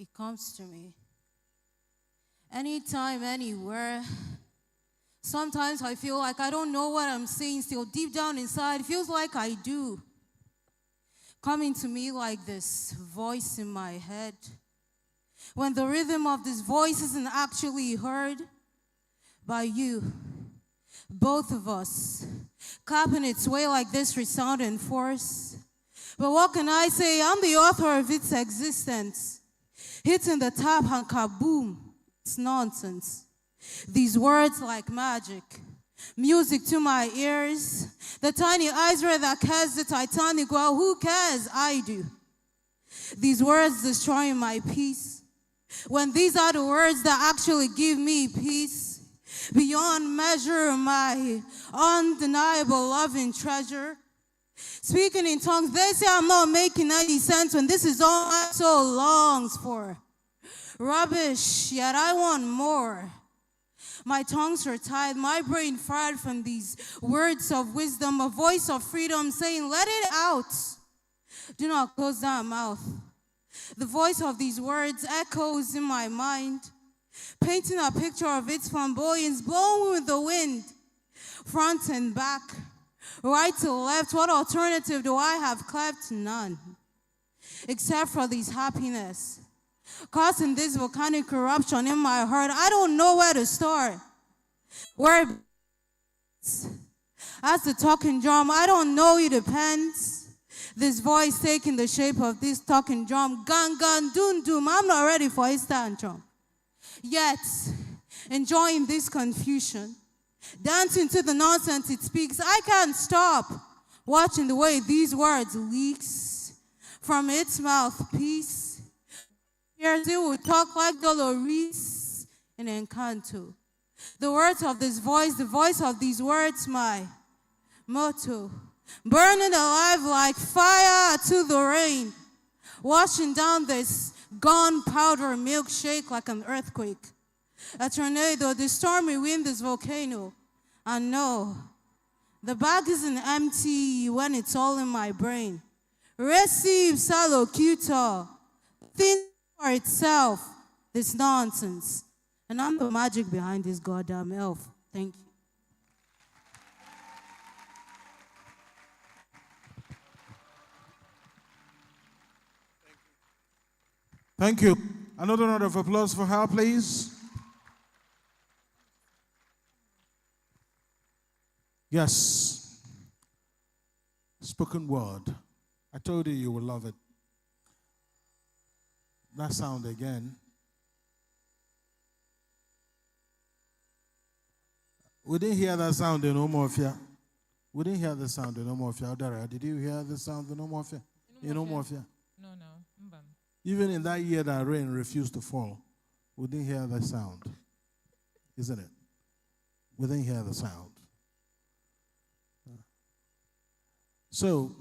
It comes to me anytime, anywhere. Sometimes I feel like I don't know what I'm saying, still deep down inside, it feels like I do. Coming to me like this voice in my head, when the rhythm of this voice isn't actually heard by you, both of us, clapping its way like this resounding force. But what can I say? I'm the author of its existence. Hitting the tap and kaboom, it's nonsense. These words like magic, music to my ears. The tiny eyes read that cares the Titanic, well, who cares? I do. These words destroying my peace, when these are the words that actually give me peace. Beyond measure, my undeniable loving treasure. Speaking in tongues, they say I'm not making any sense when this is all my soul longs for. Rubbish, yet I want more. My tongues are tied, my brain fried from these words of wisdom, a voice of freedom saying, let it out. Do not close that mouth. The voice of these words echoes in my mind, painting a picture of its flamboyance, blowing with the wind, front and back, right to left. What alternative do I have cleft? None, except for this happiness, causing this volcanic eruption in my heart. I don't know where to start. Where as the talking drum, I don't know, it depends. This voice taking the shape of this talking drum. Gun, gun, doom, doom. I'm not ready for his tantrum. Yet, enjoying this confusion, dancing to the nonsense it speaks, I can't stop watching the way these words leaks from its mouthpiece. Here's it will talk like Dolores in Encanto. The words of this voice, the voice of these words, my motto. Burning alive like fire to the rain, washing down this gunpowder milkshake like an earthquake, a tornado, the stormy wind, this volcano. And no, the bag isn't empty when it's all in my brain. Receive salocutor, think for itself, this nonsense. And I'm the magic behind this goddamn elf. Thank you. Thank you. Another round of applause for her, please. Yes. Spoken word. I told you you will love it. That sound again. We didn't hear that sound in Omofia. We didn't hear the sound in Omofia. Dara, did you hear the sound in Omofia? In Omofia? No. Mbam. Even in that year that rain refused to fall, we didn't hear the sound. Isn't it? We didn't hear the sound. So,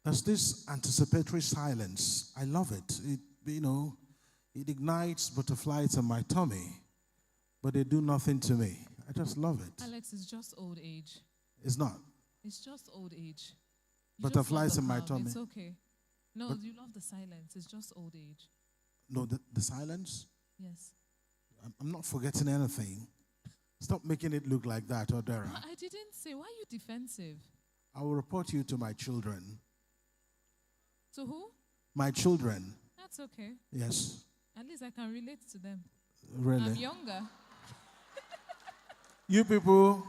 there's this anticipatory silence. I love it. It ignites butterflies in my tummy, but they do nothing to me. I just love it. Alex, it's just old age. It's not. It's just old age. You Butterflies just love in the my calm. tummy. It's okay. No, But- you love the silence. It's just old age. No, the silence? Yes. I'm not forgetting anything. Stop making it look like that, Odera. I didn't say. Why are you defensive? I will report you to my children. To who? My children. That's okay. Yes. At least I can relate to them. Really? I'm younger. You people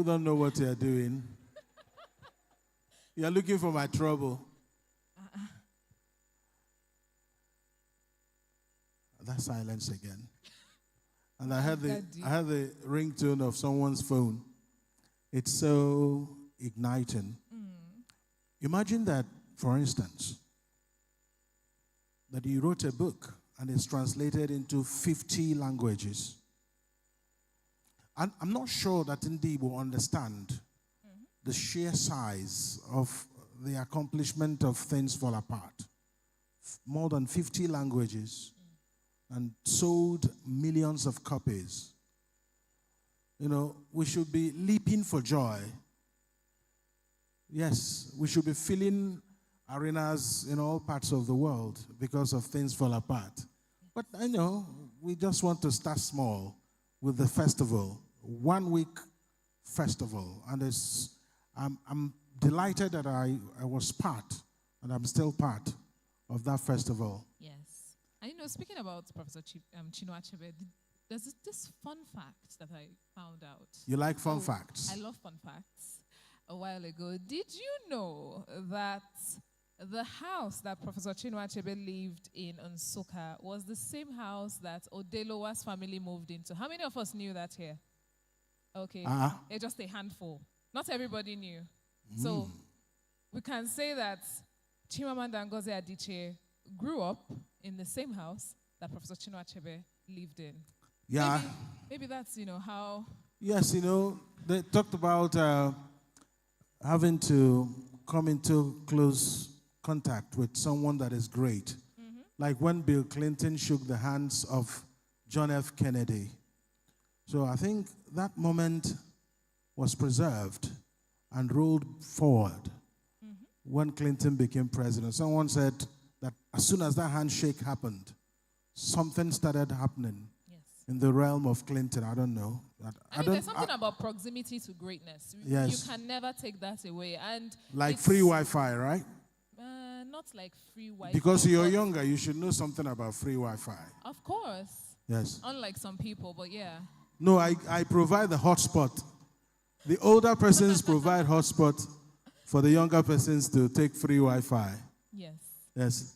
don't know what you're doing. You're looking for my trouble. That silence again. And I had the ringtone of someone's phone. It's so igniting. Imagine that, for instance, that you wrote a book and it's translated into 50 languages. And I'm not sure that Ndi will understand the sheer size of the accomplishment of Things Fall Apart. More than 50 languages and sold millions of copies. We should be leaping for joy. Yes, we should be filling arenas in all parts of the world because of Things Fall Apart. But we just want to start small with the festival, 1 week festival. And I'm delighted that I was part, and I'm still part of that festival. Yes. And speaking about Professor Chinua Achebe, there's this fun fact that I found out. You like fun facts? I love fun facts. A while ago, did you know that the house that Professor Chinua Achebe lived in Nsukka was the same house that Odelowa's family moved into? How many of us knew that here? Okay, it's just a handful. Not everybody knew. So we can say that Chimamanda and Ngozi Adichie grew up in the same house that Professor Chinua Achebe lived in. Yeah. Maybe that's, how... Yes, they talked about having to come into close contact with someone that is great. Like when Bill Clinton shook the hands of John F. Kennedy. So I think that moment was preserved and rolled forward when Clinton became president. Someone said that as soon as that handshake happened, something started happening in the realm of Clinton. I don't know. There's something about proximity to greatness. Yes. You can never take that away. And like free Wi-Fi, right? Not like free Wi-Fi. Because you're younger, you should know something about free Wi-Fi. Of course. Yes. Unlike some people, but yeah. No, I provide the hotspot. The older persons provide hotspot for the younger persons to take free Wi-Fi. Yes. Yes.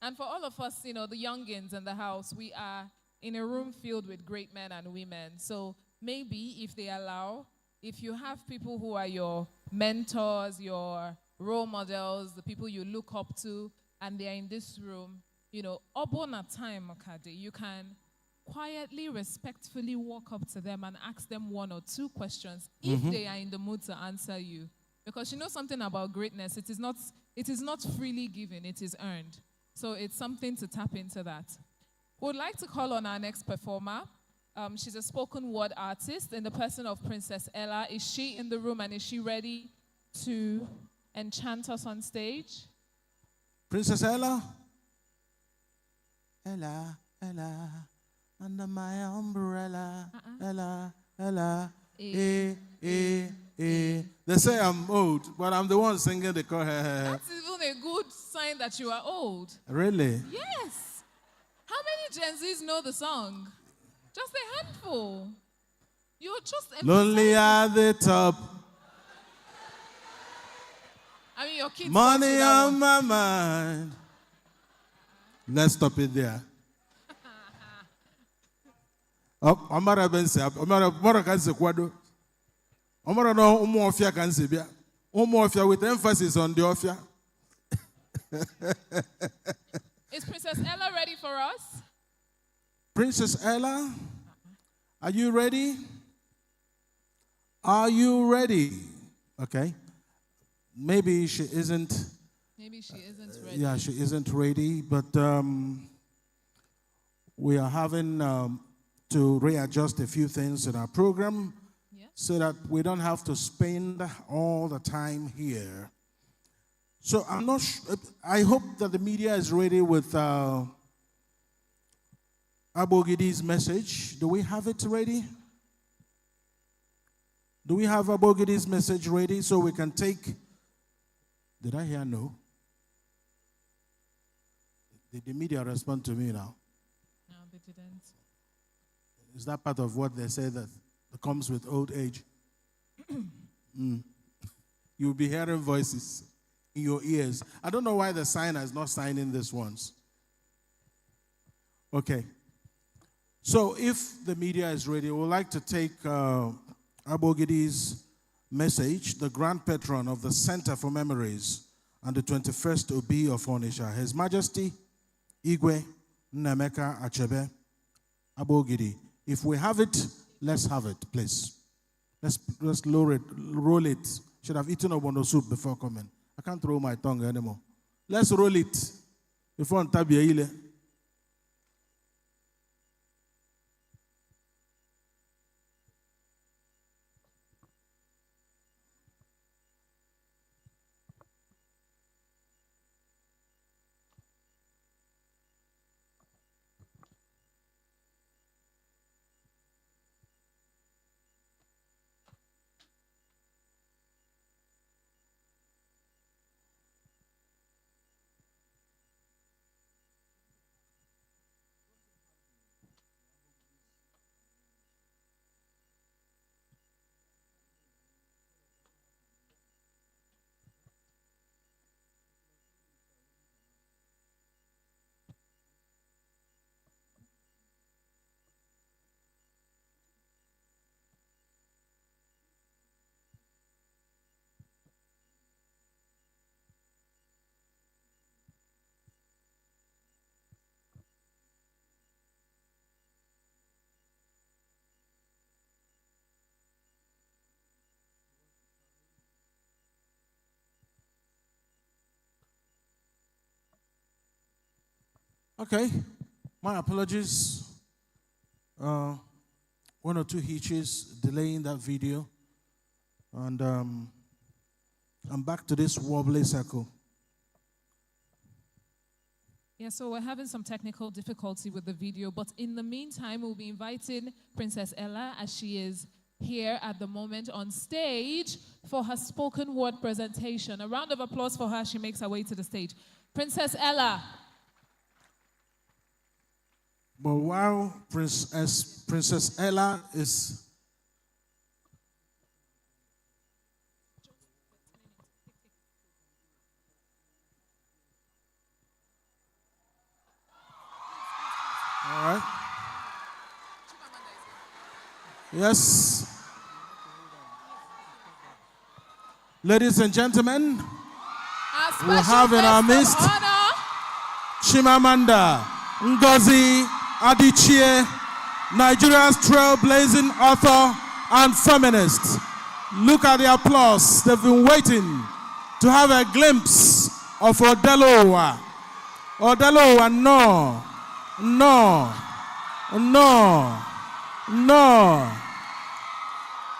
And for all of us, the youngins in the house, we are in a room filled with great men and women. So maybe if they allow, if you have people who are your mentors, your role models, the people you look up to, and they're in this room, obona time, Okade, you can quietly, respectfully walk up to them and ask them one or two questions if they are in the mood to answer you. Because something about greatness, it is not freely given, it is earned. So it's something to tap into that. We'd like to call on our next performer. She's a spoken word artist in the person of Princess Ella. Is she in the room and is she ready to enchant us on stage? Princess Ella? Ella, Ella, under my umbrella. Ella, Ella, eh, eh, eh. They say I'm old, but I'm the one singing the chorus. That's even a good sign that you are old. Really? Yes. How many Gen Zs know the song? Just a handful. You're just lonely at the top. I mean, your kids. Money on my mind. Let's stop it there. Omara bense, Omara kanse kwado. Omara no umuofia kanse bia. Umuofia with emphasis on the ofia. Is Princess Ella ready for us? Princess Ella, are you ready? Are you ready? Okay. Maybe she isn't. Maybe she isn't ready. Yeah, she isn't ready, but we are having to readjust a few things in our program so that we don't have to spend all the time here. So I'm not I hope that the media is ready with Abogidi's message. Do we have it ready? Do we have Abogidi's message ready so we can take... Did I hear no? Did the media respond to me now? No, they didn't. Is that part of what they say that comes with old age? You'll be hearing voices in your ears. I don't know why the signer is not signing this once. Okay. So if the media is ready, we'd like to take Abogidi's message, the grand patron of the Center for Memories and the 21st Obi of Onitsha, His Majesty Igwe Nnameka Achebe Abogidi. If we have it, let's have it, please. Let's roll it. Should have eaten obono soup before coming. I can't throw my tongue anymore. Let's roll it before Ntabiaile. Okay, my apologies. one or two hitches delaying that video. And I'm back to this wobbly circle. Yeah, so we're having some technical difficulty with the video, but in the meantime, we'll be inviting Princess Ella, as she is here at the moment on stage, for her spoken word presentation. A round of applause for her as she makes her way to the stage. Princess Ella. But while Princess Ella is... All right. Yes. Ladies and gentlemen, we have in our midst Chimamanda Ngozi Adichie, Nigeria's trailblazing author and feminist. Look at the applause. They've been waiting to have a glimpse of Odelowa. Odelowa, no. No.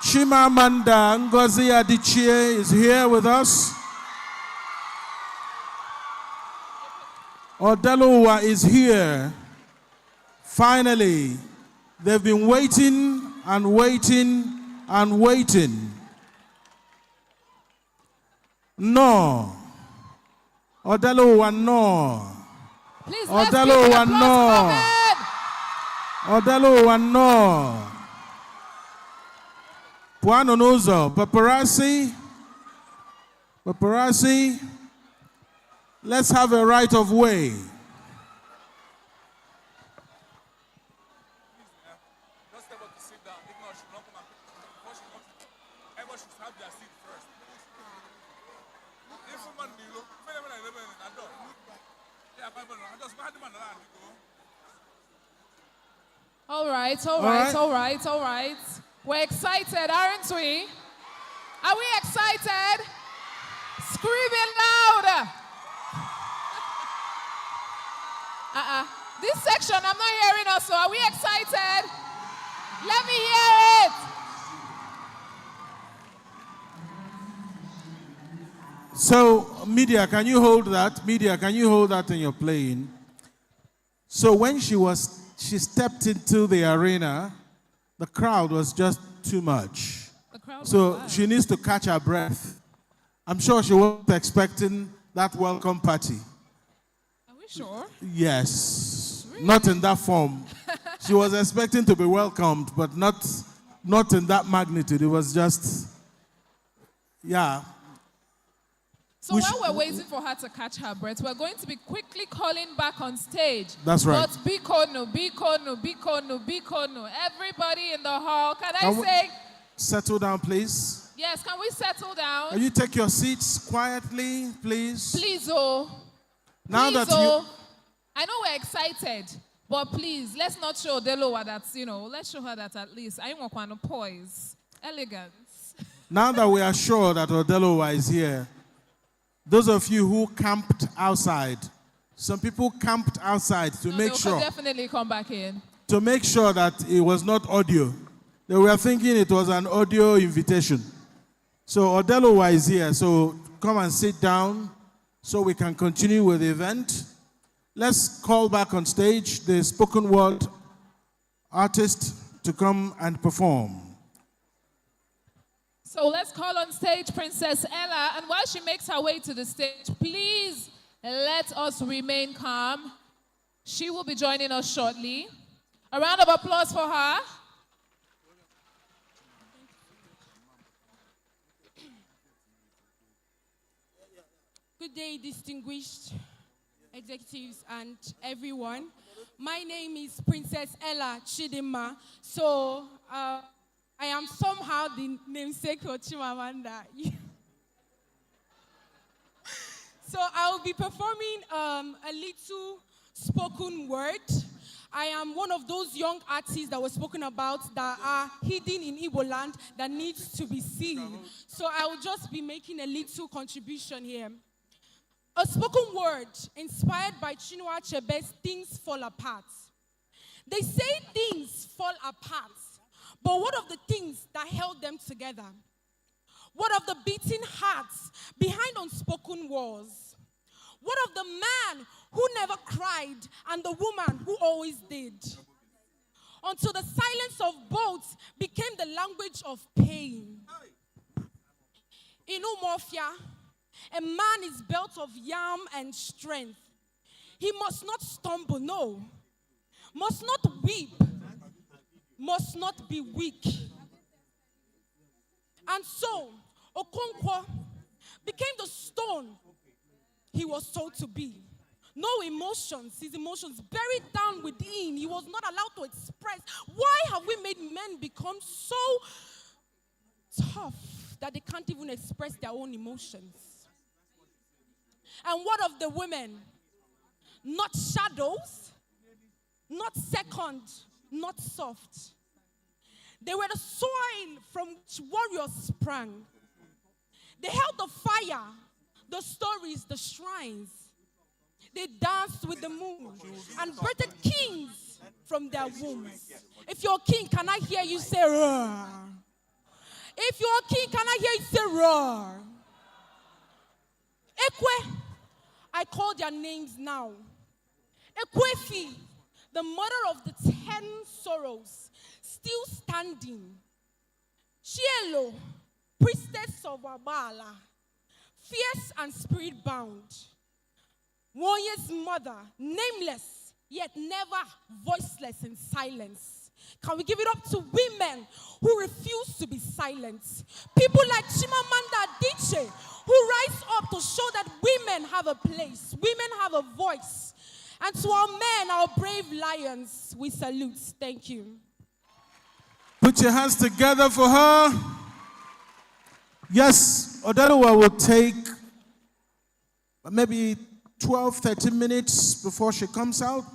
Chimamanda Ngozi Adichie is here with us. Odelowa is here. Finally, they've been waiting and waiting and waiting. No. Odelowa, no. Please, Odelowa, no. Odelowa, no. Puano Nuzo, paparazzi. Paparazzi. Let's have a right of way. All right. We're excited, aren't we? Are we excited? Screaming louder. This section, I'm not hearing us, so are we excited? Let me hear it. So, media, can you hold that? Media, can you hold that in your playing? So when she stepped into the arena, the crowd was just too much. So she needs to catch her breath. I'm sure she wasn't expecting that welcome party. Are we sure? Yes. Really? Not in that form. She was expecting to be welcomed, but not in that magnitude. It was just, yeah. So while we're waiting for her to catch her breath, we're going to be quickly calling back on stage. That's right. But Bikono. Everybody in the hall, can I say? Settle down, please. Yes, can we settle down? Can you take your seats quietly, please? Please, oh. Now please, that I know we're excited, but please, let's not show Delowa that, let's show her that at least. I want to poise, elegance. Now that we are sure that Odelowa is here, those of you who camped outside, some people camped outside to make sure. They'll definitely come back in. To make sure that it was not audio. They were thinking it was an audio invitation. So Odelowa is here, so come and sit down so we can continue with the event. Let's call back on stage the spoken word artist to come and perform. So let's call on stage Princess Ella, and while she makes her way to the stage, please let us remain calm. She will be joining us shortly. A round of applause for her. Good day, distinguished executives and everyone. My name is Princess Ella Chidima. So, I am somehow the namesake of Chimamanda. So I will be performing a little spoken word. I am one of those young artists that were spoken about that are hidden in Igbo land that needs to be seen. So I will just be making a little contribution here. A spoken word inspired by Chinua Achebe's Things Fall Apart. They say things fall But what of the things that held them together? What of the beating hearts behind unspoken words? What of the man who never cried and the woman who always did? Until the silence of both became the language of pain. In Umofia, a man is built of yam and strength. He must not stumble, no. Must not weep. Must not be weak. And so, Okonkwo became the stone he was told to be. No emotions, his emotions buried down within. He was not allowed to express. Why have we made men become so tough that they can't even express their own emotions? And what of the women? Not shadows, not second, not soft. They were the soil from which warriors sprang. They held the fire, the stories, the shrines. They danced with the moon and birthed kings from their wombs. If you're a king, can I hear you say roar? If you're a king, can I hear you say roar? Ekwe, I call their names now. Ekwefi, the mother of the 10 sorrows, still standing. Chielo, priestess of Abala, fierce and spirit bound. Warrior's mother, nameless, yet never voiceless in silence. Can we give it up to women who refuse to be silent? People like Chimamanda Adichie, who rise up to show that women have a place, women have a voice. And to our men, our brave lions, we salute. Thank you. Put your hands together for her. Yes, Odaluwa will take maybe 12, 13 minutes before she comes out.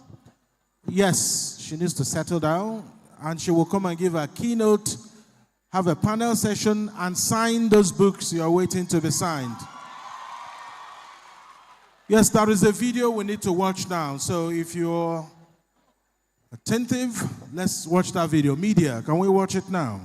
Yes, she needs to settle down, and she will come and give a keynote, have a panel session, and sign those books you are waiting to be signed. Yes, there is a video we need to watch now. So if you're attentive, let's watch that video. Media, can we watch it now?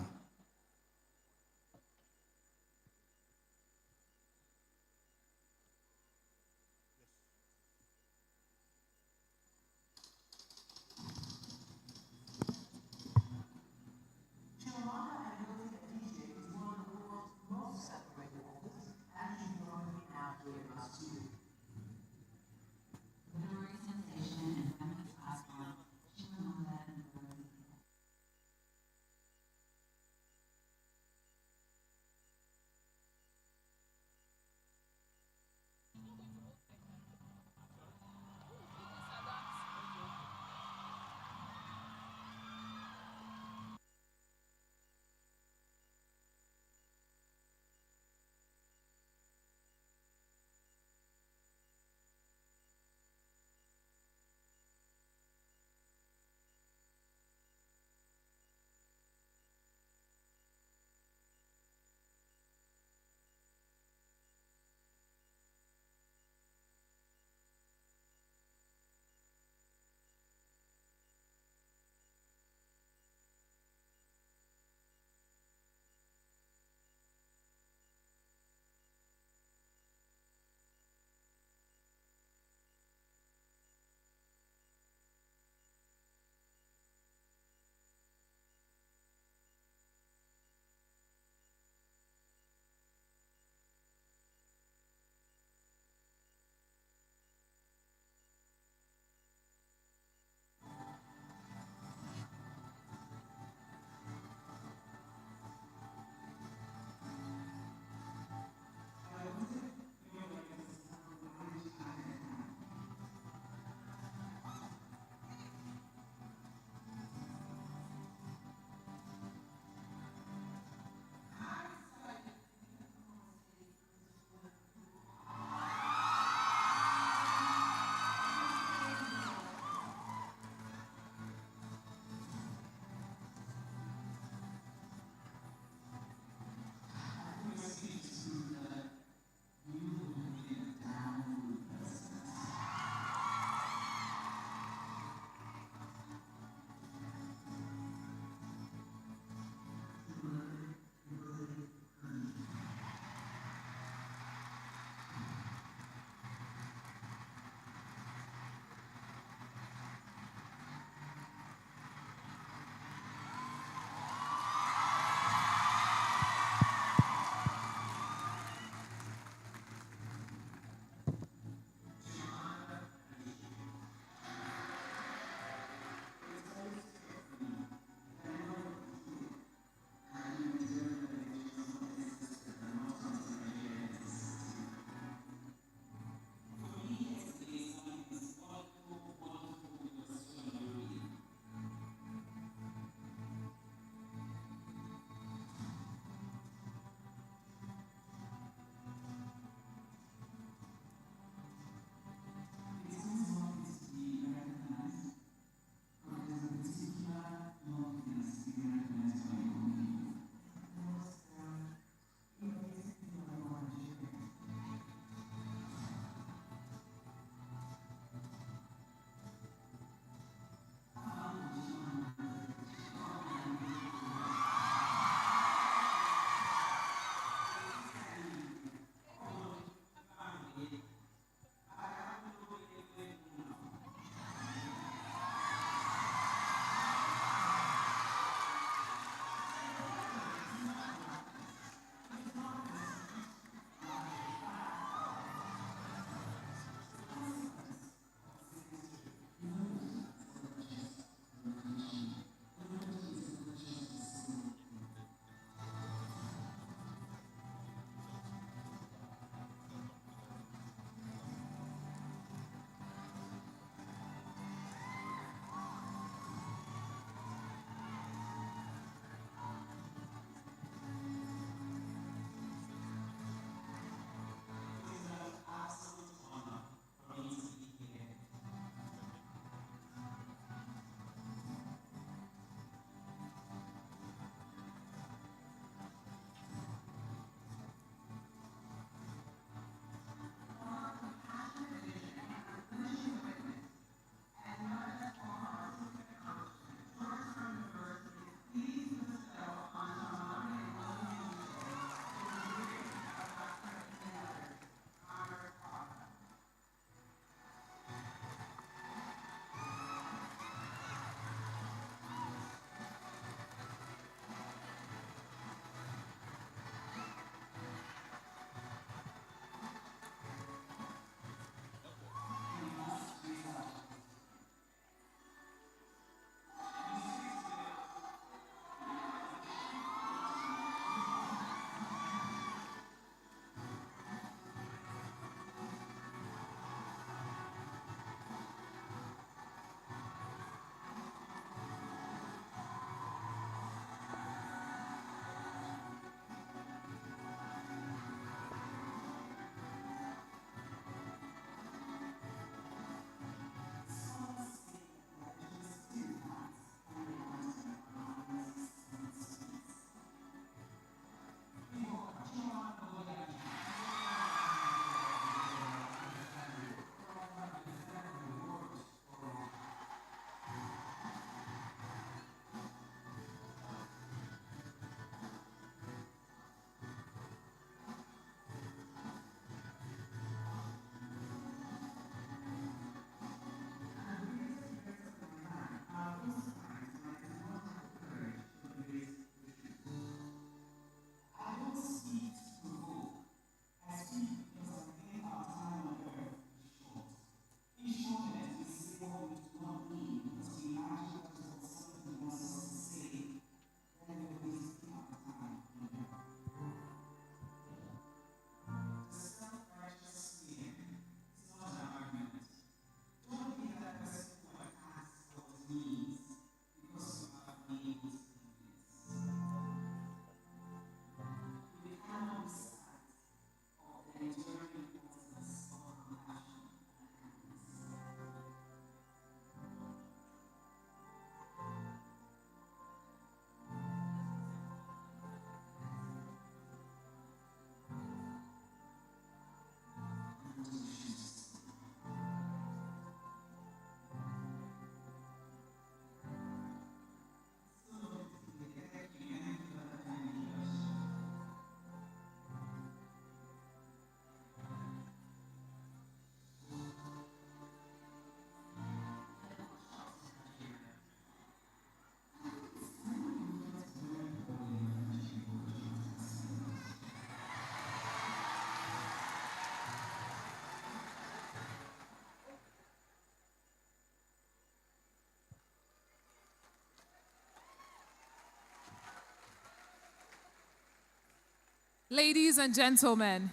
Ladies and gentlemen,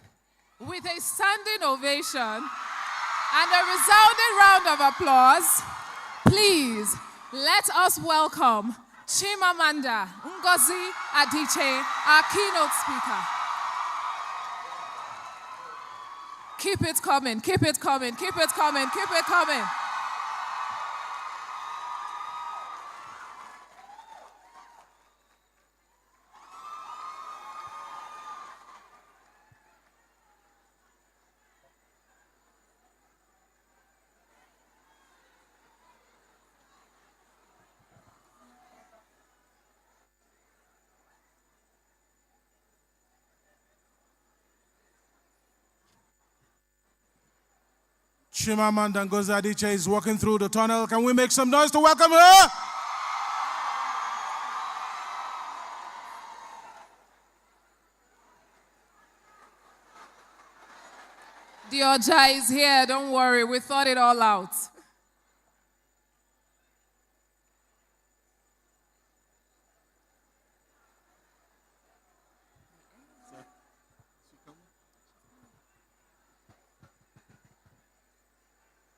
with a standing ovation and a resounding round of applause, please let us welcome Chimamanda Ngozi Adichie, our keynote speaker. Keep it coming, keep it coming, keep it coming, keep it coming. Chimamanda Ngozi Adichie is walking through the tunnel. Can we make some noise to welcome her? The Oja is here, don't worry, we thought it all out.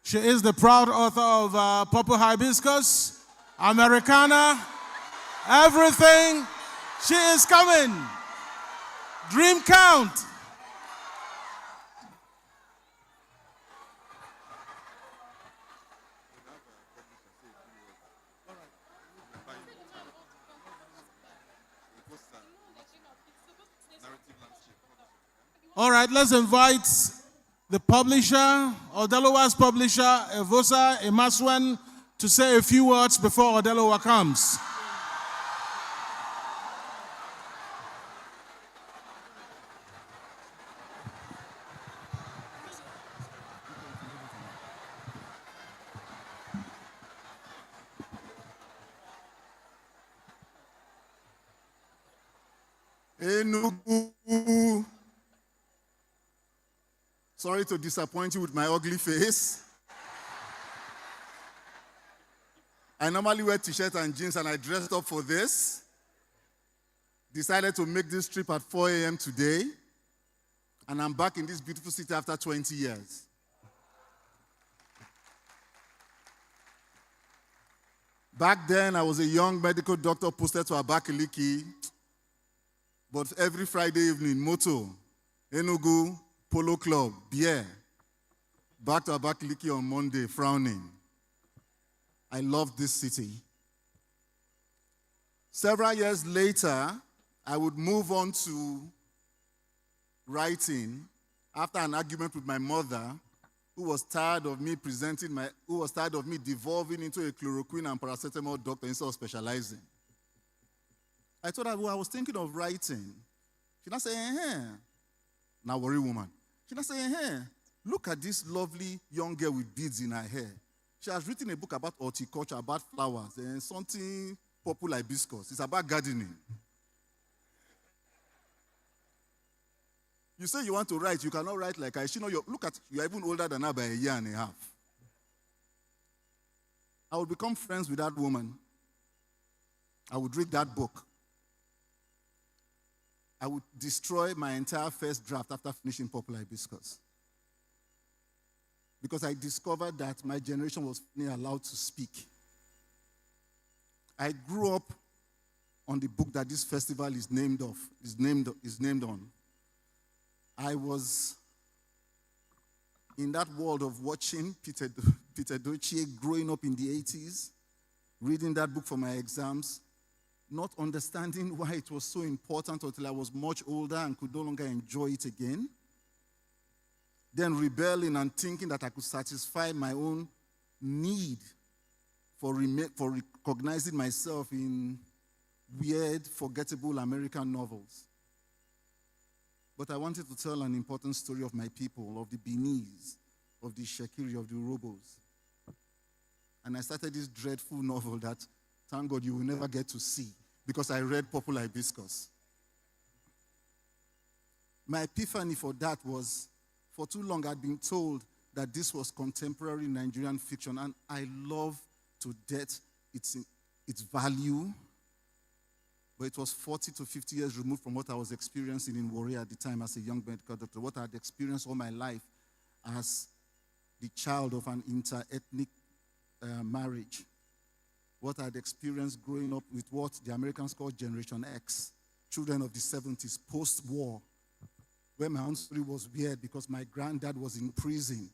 She is the proud author of Purple Hibiscus, Americana, everything. She is coming. Dream count. All right, let's invite the publisher, Odelowa's publisher, Evosa Emaswen, to say a few words before Odelowa comes. Enugu. Sorry to disappoint you with my ugly face. I normally wear t-shirt and jeans, and I dressed up for this. Decided to make this trip at 4 a.m. today. And I'm back in this beautiful city after 20 years. Back then, I was a young medical doctor posted to Abakaliki. But every Friday evening, Moto, Enugu, Polo Club, beer. Back to Abakaliki on Monday, frowning. I love this city. Several years later, I would move on to writing after an argument with my mother, who was tired of me devolving into a chloroquine and paracetamol doctor instead of specializing. I told her, well, I was thinking of writing. She not say, Now worry woman. She not say, look at this lovely young girl with beads in her hair. She has written a book about horticulture, about flowers, and something purple hibiscus. It's about gardening. You say you want to write, you cannot write like I. Look at, you're even older than her by a year and a half. I would become friends with that woman. I would read that book. I would destroy my entire first draft after finishing Purple Hibiscus. Because I discovered that my generation was finally allowed to speak. I grew up on the book that this festival is named on. I was in that world of watching Peter Adichie growing up in the 80s, reading that book for my exams, not understanding why it was so important until I was much older and could no longer enjoy it again. Then rebelling and thinking that I could satisfy my own need for recognizing myself in weird, forgettable American novels. But I wanted to tell an important story of my people, of the Benis, of the Shekiri, of the Urhobos. And I started this dreadful novel that, thank God, you will never get to see, because I read Purple Hibiscus. My epiphany for that was, for too long I'd been told that this was contemporary Nigerian fiction, and I love to death its value, but it was 40 to 50 years removed from what I was experiencing in Warri at the time as a young medical doctor, what I had experienced all my life as the child of an inter-ethnic marriage, what I had experienced growing up with what the Americans call Generation X, children of the 70s, post-war, where my own story was weird because my granddad was in prison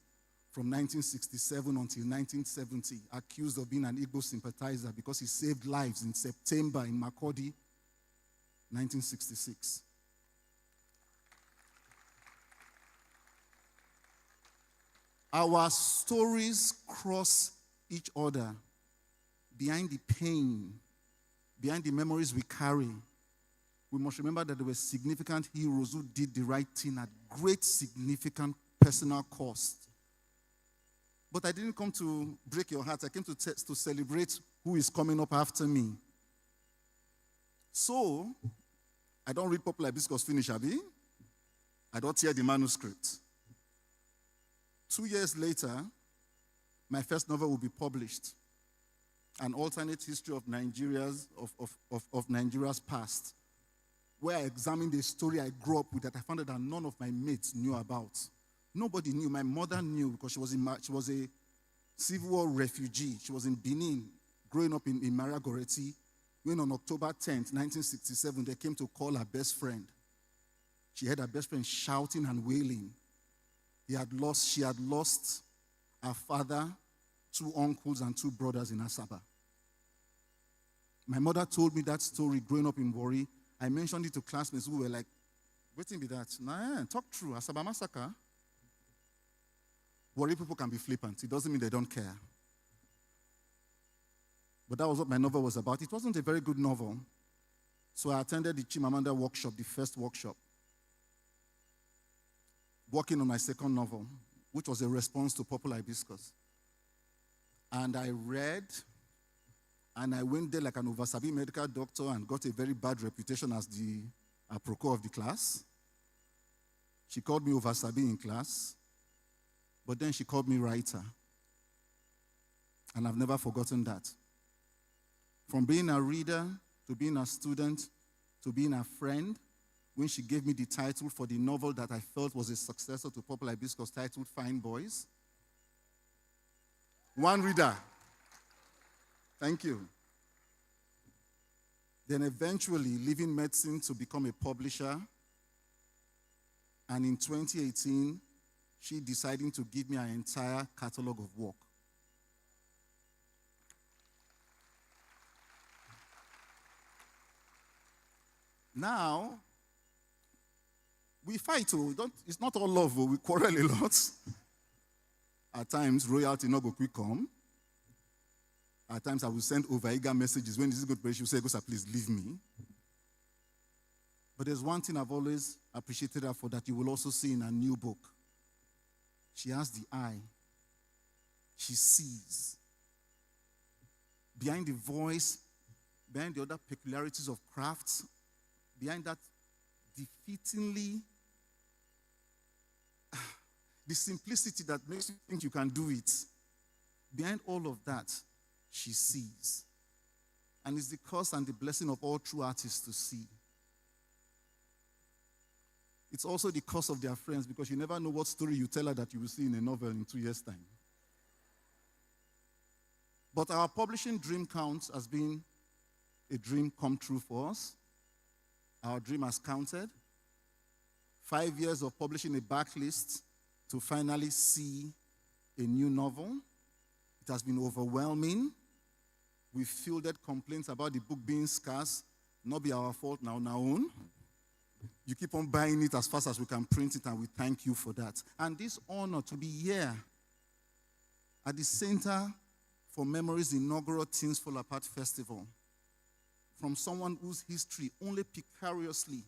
from 1967 until 1970, accused of being an Igbo sympathizer because he saved lives in September in Makurdi, 1966. Our stories cross each other behind the pain, behind the memories we carry. We must remember that there were significant heroes who did the right thing at great significant personal cost. But I didn't come to break your heart. I came to celebrate who is coming up after me. So, I don't read popular discourse finish, Abi. I don't hear the manuscript. 2 years later, my first novel will be published, An Alternate History of Nigeria's Past, where I examined a story I grew up with that I found that none of my mates knew about. Nobody knew. My mother knew because she was a Civil War refugee. She was in Benin, growing up in Maragoreti, when on October 10th, 1967, they came to call her best friend. She had her best friend shouting and wailing. She had lost her father, 2 uncles, and 2 brothers in Asaba. My mother told me that story growing up in Warri. I mentioned it to classmates who were like, waiting be that. Nah, talk true. Asaba massacre. Warri people can be flippant. It doesn't mean they don't care. But that was what my novel was about. It wasn't a very good novel. So I attended the Chimamanda workshop, the first workshop, working on my second novel, which was a response to popular discourse. And I read, and I went there like an oversabi medical doctor and got a very bad reputation as the aproko of the class. She called me oversabi in class, but then she called me writer. And I've never forgotten that. From being a reader, to being a student, to being a friend, when she gave me the title for the novel that I felt was a successor to popular discourse titled Fine Boys. One reader. Thank you. Then eventually leaving medicine to become a publisher. And in 2018, she deciding to give me an entire catalog of work. Now, we fight. It's not all love. We quarrel a lot. At times, royalty no go quick come. At times, I will send over-eager messages. When this is good, she will say, Gosa, please leave me. But there's one thing I've always appreciated her for that you will also see in her new book. She has the eye. She sees. Behind the voice, behind the other peculiarities of crafts, behind that defeatingly, the simplicity that makes you think you can do it, behind all of that, she sees. And it's the curse and the blessing of all true artists to see. It's also the curse of their friends because you never know what story you tell her that you will see in a novel in 2 years' time. But our publishing dream counts as being a dream come true for us. Our dream has counted. 5 years of publishing a backlist to finally see a new novel. It has been overwhelming. We fielded complaints about the book being scarce. Not be our fault now, our own. You keep on buying it as fast as we can print it, and we thank you for that. And this honor to be here at the Center for Memories inaugural Things Fall Apart Festival, from someone whose history only precariously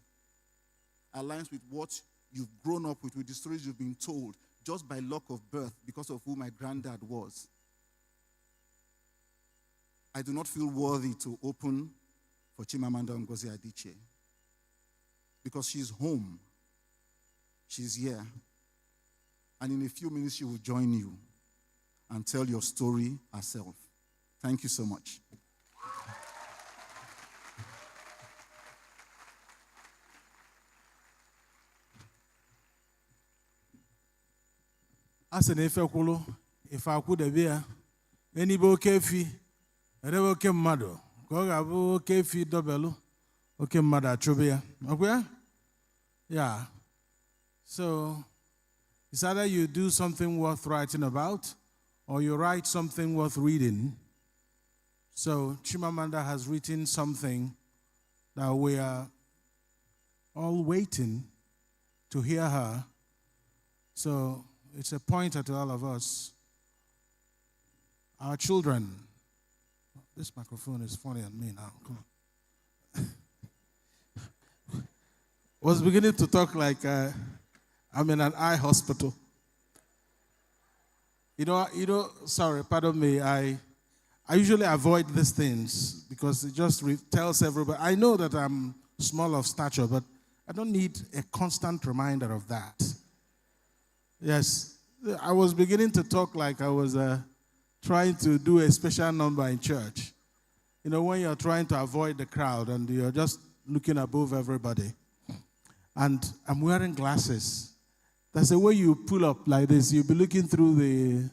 aligns with what you've grown up with the stories you've been told, just by luck of birth, because of who my granddad was. I do not feel worthy to open for Chimamanda Ngozi Adichie, because she's home. She's here. And in a few minutes, she will join you and tell your story herself. Thank you so much. As an efekulu, if I could have any bokefi, a revoke mado, go kefi dobelu, okay, mother trubia. Okay? Yeah. So it's either you do something worth writing about or you write something worth reading. So Chimamanda has written something that we are all waiting to hear her. So it's a pointer to all of us. Our children, this microphone is funny on me now. Come on. Was beginning to talk like I'm in an eye hospital. You know. Sorry, pardon me. I usually avoid these things because it just tells everybody. I know that I'm small of stature, but I don't need a constant reminder of that. Yes, I was beginning to talk like I was trying to do a special number in church. You know, when you're trying to avoid the crowd and you're just looking above everybody. And I'm wearing glasses. That's the way you pull up like this. You'll be looking through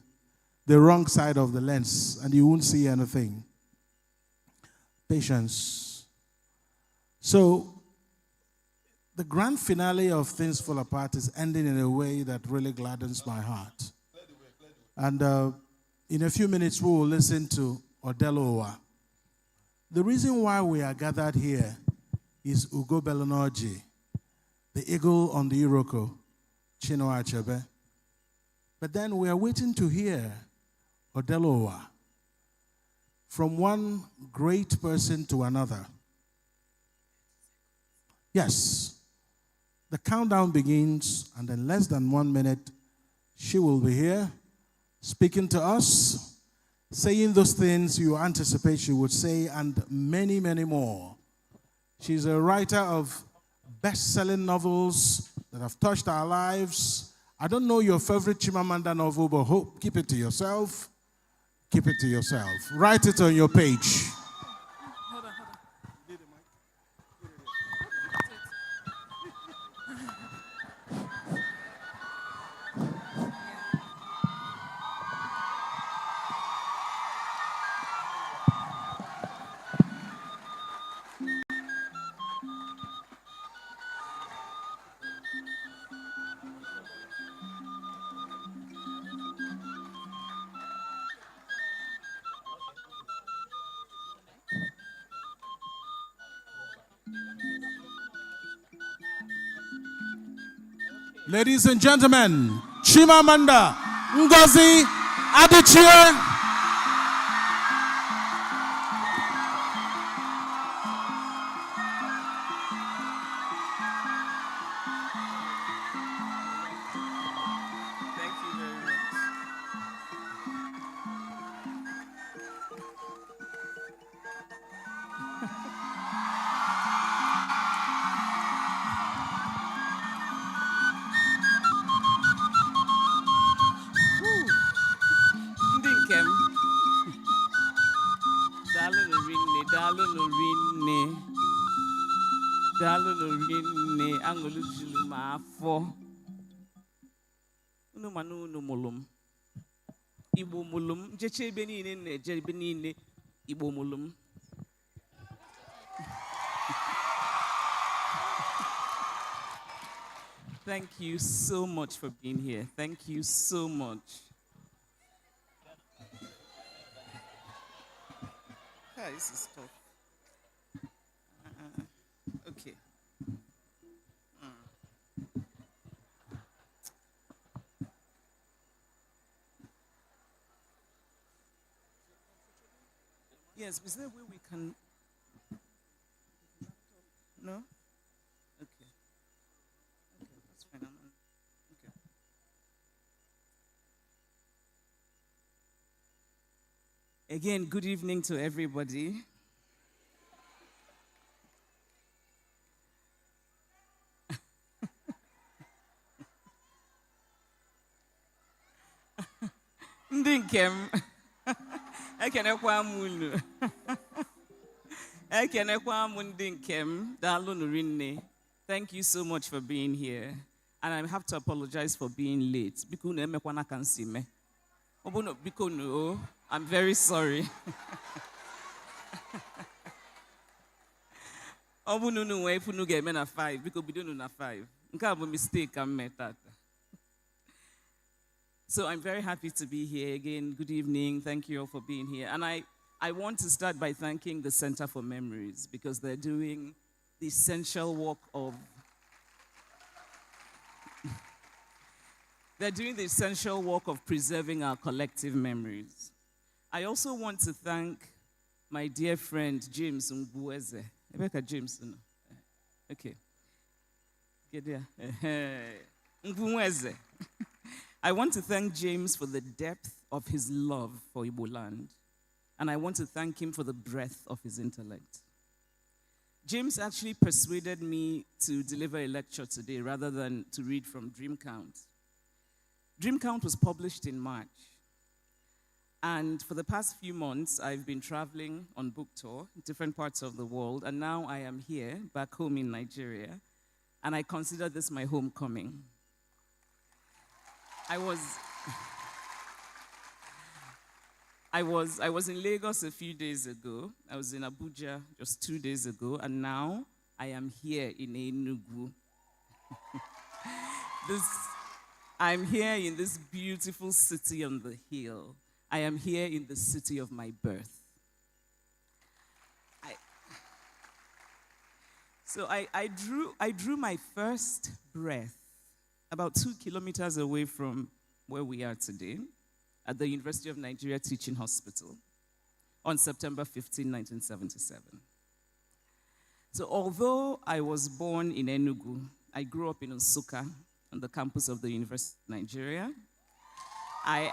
the wrong side of the lens and you won't see anything. Patience. So, the grand finale of Things Fall Apart is ending in a way that really gladdens my heart. And in a few minutes, we will listen to Odelowa. The reason why we are gathered here is Ugo Belonoji, the eagle on the Iroko, Chinua Achebe. But then we are waiting to hear Odelowa from one great person to another. Yes. The countdown begins, and in less than 1 minute, she will be here speaking to us, saying those things you anticipate she would say, and many, many more. She's a writer of best-selling novels that have touched our lives. I don't know your favorite Chimamanda novel, but keep it to yourself. Keep it to yourself. Write it on your page. Ladies and gentlemen, Chimamanda Ngozi Adichie. Thank you so much for being here. Thank you so much. This is tough. Okay. Yes, is there a way we can... No? Okay. Okay, that's fine. Okay. Again, good evening to everybody. Ndinkem. Ekenekwa munu. Ekenekwa mundinkem. Dalunu rinne. Thank you so much for being here. And I have to apologize for being late. Because I'm very sorry. If we get men at 5, because we don't know 5. Have a mistake. I'm met that. So I'm very happy to be here again. Good evening. Thank you all for being here. And I want to start by thanking the Center for Memories because they're doing the essential work of preserving our collective memories. I also want to thank my dear friend James Ngozi. James, okay. Get there. Ngozi. I want to thank James for the depth of his love for Igbo land, and I want to thank him for the breadth of his intellect. James actually persuaded me to deliver a lecture today rather than to read from Dream Count. Dream Count was published in March, and for the past few months, I've been traveling on book tour in different parts of the world, and now I am here, back home in Nigeria, and I consider this my homecoming. I was in Lagos a few days ago. I was in Abuja just 2 days ago, and now I am here in Enugu. I'm here in this beautiful city on the hill. I am here in the city of my birth. I drew my first breath about 2 kilometers away from where we are today, at the University of Nigeria Teaching Hospital, on September 15, 1977. So although I was born in Enugu, I grew up in Nsukka, on the campus of the University of Nigeria. I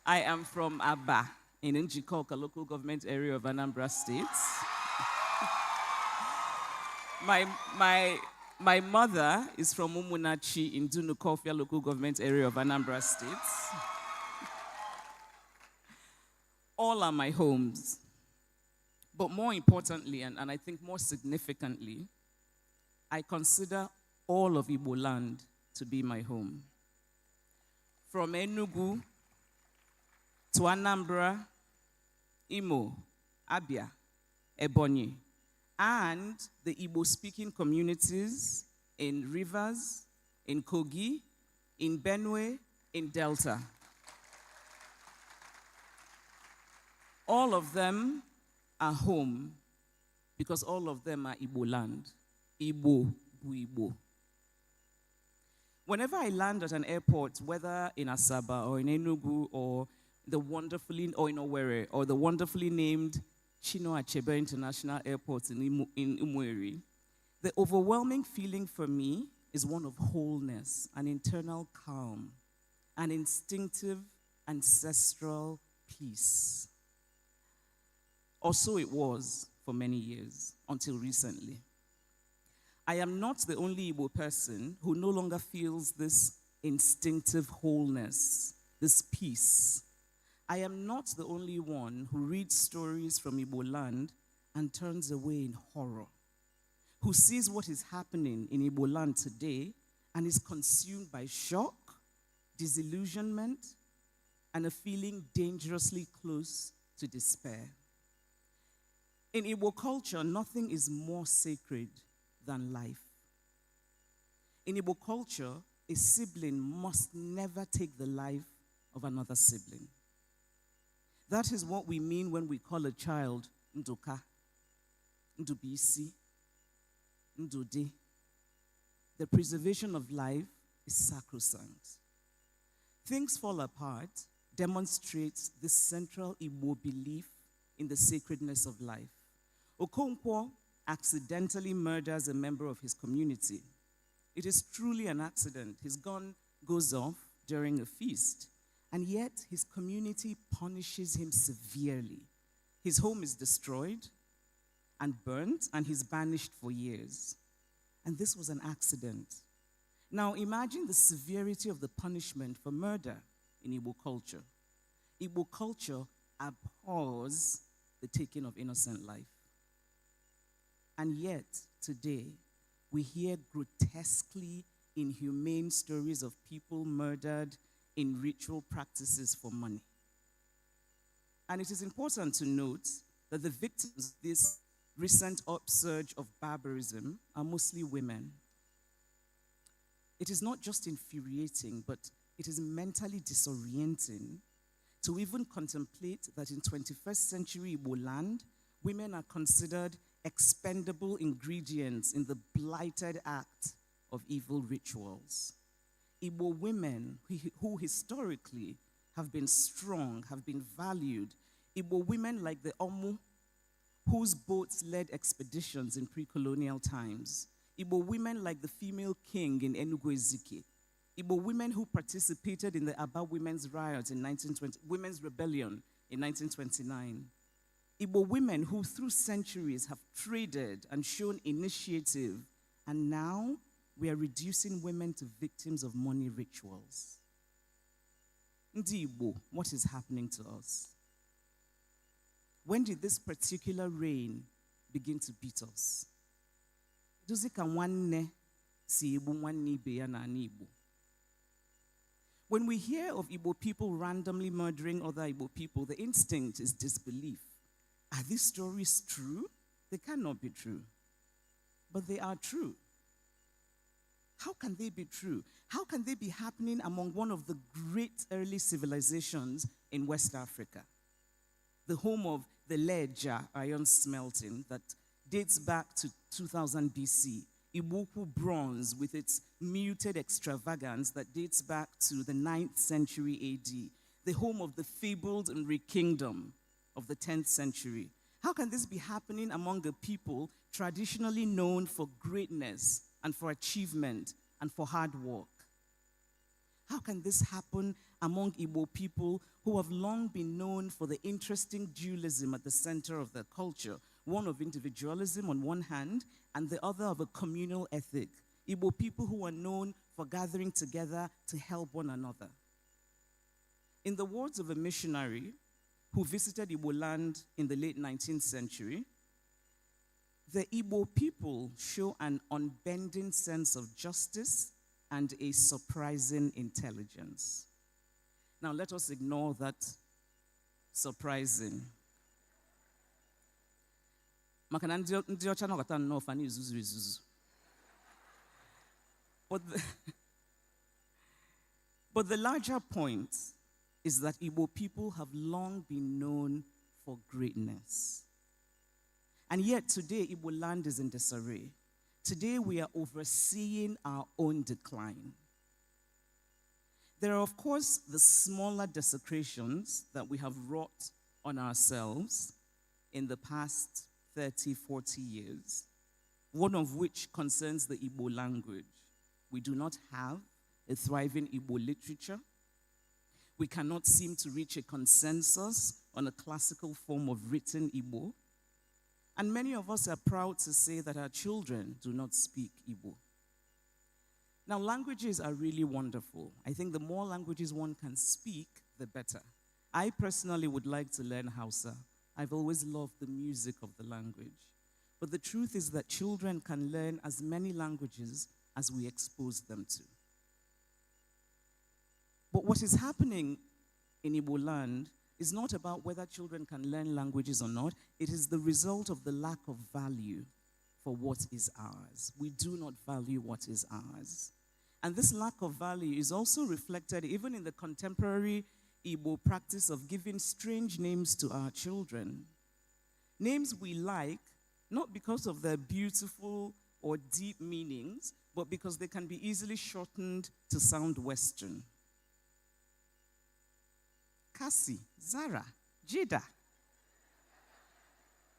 am from Aba, in Njikoka, local government area of Anambra State. My mother is from Umunachi in Dunukofia, local government area of Anambra State. All are my homes. But more importantly, and I think more significantly, I consider all of Igbo land to be my home. From Enugu to Anambra, Imo, Abia, Ebonyi, and the Igbo-speaking communities in Rivers, in Kogi, in Benue, in Delta. All of them are home because all of them are Igbo land. Igbo bu Igbo. Whenever I land at an airport, whether in Asaba or in Enugu or in Owerri or the wonderfully named Chinua Achebe International Airport in Umueri, the overwhelming feeling for me is one of wholeness, an internal calm, an instinctive, ancestral peace. Or so it was for many years, until recently. I am not the only Igbo person who no longer feels this instinctive wholeness, this peace. I am not the only one who reads stories from Igbo land and turns away in horror, who sees what is happening in Igbo land today and is consumed by shock, disillusionment, and a feeling dangerously close to despair. In Igbo culture, nothing is more sacred than life. In Igbo culture, a sibling must never take the life of another sibling. That is what we mean when we call a child Nduka, Ndubisi, Ndude. The preservation of life is sacrosanct. Things Fall Apart demonstrates this central Igbo belief in the sacredness of life. Okonkwo accidentally murders a member of his community. It is truly an accident. His gun goes off during a feast, and yet his community punishes him severely. His home is destroyed and burnt, and he's banished for years. And this was an accident. Now imagine the severity of the punishment for murder in Igbo culture. Igbo culture abhors the taking of innocent life. And yet, today, we hear grotesquely inhumane stories of people murdered in ritual practices for money. And it is important to note that the victims of this recent upsurge of barbarism are mostly women. It is not just infuriating, but it is mentally disorienting to even contemplate that in 21st century Igbo land, women are considered expendable ingredients in the blighted act of evil rituals. Igbo women who historically have been strong, have been valued. Igbo women like the Omu, whose boats led expeditions in pre-colonial times. Igbo women like the female king in Enugu-Ezike. Igbo women who participated in the Aba Women's Riot in 1920, Women's Rebellion in 1929. Igbo women who through centuries have traded and shown initiative, and now we are reducing women to victims of money rituals. Ndi Igbo, what is happening to us? When did this particular reign begin to beat us? When we hear of Igbo people randomly murdering other Igbo people, the instinct is disbelief. Are these stories true? They cannot be true. But they are true. How can they be true? How can they be happening among one of the great early civilizations in West Africa? The home of the Leja iron smelting that dates back to 2000 BC. Ibuku bronze with its muted extravagance that dates back to the 9th century AD. The home of the fabled Nri kingdom of the 10th century. How can this be happening among a people traditionally known for greatness and for achievement and for hard work? How can this happen among Igbo people who have long been known for the interesting dualism at the center of their culture, one of individualism on one hand and the other of a communal ethic? Igbo people who are known for gathering together to help one another. In the words of a missionary who visited Igbo land in the late 19th century, the Igbo people show an unbending sense of justice and a surprising intelligence. Now let us ignore that surprising. But the larger point is that Igbo people have long been known for greatness. And yet today, Igbo land is in disarray. Today, we are overseeing our own decline. There are, of course, the smaller desecrations that we have wrought on ourselves in the past 30, 40 years, one of which concerns the Igbo language. We do not have a thriving Igbo literature. We cannot seem to reach a consensus on a classical form of written Igbo. And many of us are proud to say that our children do not speak Igbo. Now, languages are really wonderful. I think the more languages one can speak, the better. I personally would like to learn Hausa. I've always loved the music of the language. But the truth is that children can learn as many languages as we expose them to. But what is happening in Igbo land is not about whether children can learn languages or not. It is the result of the lack of value for what is ours. We do not value what is ours. And this lack of value is also reflected even in the contemporary Igbo practice of giving strange names to our children. Names we like, not because of their beautiful or deep meanings, but because they can be easily shortened to sound Western. Kasi, Zara, Jida.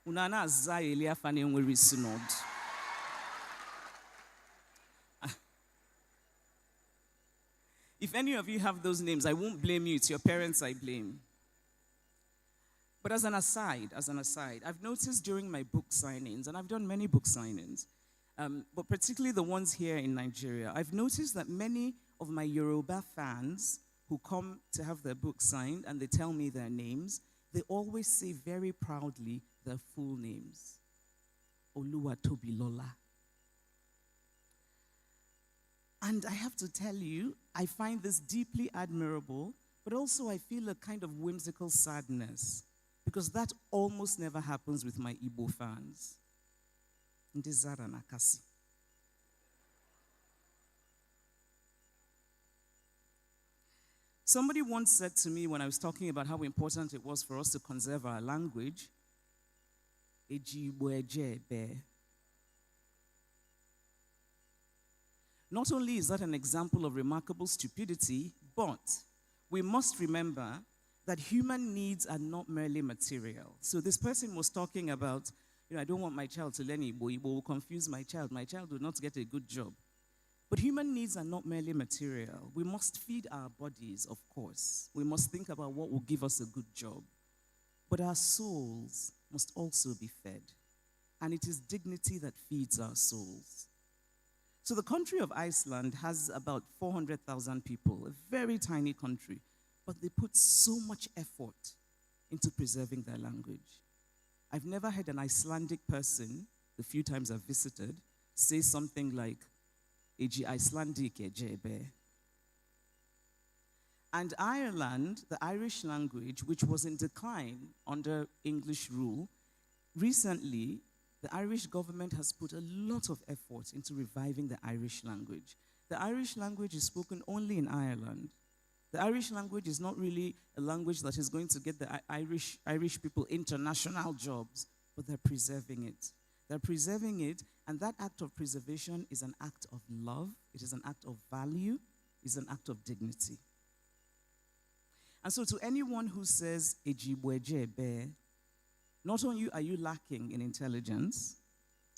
Unana za Elia fane nwere synod. If any of you have those names, I won't blame you. It's your parents I blame. But as an aside, I've noticed during my book signings, and I've done many book signings, but particularly the ones here in Nigeria, I've noticed that many of my Yoruba fans who come to have their book signed and they tell me their names, they always say very proudly their full names. Oluwatobilola, And I have to tell you, I find this deeply admirable, but also I feel a kind of whimsical sadness because that almost never happens with my Igbo fans. Ndizara nakasi. Somebody once said to me when I was talking about how important it was for us to conserve our language, not only is that an example of remarkable stupidity, but we must remember that human needs are not merely material. So this person was talking about, I don't want my child to learn Igbo. Igbo will confuse my child. My child will not get a good job. But human needs are not merely material. We must feed our bodies, of course. We must think about what will give us a good job. But our souls must also be fed. And it is dignity that feeds our souls. So the country of Iceland has about 400,000 people, a very tiny country, but they put so much effort into preserving their language. I've never heard an Icelandic person, the few times I've visited, say something like, Eji Icelandic ejebe. And Ireland, the Irish language, which was in decline under English rule, recently, the Irish government has put a lot of effort into reviving the Irish language. The Irish language is spoken only in Ireland. The Irish language is not really a language that is going to get the Irish people international jobs, but they're preserving it. They're preserving it, and that act of preservation is an act of love, it is an act of value, it is an act of dignity. And so to anyone who says, Ejibwejebe, not only are you lacking in intelligence,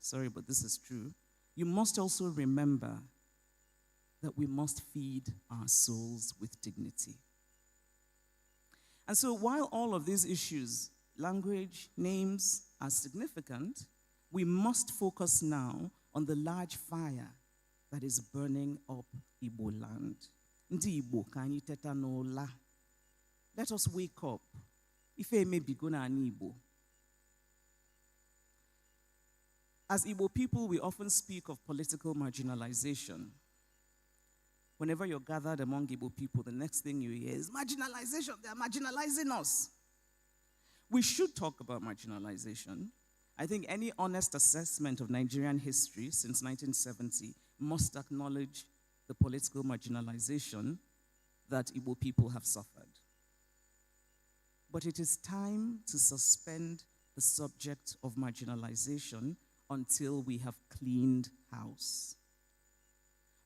sorry, but this is true, you must also remember that we must feed our souls with dignity. And so while all of these issues, language, names, are significant, we must focus now on the large fire that is burning up Igbo land. Ndi Igbo ka anyị teta n'ụla. Let us wake up. Ife emebigo na ani Igbo. As Igbo people, we often speak of political marginalization. Whenever you're gathered among Igbo people, the next thing you hear is marginalization. They are marginalizing us. We should talk about marginalization. I think any honest assessment of Nigerian history since 1970 must acknowledge the political marginalization that Igbo people have suffered. But it is time to suspend the subject of marginalization until we have cleaned house.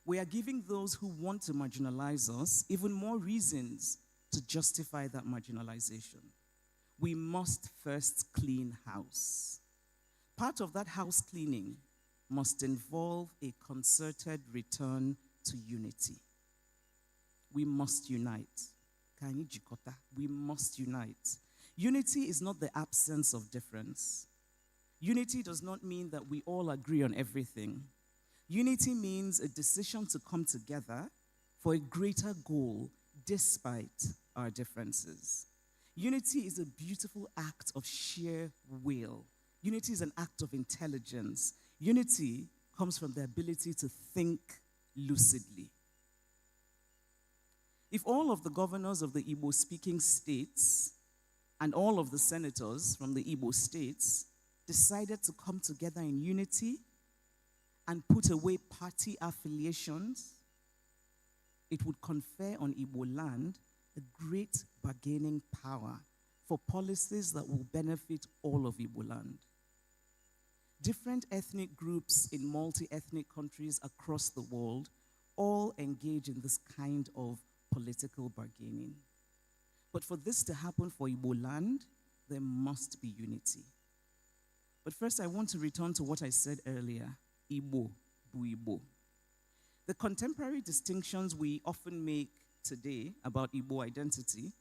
We are giving those who want to marginalize us even more reasons to justify that marginalization. We must first clean house. Part of that house cleaning must involve a concerted return to unity. We must unite. We must unite. Unity is not the absence of difference. Unity does not mean that we all agree on everything. Unity means a decision to come together for a greater goal despite our differences. Unity is a beautiful act of sheer will. Unity is an act of intelligence. Unity comes from the ability to think lucidly. If all of the governors of the Igbo-speaking states and all of the senators from the Igbo states decided to come together in unity and put away party affiliations, it would confer on Igbo land a great bargaining power for policies that will benefit all of Igbo land. Different ethnic groups in multi-ethnic countries across the world all engage in this kind of political bargaining. But for this to happen for Igbo land, there must be unity. But first, I want to return to what I said earlier, Igbo, bu Igbo. The contemporary distinctions we often make today about Igbo identity,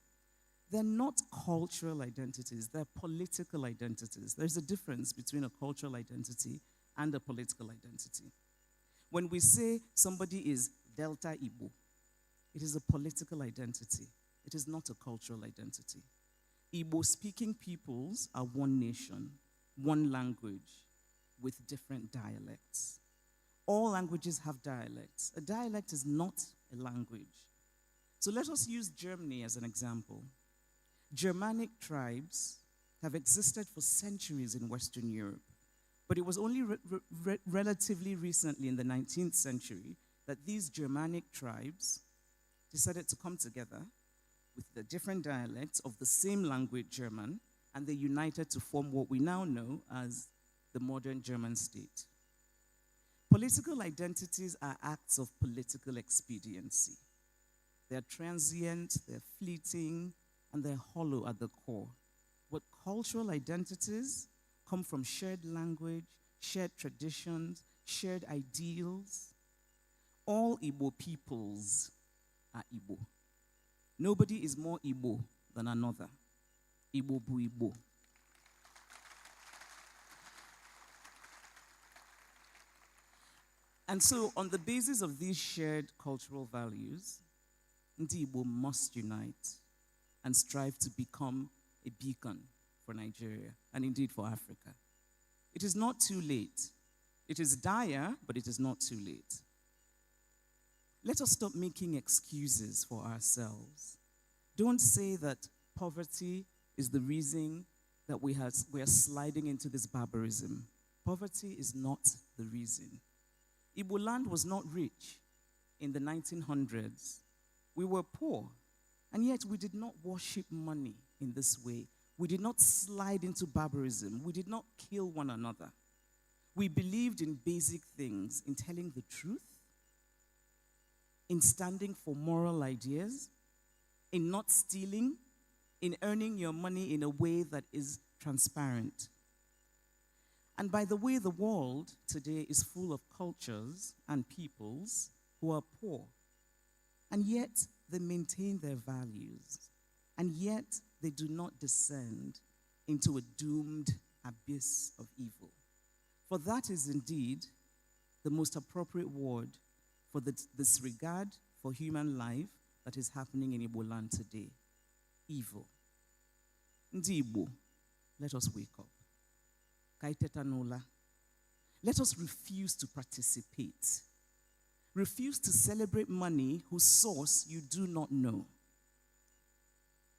they're not cultural identities, they're political identities. There's a difference between a cultural identity and a political identity. When we say somebody is Delta Igbo, it is a political identity. It is not a cultural identity. Igbo-speaking peoples are one nation, one language, with different dialects. All languages have dialects. A dialect is not a language. So let us use Germany as an example. Germanic tribes have existed for centuries in Western Europe, but it was only relatively recently in the 19th century that these Germanic tribes decided to come together with the different dialects of the same language, German, and they united to form what we now know as the modern German state. Political identities are acts of political expediency. They're transient, they're fleeting, and they're hollow at the core. But cultural identities come from shared language, shared traditions, shared ideals. All Igbo peoples are Igbo. Nobody is more Igbo than another. Igbo bu Igbo. And so, on the basis of these shared cultural values, Ndi Igbo must unite and strive to become a beacon for Nigeria and indeed for Africa. It is not too late. It is dire, but it is not too late. Let us stop making excuses for ourselves. Don't say that poverty is the reason that we are sliding into this barbarism. Poverty is not the reason. Igbo land was not rich in the 1900s. We were poor, and yet we did not worship money in this way. We did not slide into barbarism. We did not kill one another. We believed in basic things, in telling the truth, in standing for moral ideas, in not stealing, in earning your money in a way that is transparent. And by the way, the world today is full of cultures and peoples who are poor, and yet they maintain their values, and yet they do not descend into a doomed abyss of evil. For that is indeed the most appropriate word for the disregard for human life that is happening in Igbo land today. Evil. Ndi Igbo, let us wake up. Kaiteta nola. Let us refuse to participate. Refuse to celebrate money whose source you do not know.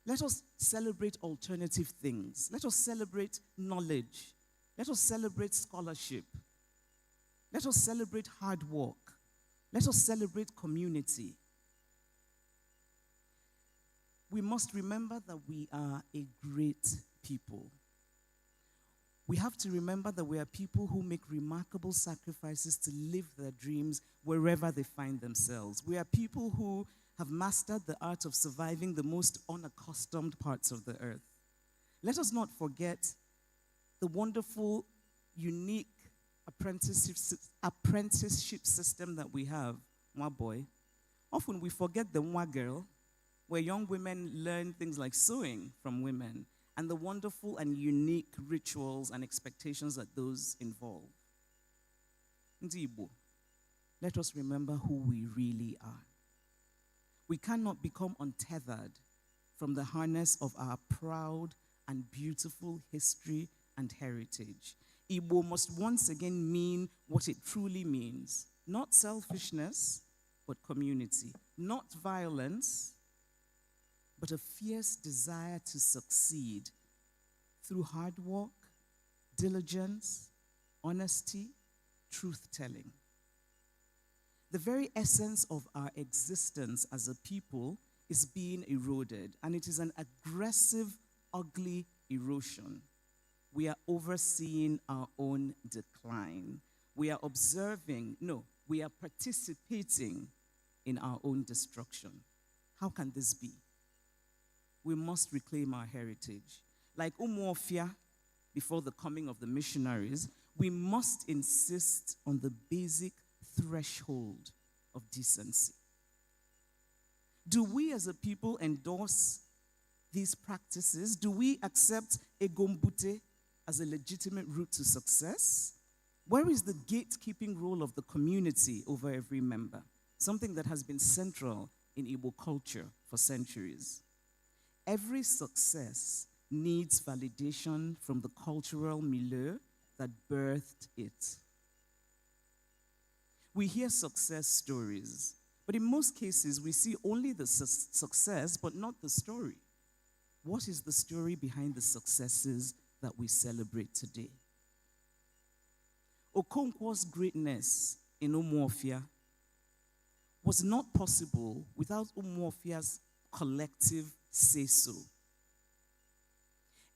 Let us celebrate alternative things. Let us celebrate knowledge. Let us celebrate scholarship. Let us celebrate hard work. Let us celebrate community. We must remember that we are a great people. We have to remember that we are people who make remarkable sacrifices to live their dreams wherever they find themselves. We are people who have mastered the art of surviving the most unaccustomed parts of the earth. Let us not forget the wonderful, unique apprenticeship system that we have, Mwa boy. Often we forget the Mwa girl, where young women learn things like sewing from women, and the wonderful and unique rituals and expectations that those involve. Ndi Igbo, let us remember who we really are. We cannot become untethered from the harness of our proud and beautiful history and heritage. Igbo must once again mean what it truly means. Not selfishness, but community. Not violence, but a fierce desire to succeed through hard work, diligence, honesty, truth-telling. The very essence of our existence as a people is being eroded, and it is an aggressive, ugly erosion. We are overseeing our own decline. We are we are participating in our own destruction. How can this be? We must reclaim our heritage. Like Umuofia, before the coming of the missionaries, we must insist on the basic threshold of decency. Do we as a people endorse these practices? Do we accept egombute as a legitimate route to success? Where is the gatekeeping role of the community over every member? Something that has been central in Igbo culture for centuries. Every success needs validation from the cultural milieu that birthed it. We hear success stories, but in most cases, we see only the success, but not the story. What is the story behind the successes that we celebrate today? Okonkwo's greatness in Umuofia was not possible without Umuofia's collective say-so.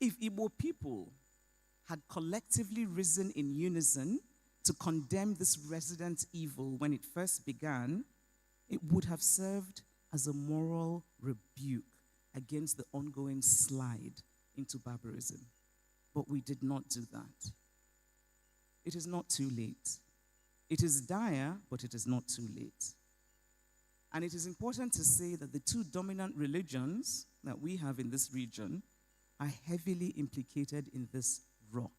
If Igbo people had collectively risen in unison to condemn this resident evil when it first began, it would have served as a moral rebuke against the ongoing slide into barbarism. But we did not do that. It is not too late. It is dire, but it is not too late. And it is important to say that the two dominant religions that we have in this region are heavily implicated in this rot.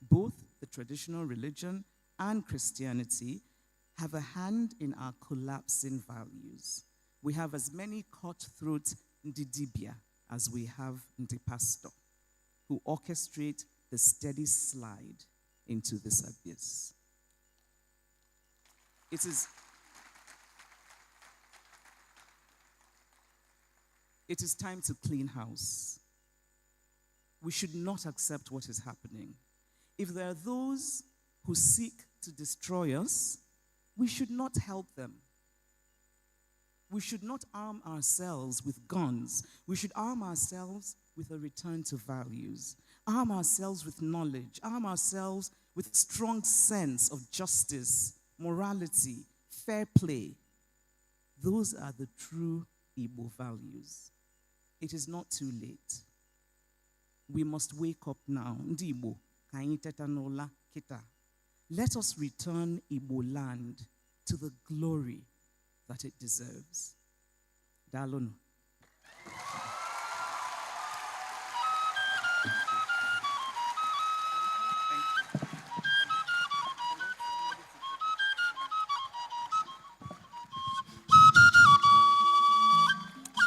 Both the traditional religion and Christianity have a hand in our collapsing values. We have as many cutthroat ndidibia as we have ndipastor, who orchestrate the steady slide into this abyss. It is time to clean house. We should not accept what is happening. If there are those who seek to destroy us, we should not help them. We should not arm ourselves with guns. We should arm ourselves with a return to values. Arm ourselves with knowledge. Arm ourselves with strong sense of justice, morality, fair play. Those are the true Igbo values. It is not too late. We must wake up now. Ndi Igbo, ka anyị teta n'ụla kita. Let us return Igbo land to the glory that it deserves. Dalonu.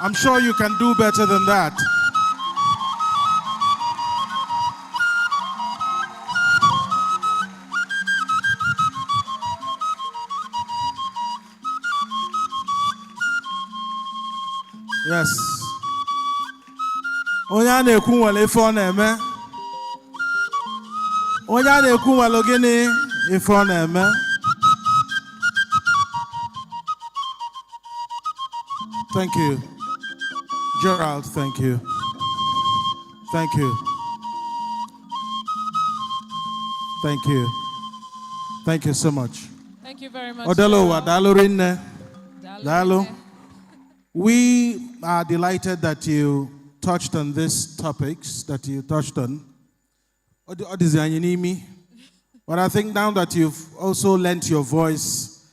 I'm sure you can do better than that. Yes. Onye a na-ekwu nwere ife ọ na-eme. Onye a na-ekwu nwere gịnị ife ọ na-eme. Thank you. Gerald, thank you. Thank you. Thank you. Thank you so much. Thank you very much. Odelowa, Dalorinne. Dalo. We are delighted that you touched on these topics that you touched on. But I think now that you've also lent your voice,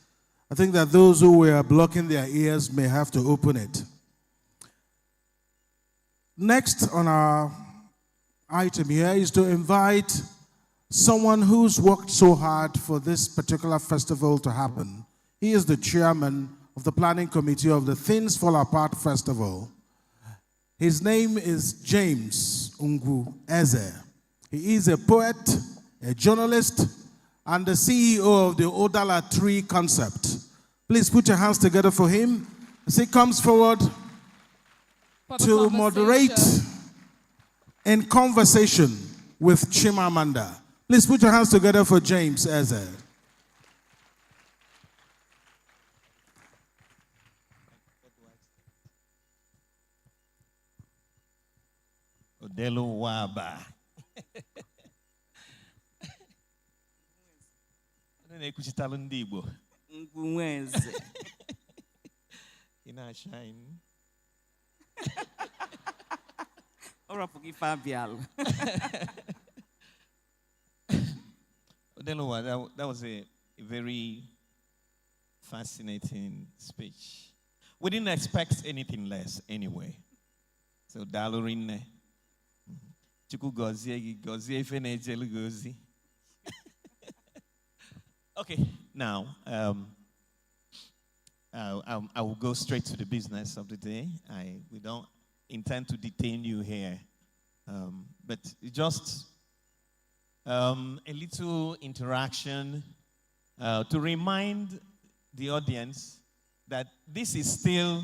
I think that those who were blocking their ears may have to open it. Next on our item here is to invite someone who's worked so hard for this particular festival to happen. He is the chairman of the planning committee of the Things Fall Apart Festival. His name is James Eze. He is a poet, a journalist, and the CEO of the Odala Tree Concept. Please put your hands together for him as he comes forward to moderate in conversation with Chimamanda. Please put your hands together for James Eze. Odelo Waba. Na-ekwuchitala ndị Igbo. Ngwunweze. Ị na-shine. Odelo, that was a very fascinating speech. We didn't expect anything less anyway. So Dalorinne. Chuku Ngozi, Ngozi Ifenejelu Ngozi. Okay, now I will go straight to the business of the day. We don't intend to detain you here, but just a little interaction to remind the audience that this is still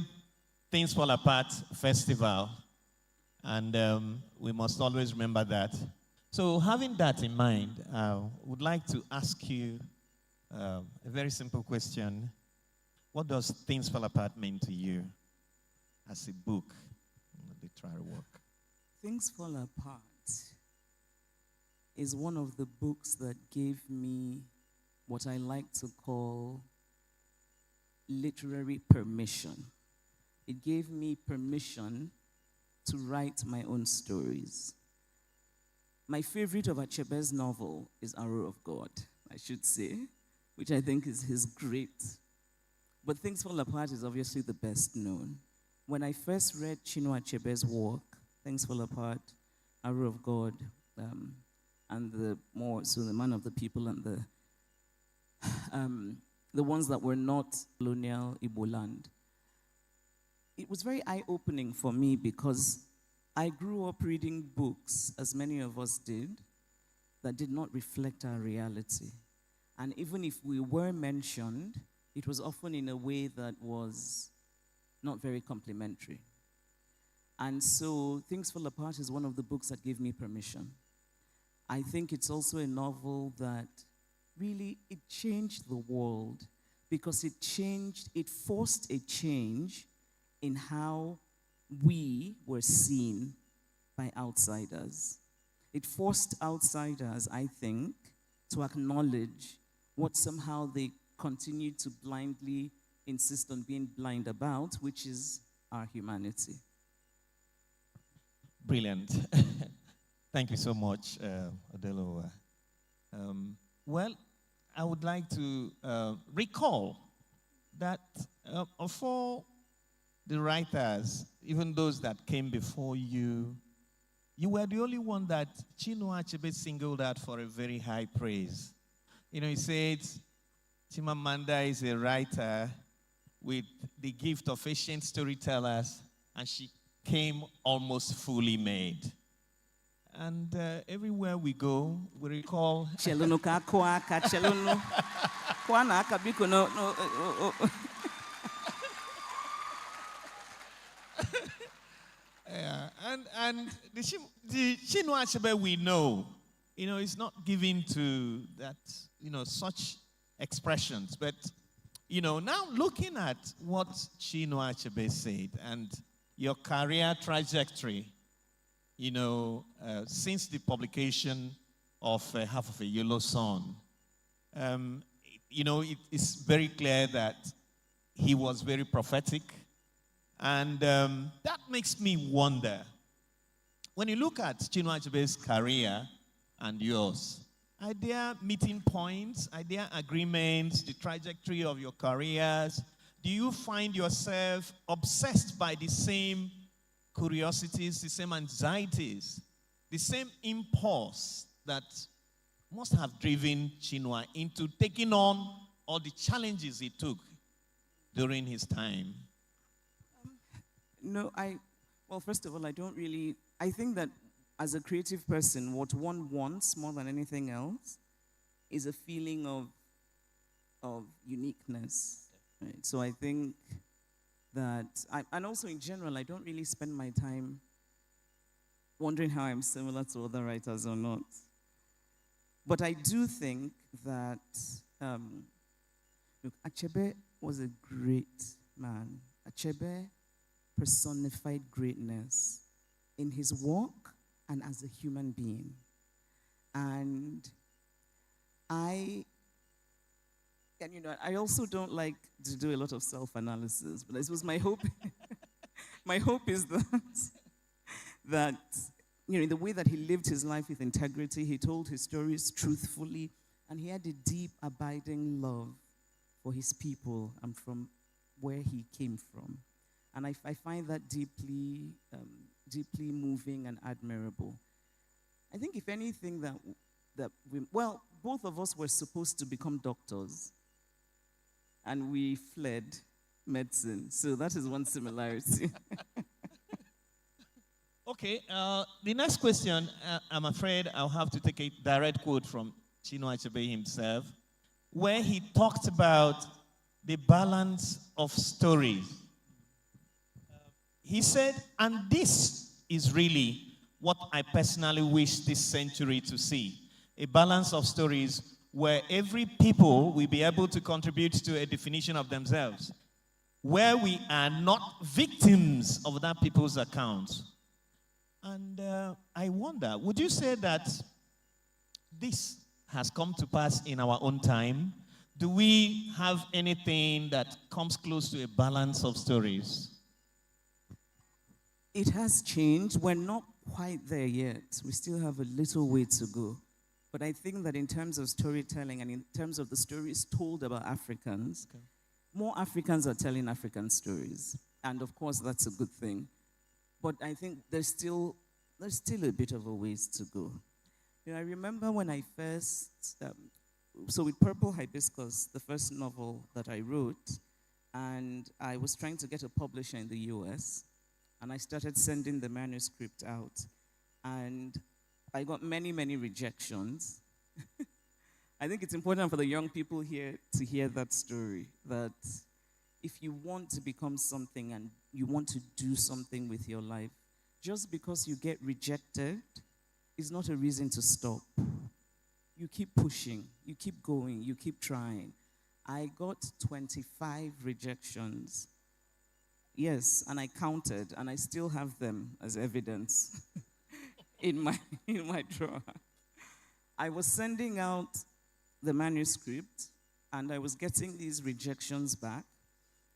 Things Fall Apart Festival. And we must always remember that. So having that in mind, I would like to ask you a very simple question. What does Things Fall Apart mean to you as a book, literary work? Things Fall Apart is one of the books that gave me what I like to call literary permission. It gave me permission to write my own stories. My favorite of Achebe's novel is Arrow of God, I should say, which I think is his great. But Things Fall Apart is obviously the best known. When I first read Chinua Achebe's work, Things Fall Apart, Arrow of God, and the Man of the People and the ones that were not colonial Igbo land, it was very eye-opening for me because I grew up reading books, as many of us did, that did not reflect our reality. And even if we were mentioned, it was often in a way that was not very complimentary. And so Things Fall Apart is one of the books that gave me permission. I think it's also a novel that really, it changed the world because it forced a change in how we were seen by outsiders. It forced outsiders, I think, to acknowledge what somehow they continue to blindly insist on being blind about, which is our humanity. Brilliant. Thank you so much, Odelo. Well, I would like to recall that of all the writers, even those that came before you, you were the only one that Chinua Achebe singled out for a very high praise. You know, he said, Chimamanda is a writer with the gift of ancient storytellers, and she came almost fully made. And everywhere we go, we recall... Yeah, and the Chinua Achebe we know, you know, is not given to that, you know, such expressions. But, you know, now looking at what Chinua Achebe said and your career trajectory, you know, since the publication of Half of a Yellow Sun, you know, it is very clear that he was very prophetic. And that makes me wonder, when you look at Chinua Achebe's career and yours, are there meeting points? Are there agreements, the trajectory of your careers? Do you find yourself obsessed by the same curiosities, the same anxieties, the same impulse that must have driven Chinua into taking on all the challenges he took during his time? No, well, first of all, I think that as a creative person, what one wants more than anything else is a feeling of uniqueness, right? So I think that, and also in general, I don't really spend my time wondering how I'm similar to other writers or not. But I do think that, look, Achebe was a great man. Achebe personified greatness in his work and as a human being. And you know, I also don't like to do a lot of self-analysis, but this was my hope. My hope is that, you know, in the way that he lived his life with integrity, he told his stories truthfully, and he had a deep, abiding love for his people and from where he came from. And I find that deeply moving and admirable. I think if anything well, both of us were supposed to become doctors, and we fled medicine. So that is one similarity. Okay, the next question, I'm afraid I'll have to take a direct quote from Chinua Achebe himself. where he talked about the balance of stories. He said, and this is really what I personally wish this century to see, a balance of stories where every people will be able to contribute to a definition of themselves, where we are not victims of that people's accounts. And I wonder, would you say that this has come to pass in our own time? Do we have anything that comes close to a balance of stories? It has changed. We're not quite there yet. We still have a little way to go. But I think that in terms of storytelling and in terms of the stories told about Africans, more Africans are telling African stories. And of course, that's a good thing. But I think there's still a bit of a ways to go. You know, I remember when I first, so with Purple Hibiscus, the first novel that I wrote, and I was trying to get a publisher in the US, and I started sending the manuscript out. And I got many, many rejections. I think it's important for the young people here to hear that story, that if you want to become something and you want to do something with your life, just because you get rejected is not a reason to stop. You keep pushing, you keep going, you keep trying. I got 25 rejections. Yes, and I counted, and I still have them as evidence in my drawer. I was sending out the manuscript, and I was getting these rejections back.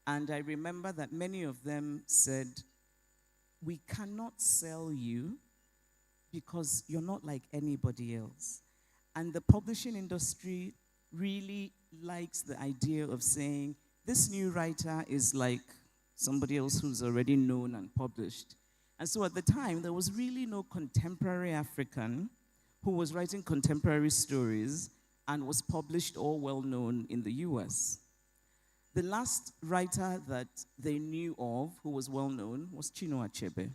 And I remember that many of them said, "We cannot sell you because you're not like anybody else." And the publishing industry really likes the idea of saying, this new writer is like somebody else who's already known and published. And so at the time, there was really no contemporary African who was writing contemporary stories and was published or well-known in the US. The last writer that they knew of who was well-known was Chinua Achebe.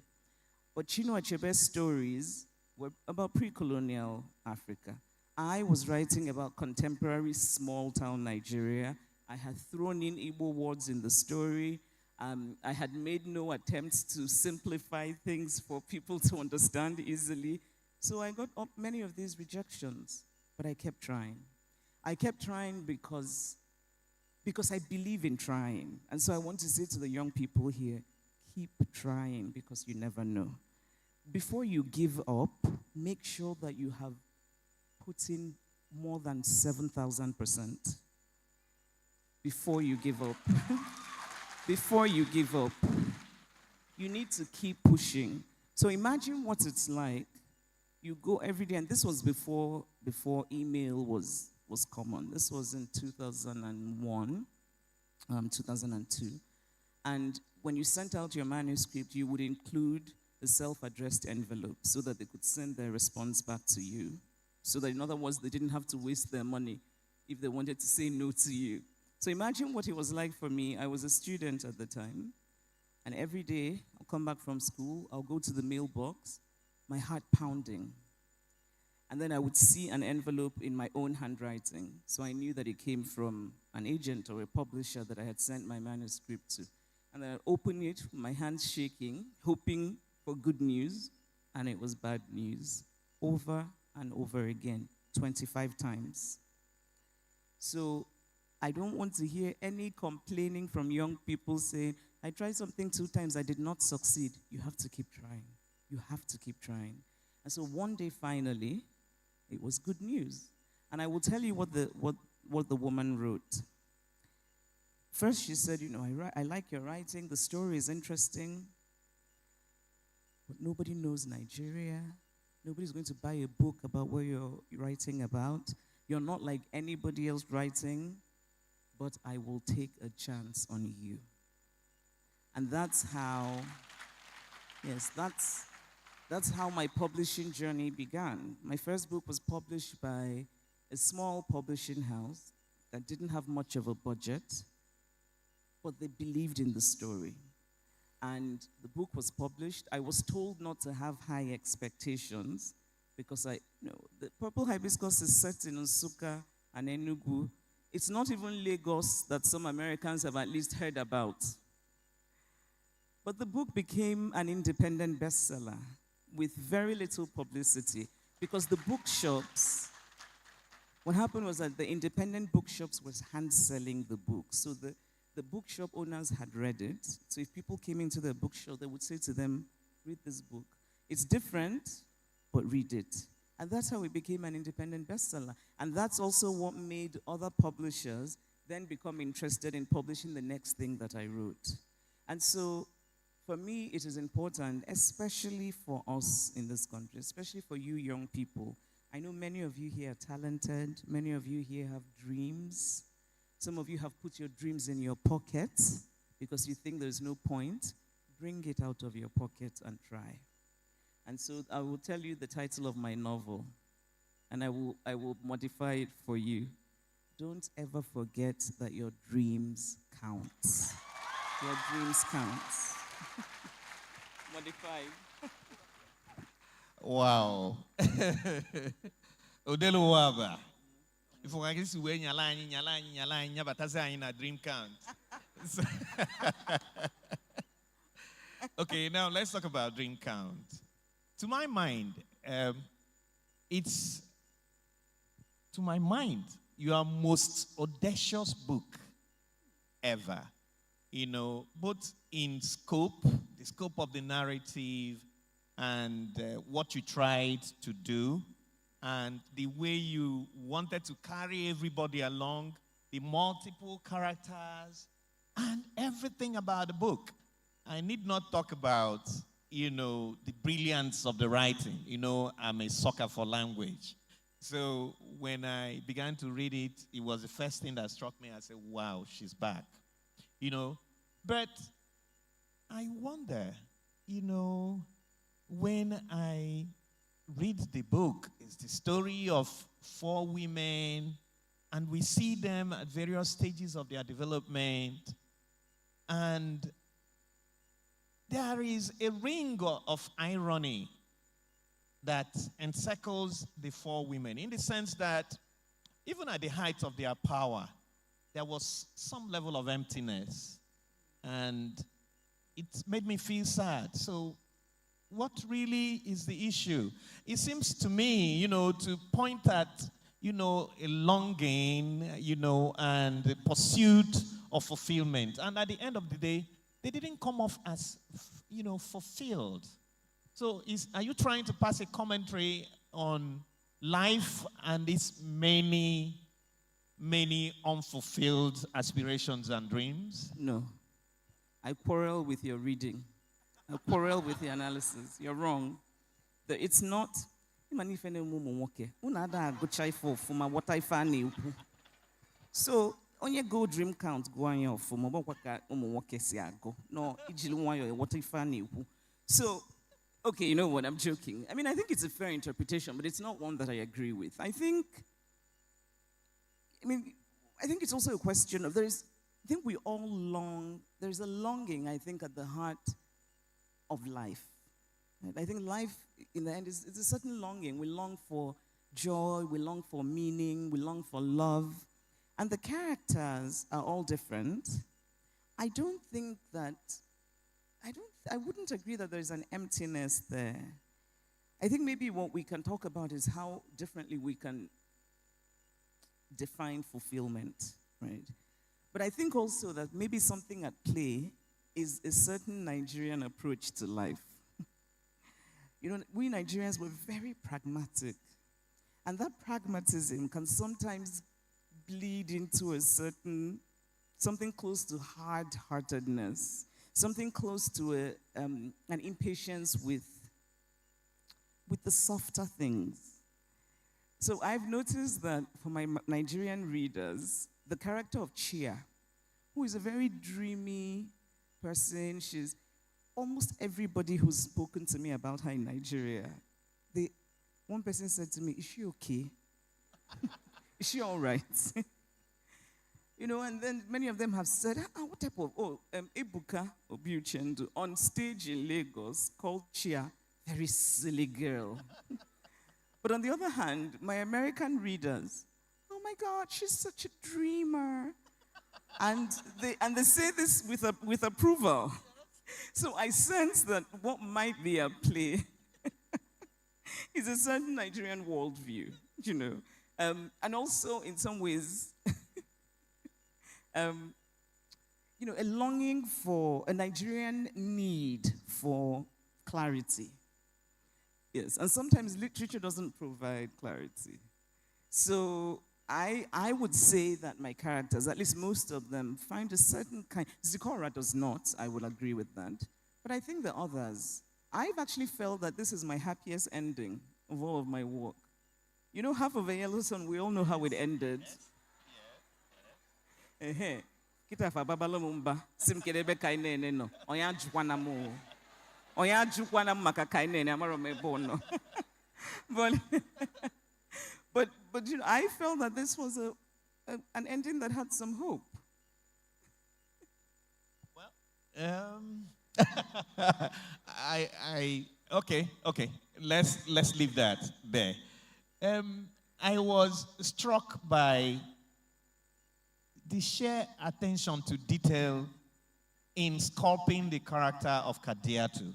But Chinua Achebe's stories were about pre-colonial Africa. I was writing about contemporary small-town Nigeria. I had thrown in Igbo words in the story. I had made no attempts to simplify things for people to understand easily. So I got up many of these rejections, but I kept trying. I kept trying because I believe in trying. And so I want to say to the young people here, keep trying because you never know. Before you give up, make sure that you have put in more than 7,000% before you give up. Before you give up, you need to keep pushing. So imagine what it's like. You go every day, and this was before email was common. This was in 2001, 2002. And when you sent out your manuscript, you would include a self-addressed envelope so that they could send their response back to you. So that, in other words, they didn't have to waste their money if they wanted to say no to you. So imagine what it was like for me. I was a student at the time, and every day I'll come back from school, I'll go to the mailbox, my heart pounding. And then I would see an envelope in my own handwriting. So I knew that it came from an agent or a publisher that I had sent my manuscript to. And then I'd open it with my hands shaking, hoping for good news, and it was bad news. Over and over again, 25 times. So I don't want to hear any complaining from young people saying, I tried something 2 times, I did not succeed. You have to keep trying. You have to keep trying. And so one day, finally, it was good news. And I will tell you what the woman wrote. First, she said, I like your writing. The story is interesting. But nobody knows Nigeria. Nobody's going to buy a book about what you're writing about. You're not like anybody else writing. But I will take a chance on you. And that's how, yes, that's how my publishing journey began. My first book was published by a small publishing house that didn't have much of a budget, but they believed in the story. And the book was published. I was told not to have high expectations because the Purple Hibiscus is set in Nsukka and Enugu. It's not even Lagos that some Americans have at least heard about. But the book became an independent bestseller with very little publicity because the bookshops, what happened was that the independent bookshops was hand-selling the book. So the bookshop owners had read it. So if people came into the bookshop, they would say to them, read this book. It's different, but read it. And that's how it became an independent bestseller. And that's also what made other publishers then become interested in publishing the next thing that I wrote. And so for me, it is important, especially for us in this country, especially for you young people. I know many of you here are talented. Many of you here have dreams. Some of you have put your dreams in your pockets because you think there's no point. Bring it out of your pocket and try. And so I will tell you the title of my novel, and I will modify it for you. Don't ever forget that your dreams count. Your dreams count. Modified. Wow. Odelo waba. If I guess you nyala bataza in a dream count. Okay, now let's talk about dream count. To my mind, your most audacious book ever. You know, both in scope, the scope of the narrative, and what you tried to do, and the way you wanted to carry everybody along, the multiple characters, and everything about the book. I need not talk about, you know, the brilliance of the writing. You know, I'm a sucker for language. So when I began to read it, it was the first thing that struck me. I said, wow, she's back. You know, but I wonder, you know, when I read the book, it's the story of 4 women, and we see them at various stages of their development, and there is a ring of irony that encircles the 4 women, in the sense that even at the height of their power, there was some level of emptiness, and it made me feel sad. So what really is the issue? It seems to me, you know, to point at, you know, a longing, you know, and the pursuit of fulfillment. And at the end of the day, they didn't come off as, you know, fulfilled. So are you trying to pass a commentary on life and its many, many unfulfilled aspirations and dreams? No. I quarrel with your reading. I quarrel with the analysis. You're wrong. It's not. So, on your go dream count, go on your for no, so, okay, you know what? I'm joking. I mean, I think it's a fair interpretation, but it's not one that I agree with. I think it's also a question of I think we all long, there's a longing, I think, at the heart of life. And I think life, in the end, is a certain longing. We long for joy, we long for meaning, we long for love. And the characters are all different. I wouldn't agree that there's an emptiness there. I think maybe what we can talk about is how differently we can define fulfillment, right? But I think also that maybe something at play is a certain Nigerian approach to life. You know, we Nigerians were very pragmatic. And that pragmatism can sometimes bleed into something close to hard-heartedness, something close to an impatience with the softer things. So I've noticed that for my Nigerian readers, the character of Chia, who is a very dreamy person, she's almost everybody who's spoken to me about her in Nigeria. One person said to me, "Is she okay? Is she all right?" You know, and then many of them have said, what type of, Ebuka Obiuchendu on stage in Lagos called Chia, very silly girl. But on the other hand, my American readers, how my God, she's such a dreamer. and they say this with approval. So I sense that what might be a play is a certain Nigerian worldview, you know. And also, in some ways, you know, a longing for a Nigerian need for clarity. Yes, and sometimes literature doesn't provide clarity. So I would say that my characters, at least most of them, find a certain kind. Zikora does not, I will agree with that. But I think the others, I've actually felt that this is my happiest ending of all of my work. You know, Half of a Yellow Sun, we all know how it ended. Kita fa babalo mumba sim kedebe kainene no oya jukwana mo oya jukwana maka kainene amaro mebo no but you know, I felt that this was an ending that had some hope. Okay. Let's leave that there. I was struck by the sheer attention to detail in sculpting the character of Kadiatu.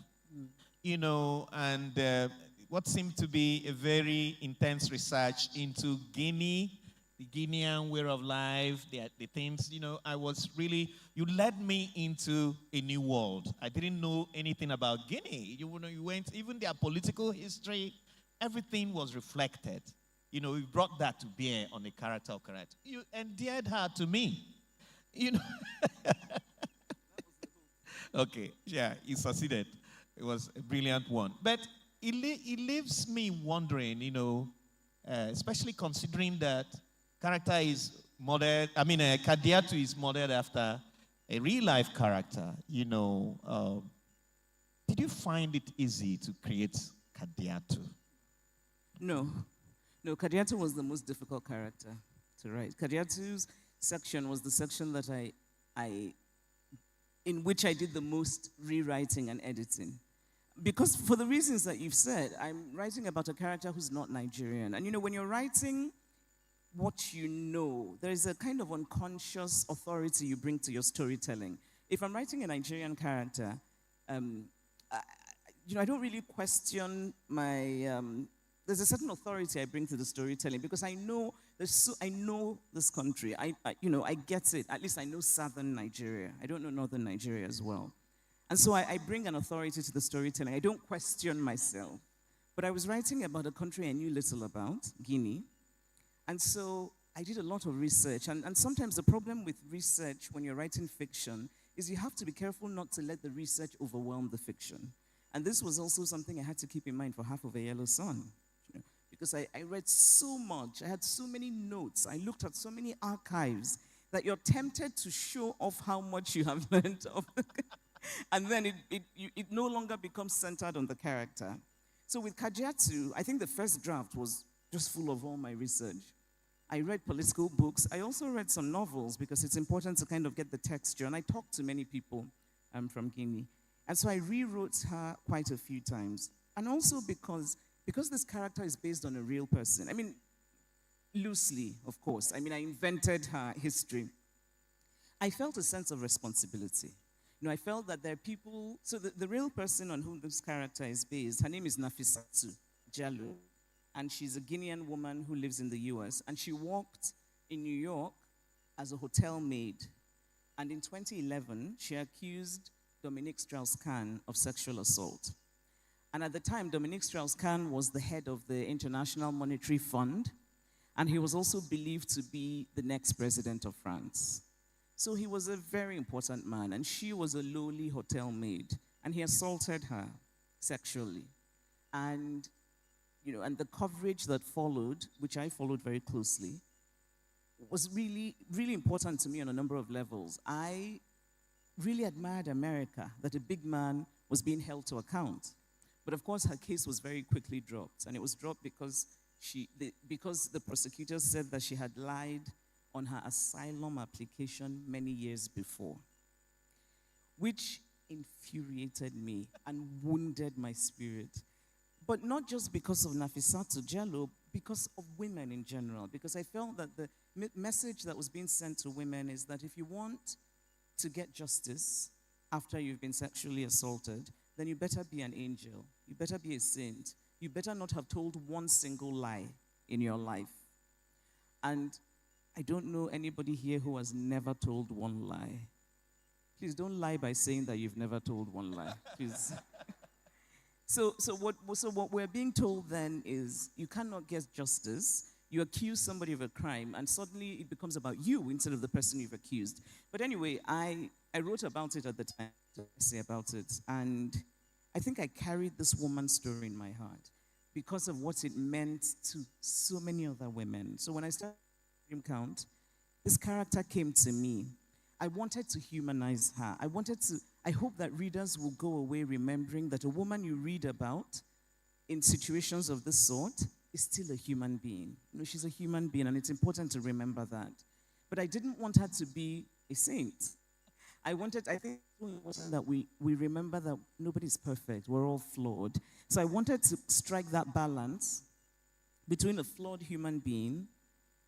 You know, and what seemed to be a very intense research into Guinea, the Guinean way of life, the things, you know, you led me into a new world. I didn't know anything about Guinea. You know, you went, even their political history, everything was reflected. You know, we brought that to bear on the character of Kadiatu. You endeared her to me. You know. Okay, yeah, you succeeded. It was a brilliant one. But it leaves me wondering, you know, especially considering that character is modeled, Kadiatu is modeled after a real-life character, you know. Did you find it easy to create Kadiatu? No, Kadiatu was the most difficult character to write. Kadiatu's section was the section that in which I did the most rewriting and editing. Because for the reasons that you've said, I'm writing about a character who's not Nigerian. And you know, when you're writing what you know, there is a kind of unconscious authority you bring to your storytelling. If I'm writing a Nigerian character, you know, I don't really question my, there's a certain authority I bring to the storytelling because I know this country. You know, I get it. At least I know southern Nigeria. I don't know northern Nigeria as well. And so I bring an authority to the storytelling. I don't question myself. But I was writing about a country I knew little about, Guinea. And so I did a lot of research. And sometimes the problem with research when you're writing fiction is you have to be careful not to let the research overwhelm the fiction. And this was also something I had to keep in mind for Half of a Yellow Sun. You know, because I read so much. I had so many notes. I looked at so many archives that you're tempted to show off how much you have learned of the and then it no longer becomes centered on the character. So with Kadiatu, I think the first draft was just full of all my research. I read political books. I also read some novels because it's important to kind of get the texture. And I talked to many people from Guinea. And so I rewrote her quite a few times. And also because this character is based on a real person. I mean, loosely, of course. I mean, I invented her history. I felt a sense of responsibility. You know, I felt that there are people, so the real person on whom this character is based, her name is Nafisatu Jallo, and she's a Guinean woman who lives in the US, and she worked in New York as a hotel maid. And in 2011, she accused Dominique Strauss-Kahn of sexual assault. And at the time, Dominique Strauss-Kahn was the head of the International Monetary Fund, and he was also believed to be the next president of France. So he was a very important man, and she was a lowly hotel maid, and he assaulted her sexually. And, you know, and the coverage that followed, which I followed very closely, was really, really important to me on a number of levels. I really admired America, that a big man was being held to account. But of course, her case was very quickly dropped, and it was dropped because the prosecutors said that she had lied on her asylum application many years before, which infuriated me and wounded my spirit. But not just because of Nafisatu Jallo, because of women in general, because I felt that the message that was being sent to women is that if you want to get justice after you've been sexually assaulted, then you better be an angel. You better be a saint. You better not have told one single lie in your life. And I don't know anybody here who has never told one lie. Please don't lie by saying that you've never told one lie. Please. So what we're being told then is you cannot get justice. You accuse somebody of a crime, and suddenly it becomes about you instead of the person you've accused. But anyway, I wrote about it at the time, to say about it, and I think I carried this woman's story in my heart because of what it meant to so many other women. So when I started Dream Count, this character came to me. I wanted to humanize her. I hope that readers will go away remembering that a woman you read about in situations of this sort is still a human being. You know, she's a human being, and it's important to remember that. But I didn't want her to be a saint. I think it's important that we remember that nobody's perfect. We're all flawed. So I wanted to strike that balance between a flawed human being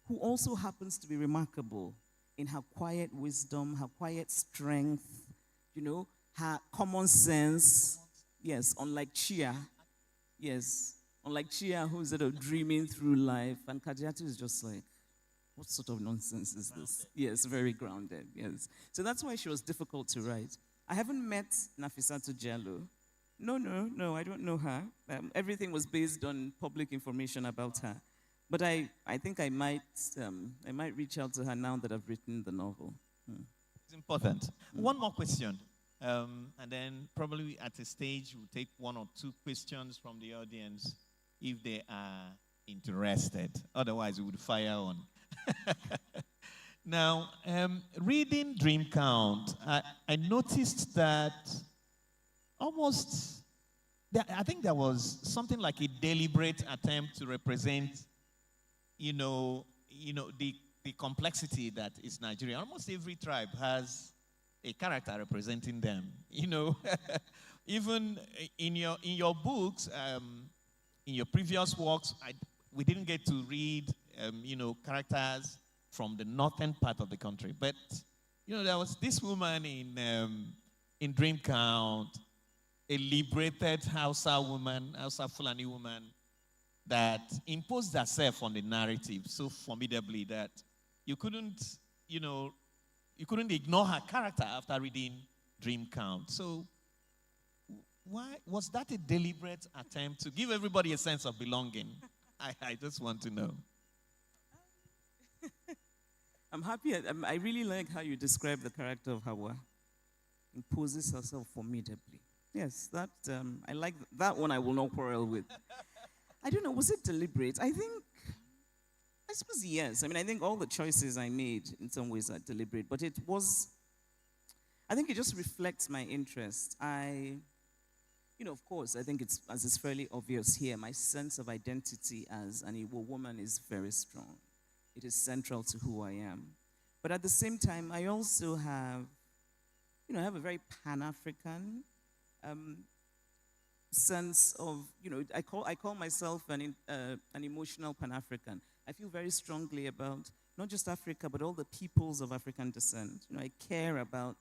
who also happens to be remarkable in her quiet wisdom, her quiet strength, you know, her common sense. Yes, unlike Chia. Yes, unlike Chia, who's sort of dreaming through life. And Kadiatu is just like, what sort of nonsense is this? Yes, very grounded, yes. So that's why she was difficult to write. I haven't met Nafisatu Jello. No, I don't know her. Everything was based on public information about her. But I think I might reach out to her now that I've written the novel. It's important. One more question. And then probably at a stage, we'll take one or two questions from the audience if they are interested. Otherwise, we would fire on. Now, reading Dream Count, I noticed that I think there was something like a deliberate attempt to represent, the complexity that is Nigeria. Almost every tribe has a character representing them. Even in your books, in your previous works, we didn't get to read, characters from the northern part of the country. But, there was this woman in Dream Count, a liberated Hausa woman, Hausa Fulani woman, that imposed herself on the narrative so formidably that you couldn't ignore her character after reading Dream Count. So why was that a deliberate attempt to give everybody a sense of belonging? I just want to know. I'm happy. I really like how you describe the character of Hawa. Imposes herself formidably. Yes, that I like that one. I will not quarrel with. I don't know. Was it deliberate? I suppose yes. I think all the choices I made in some ways are deliberate, but it was. I think it just reflects my interest. Of course, I think it's fairly obvious here. My sense of identity as an Igbo woman is very strong. It is central to who I am. But at the same time, I also have, I have a very Pan-African sense of, I call myself an emotional Pan-African. I feel very strongly about not just Africa, but all the peoples of African descent. I care about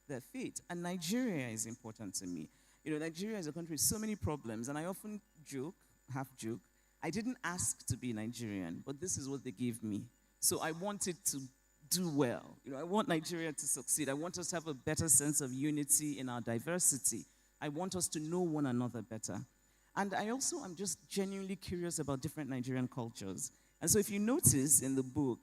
their fate. And Nigeria is important to me. Nigeria is a country with so many problems, and I often half joke, I didn't ask to be Nigerian, but this is what they gave me. So I wanted to do well. I want Nigeria to succeed. I want us to have a better sense of unity in our diversity. I want us to know one another better. And I also am just genuinely curious about different Nigerian cultures. And so if you notice in the book,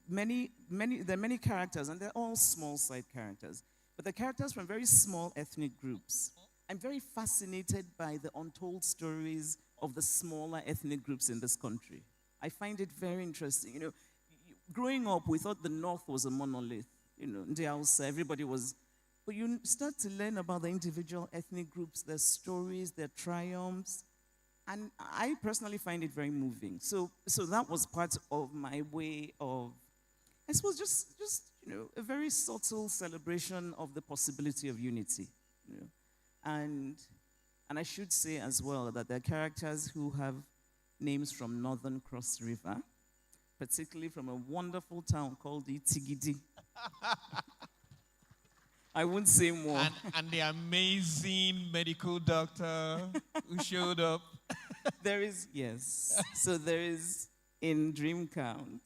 there are many characters, and they're all small side characters, but they're characters from very small ethnic groups. I'm very fascinated by the untold stories of the smaller ethnic groups in this country. I find it very interesting. Growing up, we thought the North was a monolith. Everybody was. But you start to learn about the individual ethnic groups, their stories, their triumphs. And I personally find it very moving. So that was part of my way of, I suppose, just a very subtle celebration of the possibility of unity. And I should say as well that there are characters who have names from Northern Cross River, particularly from a wonderful town called Itigidi. I won't say more. And the amazing medical doctor who showed up. There is, yes. So there is, in Dream Count,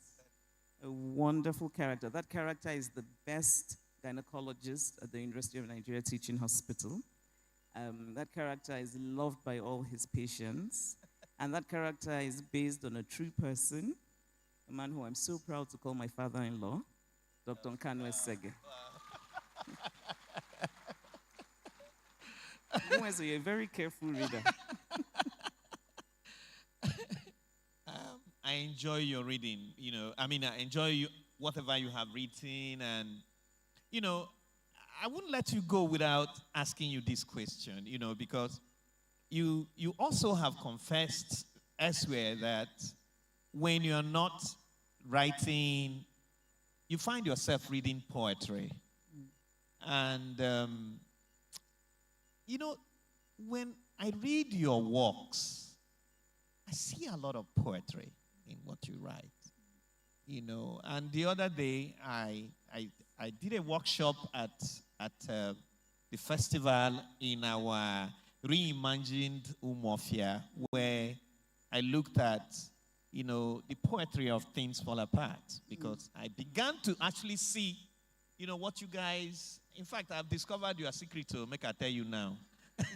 a wonderful character. That character is the best gynecologist at the University of Nigeria Teaching Hospital. That character is loved by all his patients. And that character is based on a true person, a man who I'm so proud to call my father-in-law, Dr. Nkanwe Sege. You're a very careful reader. I enjoy your reading, I enjoy whatever you have written, and, I wouldn't let you go without asking you this question, because you also have confessed elsewhere that when you're not writing, you find yourself reading poetry. And, when I read your works, I see a lot of poetry in what you write. And the other day, I did a workshop at the festival in our reimagined Umofia, where I looked at, the poetry of Things Fall Apart, because I began to actually see, what you guys, in fact, I've discovered your secret, to make I tell you now.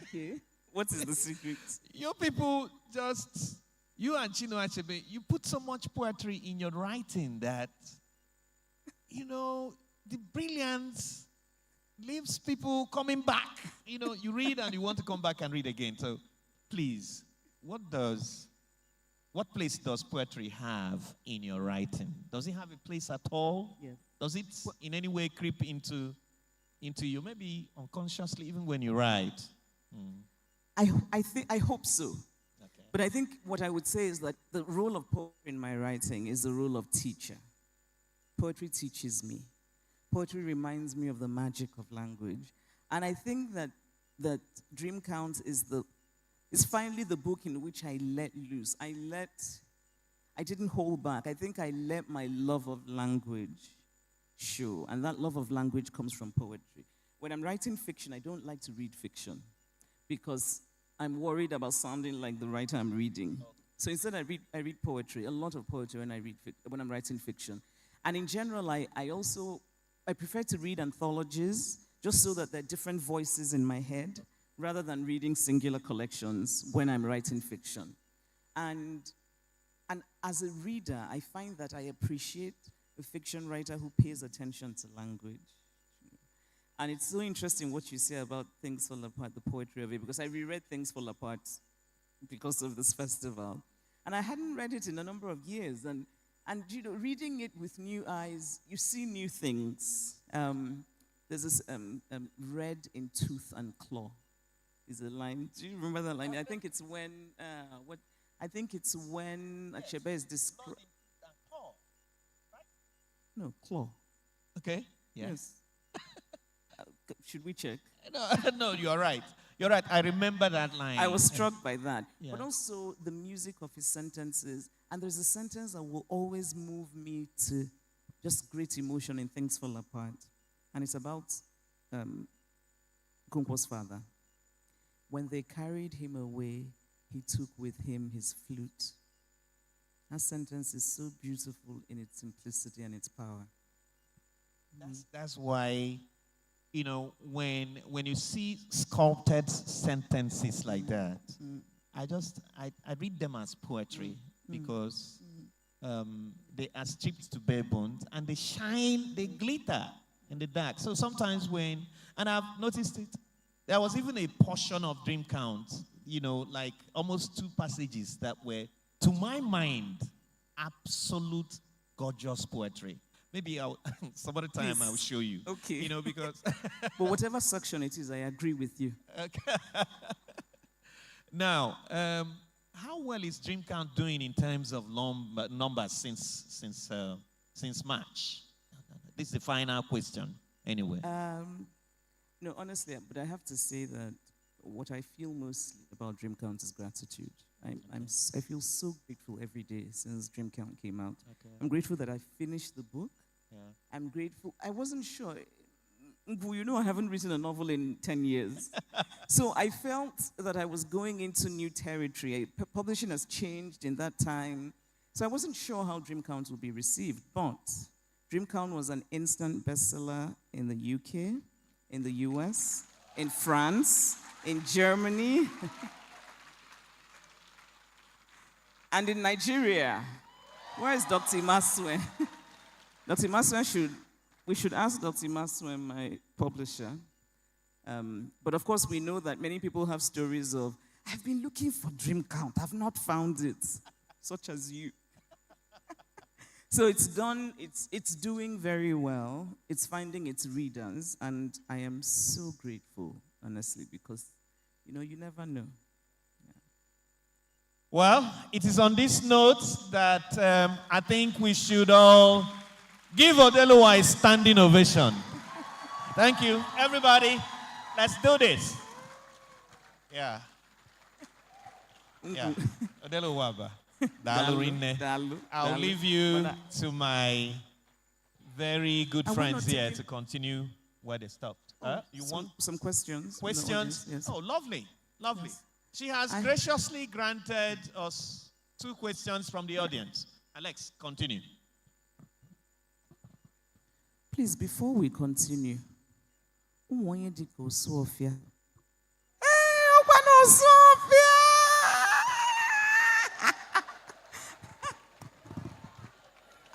Okay. What is the secret? You people just, you and Chinua Achebe, you put so much poetry in your writing that, the brilliance leaves people coming back. You read and you want to come back and read again. So, please, what place does poetry have in your writing? Does it have a place at all? Yes. Does it in any way creep into you, maybe unconsciously, even when you write? I hope so. Okay. But I think what I would say is that the role of poetry in my writing is the role of teacher. Poetry teaches me. Poetry reminds me of the magic of language. And I think that Dream Count is finally the book in which I let loose. I didn't hold back. I think I let my love of language show. And that love of language comes from poetry. When I'm writing fiction, I don't like to read fiction, because I'm worried about sounding like the writer I'm reading. So instead, I read poetry, a lot of poetry when I'm writing fiction. And in general, I prefer to read anthologies, just so that there are different voices in my head, rather than reading singular collections when I'm writing fiction. And as a reader, I find that I appreciate a fiction writer who pays attention to language. And it's so interesting what you say about Things Fall Apart, the poetry of it, because I reread Things Fall Apart because of this festival. And I hadn't read it in a number of years. And reading it with new eyes, you see new things. There's this red in tooth and claw is a line. Do you remember that line? I think it's when Achebe is described. No, claw. Okay. Yeah. Yes. Should we check? No, you're right. You're right. I remember that line. I was struck by that. Yeah. But also the music of his sentences. And there's a sentence that will always move me to just great emotion in Things Fall Apart. And it's about Kunkwo's father. When they carried him away, he took with him his flute. That sentence is so beautiful in its simplicity and its power. That's why, when you see sculpted sentences like that, I read them as poetry, because they are stripped to bare bones and they shine, they glitter in the dark. So sometimes and I've noticed it, there was even a portion of Dream Count, like almost 2 passages that were, to my mind, absolute gorgeous poetry. Maybe some other time I'll show you. Okay. Because... But whatever section it is, I agree with you. Okay. Now, how well is Dream Count doing in terms of numbers since March? This is the final question, anyway. No, honestly, but I have to say that what I feel mostly about Dream Count is gratitude. I feel so grateful every day since Dream Count came out. Okay. I'm grateful that I finished the book. Yeah. I'm grateful. I wasn't sure. You know, I haven't written a novel in 10 years. So I felt that I was going into new territory. Publishing has changed in that time. So I wasn't sure how Dream Count would be received. But Dream Count was an instant bestseller in the UK, in the US, in France, in Germany, and in Nigeria. Where is Dr. Imasue? Dr. Imasue we should ask Dr. Imasue, my publisher. But of course, we know that many people have stories of, I've been looking for Dream Count, I've not found it, such as you. So it's doing very well. It's finding its readers, and I am so grateful, honestly, because, you know, you never know. Well, it is on this note that I think we should all give Odeluwa a standing ovation. Thank you, everybody. Let's do this. Yeah. Yeah. Odeluwa. I'll leave you to my very good friends here to continue where they stopped. You want some questions? Questions? Yes. Oh, lovely. Lovely. Yes. She has graciously granted us 2 questions from the audience. Alex, continue. Please, before we continue, Sophia.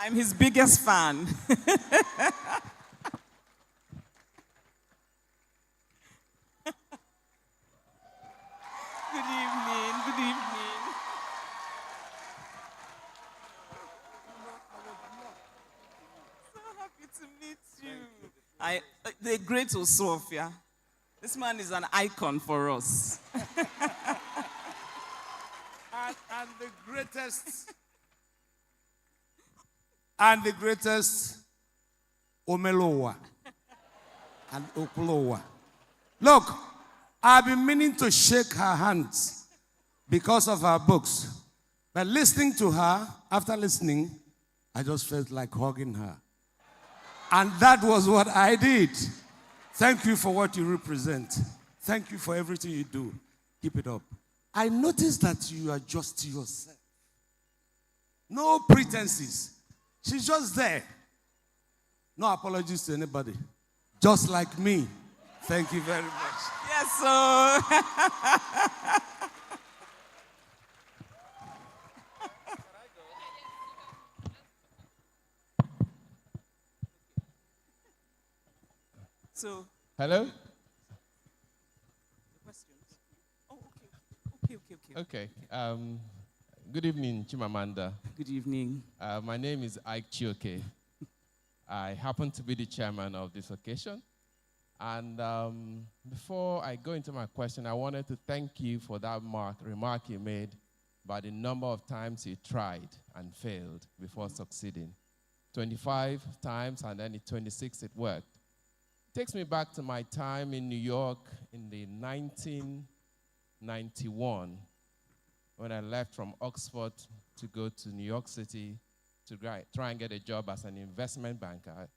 I'm his biggest fan. Good evening. Good evening. So happy to meet you. The great Sophia. This man is an icon for us. and the greatest. And the greatest Omelowa and Oklowa. Look, I've been meaning to shake her hands because of her books. But listening to her, after listening, I just felt like hugging her. And that was what I did. Thank you for what you represent. Thank you for everything you do. Keep it up. I noticed that you are just yourself. No pretenses. She's just there. No apologies to anybody. Just like me. Thank you very much. Yes, sir. So. Hello? Questions? Oh, okay. Good evening, Chimamanda. Good evening. My name is Adichie. I happen to be the chairman of this occasion. And before I go into my question, I wanted to thank you for that remark you made about the number of times you tried and failed before succeeding. 25 times, and then in 26 it worked. It takes me back to my time in New York in the 1991, when I left from Oxford to go to New York City to try and get a job as an investment banker.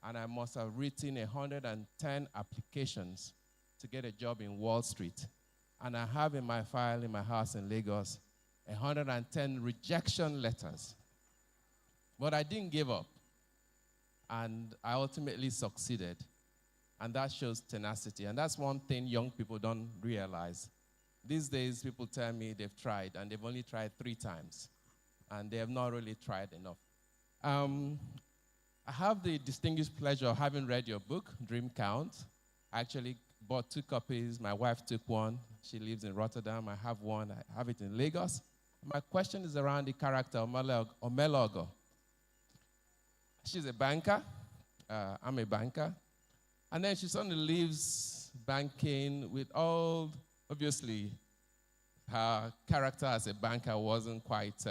And I must have written 110 applications to get a job in Wall Street. And I have in my file in my house in Lagos 110 rejection letters. But I didn't give up. And I ultimately succeeded. And that shows tenacity. And that's one thing young people don't realize. These days, people tell me they've tried, and they've only tried 3 times. And they have not really tried enough. I have the distinguished pleasure of having read your book, Dream Count. I actually bought 2 copies. My wife took one. She lives in Rotterdam. I have one. I have it in Lagos. My question is around the character Omelogo. She's a banker. I'm a banker. And then she suddenly leaves banking with all, obviously, her character as a banker wasn't quite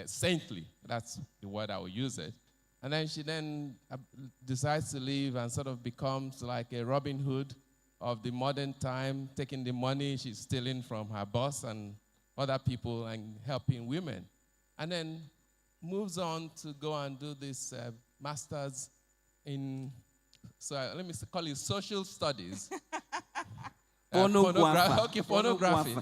saintly. That's the word I will use it. And then she decides to leave and sort of becomes like a Robin Hood of the modern time, taking the money she's stealing from her boss and other people and helping women. And then moves on to go and do this master's in, let me call it social studies. Pornography.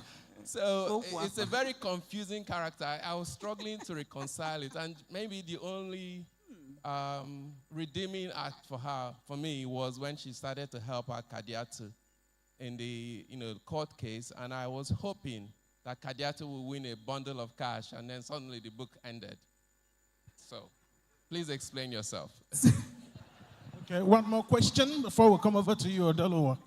So it's a very confusing character. I was struggling to reconcile it, and maybe the only redeeming act for me, was when she started to help her Kadiatu in the court case, and I was hoping that Kadiatu would win a bundle of cash, and then suddenly the book ended. So, please explain yourself. Okay, one more question before we come over to you, Odelowa.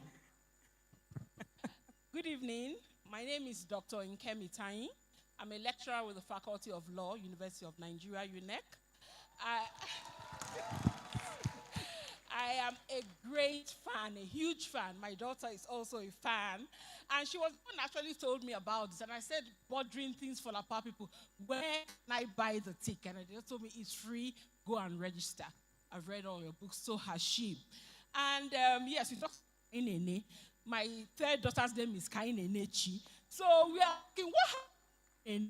Good evening. My name is Dr. Nkemi Tai. I'm a lecturer with the Faculty of Law, University of Nigeria, UNEC. I am a great fan, a huge fan. My daughter is also a fan. And she was the one actually told me about this. And I said, bordering things for Lapa people, where can I buy the ticket? And they just told me it's free, go and register. I've read all your books, so has she. And yes, we talked in Nene. My third daughter's name is Kainenechi. So we are asking, what happened?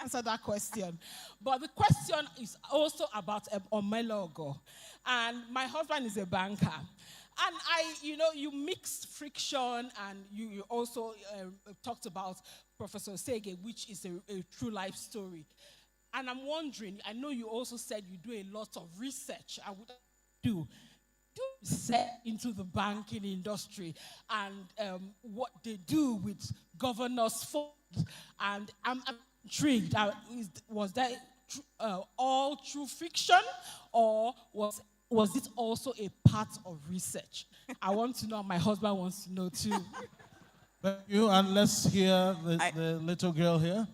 Answer that question. But the question is also about Omelogo. And my husband is a banker. And you mixed friction, and you also talked about Professor Sege, which is a true life story. And I'm wondering, I know you also said you do a lot of research. I would do research into the banking industry and what they do with governors' funds. And I'm intrigued. Was that all true fiction, or was it also a part of research? I want to know. My husband wants to know too. Thank you, and let's hear the little girl here.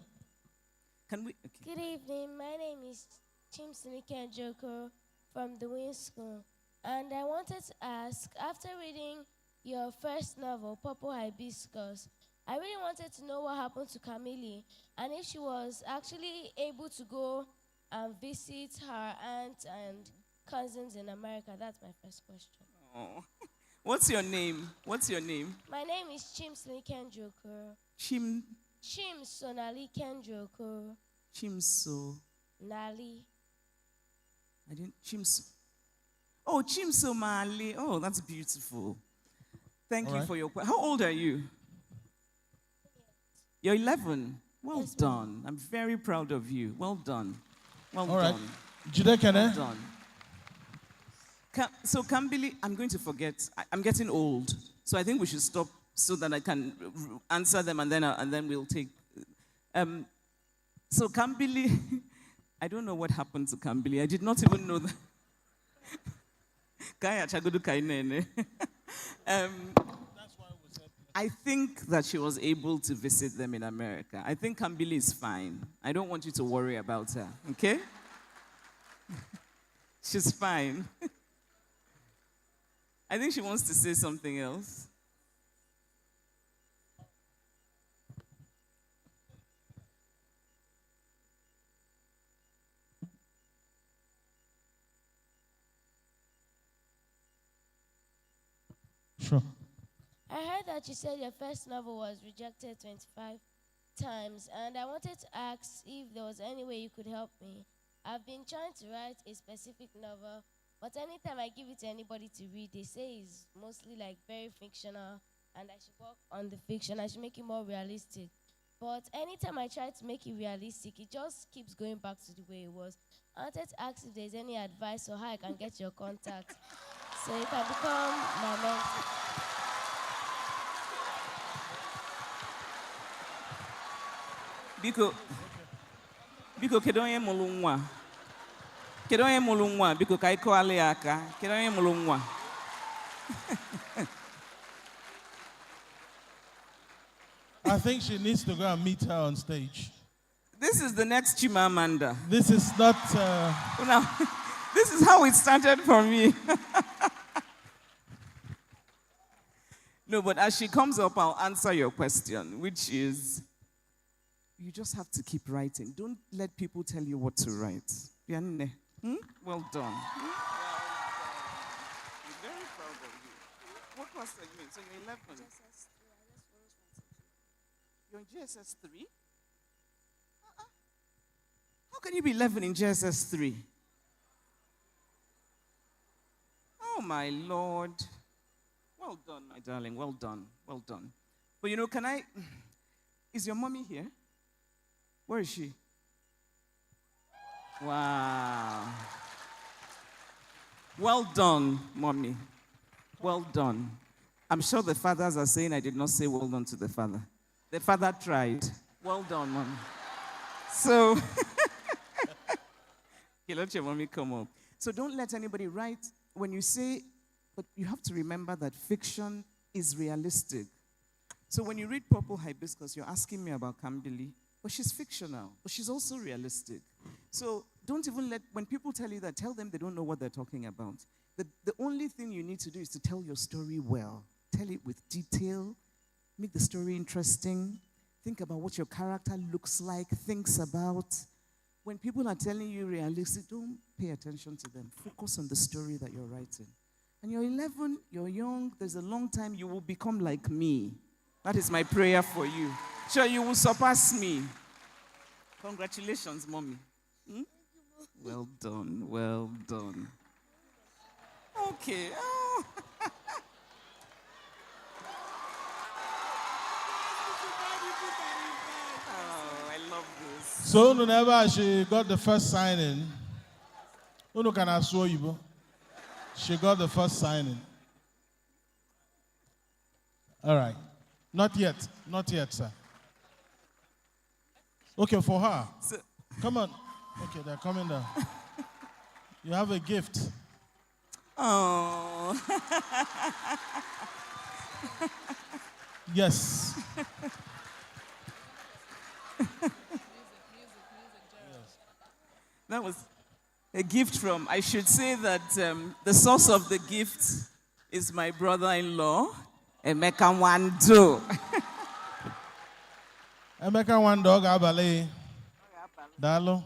Can we? Okay. Good evening. My name is Chimamanda Joko from the Wing School, and I wanted to ask, after reading your first novel, Purple Hibiscus, I really wanted to know what happened to Camille, and if she was actually able to go and visit her aunt and cousins in America. That's my first question. Oh. What's your name? What's your name? My name is Chimsley Kenjoko. Chimso Nali Kenjoko. Chimso. Nali. I didn't. Chimso. Oh, Chimso Mali. Oh, that's beautiful. Thank you for your question. How old are you? You're 11. Well done. I'm very proud of you. Well done. Well done. Well done. So Kambili, I'm going to forget. I'm getting old, so I think we should stop so that I can answer them, and then we'll take. So Kambili, I don't know what happened to Kambili. I did not even know that. Kaya chagudu kainene. I think that she was able to visit them in America. I think Kambili is fine. I don't want you to worry about her. Okay? She's fine. I think she wants to say something else. Sure. I heard that you said your first novel was rejected 25 times, and I wanted to ask if there was any way you could help me. I've been trying to write a specific novel, but anytime I give it to anybody to read, they say it's mostly like very fictional, and I should work on the fiction. I should make it more realistic. But anytime I try to make it realistic, it just keeps going back to the way it was. I wanted to ask if there's any advice or how I can get your contact so you can become my mentor. Biko kedu onye mụrụ nwa? Kedu onye mụrụ nwa? Biko ka iko ale ya aka. Kedu onye mụrụ nwa? I think she needs to go and meet her on stage. This is the next Chimamanda. This is not. Now, this is how it started for me. No, but as she comes up, I'll answer your question, which is, you just have to keep writing. Don't let people tell you what to write. Well done. I'm very proud of you. What class are you in? So you're 11. You're in GSS 3? How can you be 11 in JSS 3? Oh, my Lord. Well done, my darling. Well done. Well done. But is your mommy here? Where is she? Wow. Well done, mommy. Well done. I'm sure the fathers are saying I did not say well done to the father. The father tried. Well done, mommy. So, okay, let your mommy come up. So don't let anybody write. When you say, but you have to remember that fiction is realistic. So when you read Purple Hibiscus, you're asking me about Kambili, but she's fictional, but she's also realistic. So don't even when people tell you that, tell them they don't know what they're talking about. The only thing you need to do is to tell your story well. Tell it with detail, make the story interesting, think about what your character looks like, thinks about. When people are telling you realistic, don't pay attention to them. Focus on the story that you're writing. And you're 11, you're young, there's a long time you will become like me. That is my prayer for you. Sure, you will surpass me. Congratulations, mommy. Hmm? Well done, well done. Okay. Oh. Oh, I love this. So, whenever she got the first signing, who can I show you? She got the first signing. All right. Not yet, sir. Okay, for her. Come on. Okay, they're coming down. You have a gift. Oh. Yes. That was a gift from, I should say that the source of the gift is my brother-in-law, Emeka Wando. Emeka Wando Gabale. Dalo.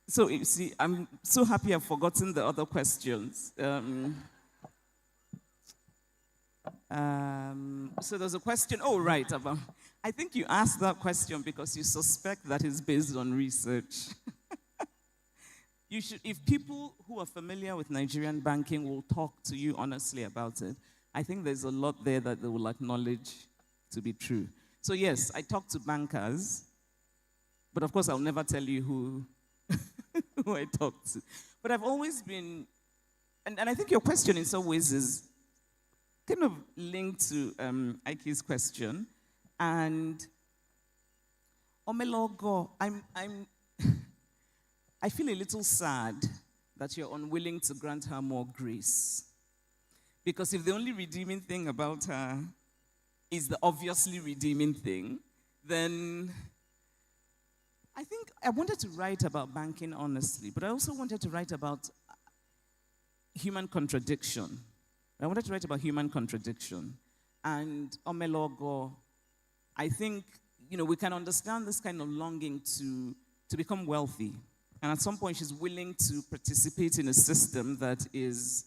So you see, I'm so happy I've forgotten the other questions. So there's a question, right, about, I think you asked that question because you suspect that it's based on research. You should, if people who are familiar with Nigerian banking will talk to you honestly about it, I think there's a lot there that they will acknowledge to be true. So yes, I talk to bankers, but of course I'll never tell you who I talk to. But I've always been, and I think your question in some ways is kind of linked to Ike's question. And Omelogo, I feel a little sad that you're unwilling to grant her more grace. Because if the only redeeming thing about her is the obviously redeeming thing, then I think I wanted to write about banking honestly, but I also wanted to write about human contradiction. I wanted to write about human contradiction. And Omelogo, I think, we can understand this kind of longing to become wealthy. And at some point, she's willing to participate in a system that is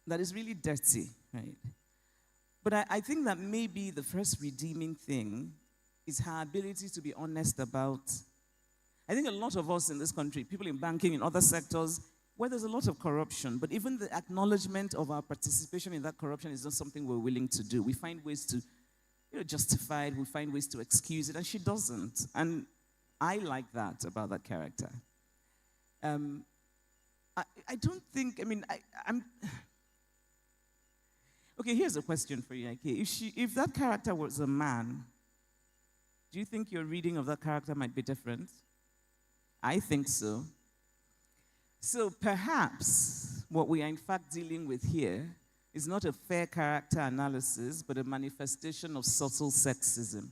really dirty, right? But I think that maybe the first redeeming thing is her ability to be honest about, I think a lot of us in this country, people in banking, in other sectors, where there's a lot of corruption, but even the acknowledgement of our participation in that corruption is not something we're willing to do. We find ways to justify it, we find ways to excuse it, and she doesn't. And I like that about that character. I don't think, I'm... Okay, here's a question for you, Ike. If that character was a man, do you think your reading of that character might be different? I think so. So perhaps what we are in fact dealing with here is not a fair character analysis, but a manifestation of subtle sexism.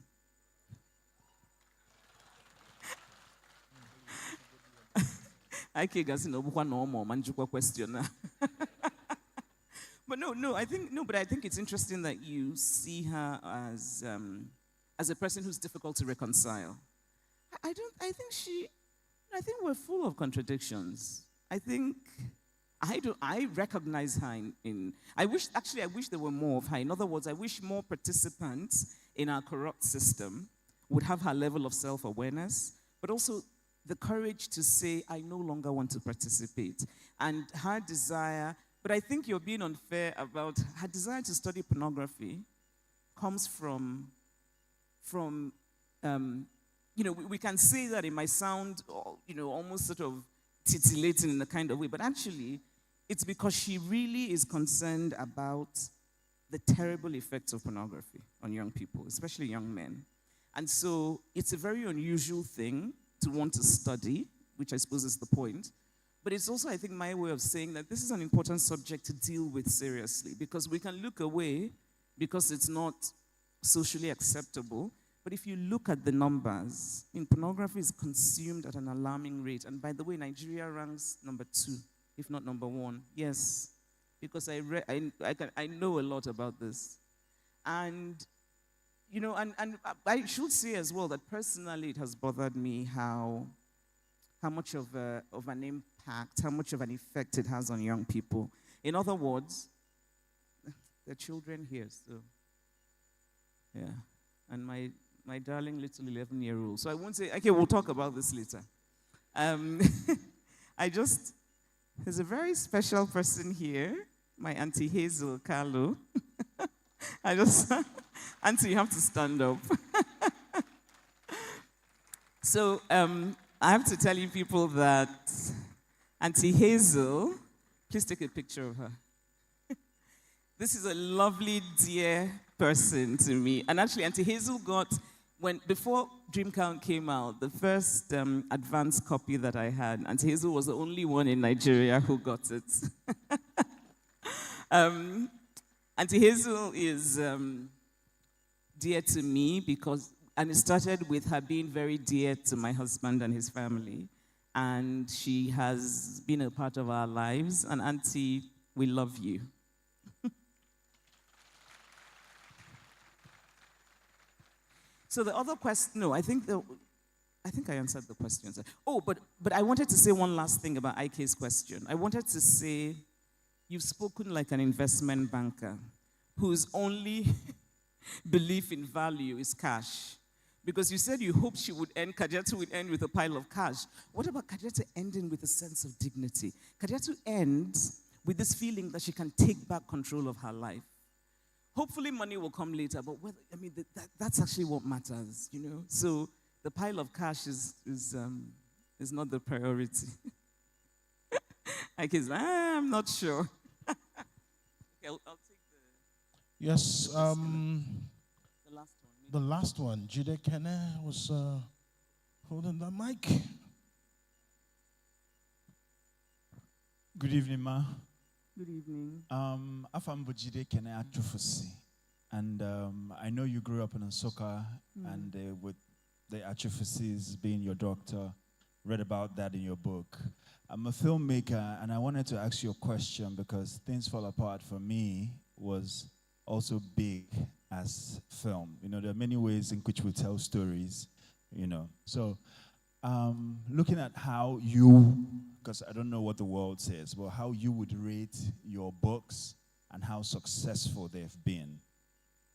I can't get no question. But but I think it's interesting that you see her as a person who's difficult to reconcile. I think we're full of contradictions. I recognize her I wish there were more of her. In other words, I wish more participants in our corrupt system would have her level of self-awareness, but also the courage to say, I no longer want to participate. And her desire, but I think you're being unfair about her desire to study pornography comes from we can say that it might sound, almost sort of titillating in a kind of way, but actually, it's because she really is concerned about the terrible effects of pornography on young people, especially young men. And so it's a very unusual thing to want to study, which I suppose is the point. But it's also, I think, my way of saying that this is an important subject to deal with seriously, because we can look away because it's not socially acceptable. But if you look at the numbers, pornography is consumed at an alarming rate. And by the way, Nigeria ranks number 2, if not number 1. Yes, because I know a lot about this. And, and I should say as well that personally it has bothered me how much of an impact, how much of an effect it has on young people. In other words, the children here, so, yeah. And my darling little 11-year-old. So I won't say, okay, we'll talk about this later. There's a very special person here, my Auntie Hazel Carlo. Auntie, you have to stand up. So I have to tell you people that Auntie Hazel, please take a picture of her. This is a lovely, dear person to me. And actually, Auntie Hazel before Dream Count came out, the first advanced copy that I had, Auntie Hazel was the only one in Nigeria who got it. Auntie Hazel is dear to me and it started with her being very dear to my husband and his family. And she has been a part of our lives. And Auntie, we love you. So the other question, no, I think I answered the questions. Oh, but I wanted to say one last thing about Ike's question. I wanted to say, you've spoken like an investment banker whose only belief in value is cash. Because you said you hoped Kadiatu would end with a pile of cash. What about Kadiatu ending with a sense of dignity? Kadiatu ends with this feeling that she can take back control of her life. Hopefully money will come later, but that's actually what matters, So the pile of cash is not the priority. I'm not sure. Okay, I'll take the... Yes, the last one. The last one, Jide Kene was holding the mic. Good evening, Ma. Good evening. Afambo Jide Kene Atrophy. And I know you grew up in Nsukka, and with the atrophies being your doctor, read about that in your book. I'm a filmmaker, and I wanted to ask you a question because Things Fall Apart for me was also big as film. There are many ways in which we tell stories, So looking at how you, because I don't know what the world says, but how you would rate your books and how successful they've been.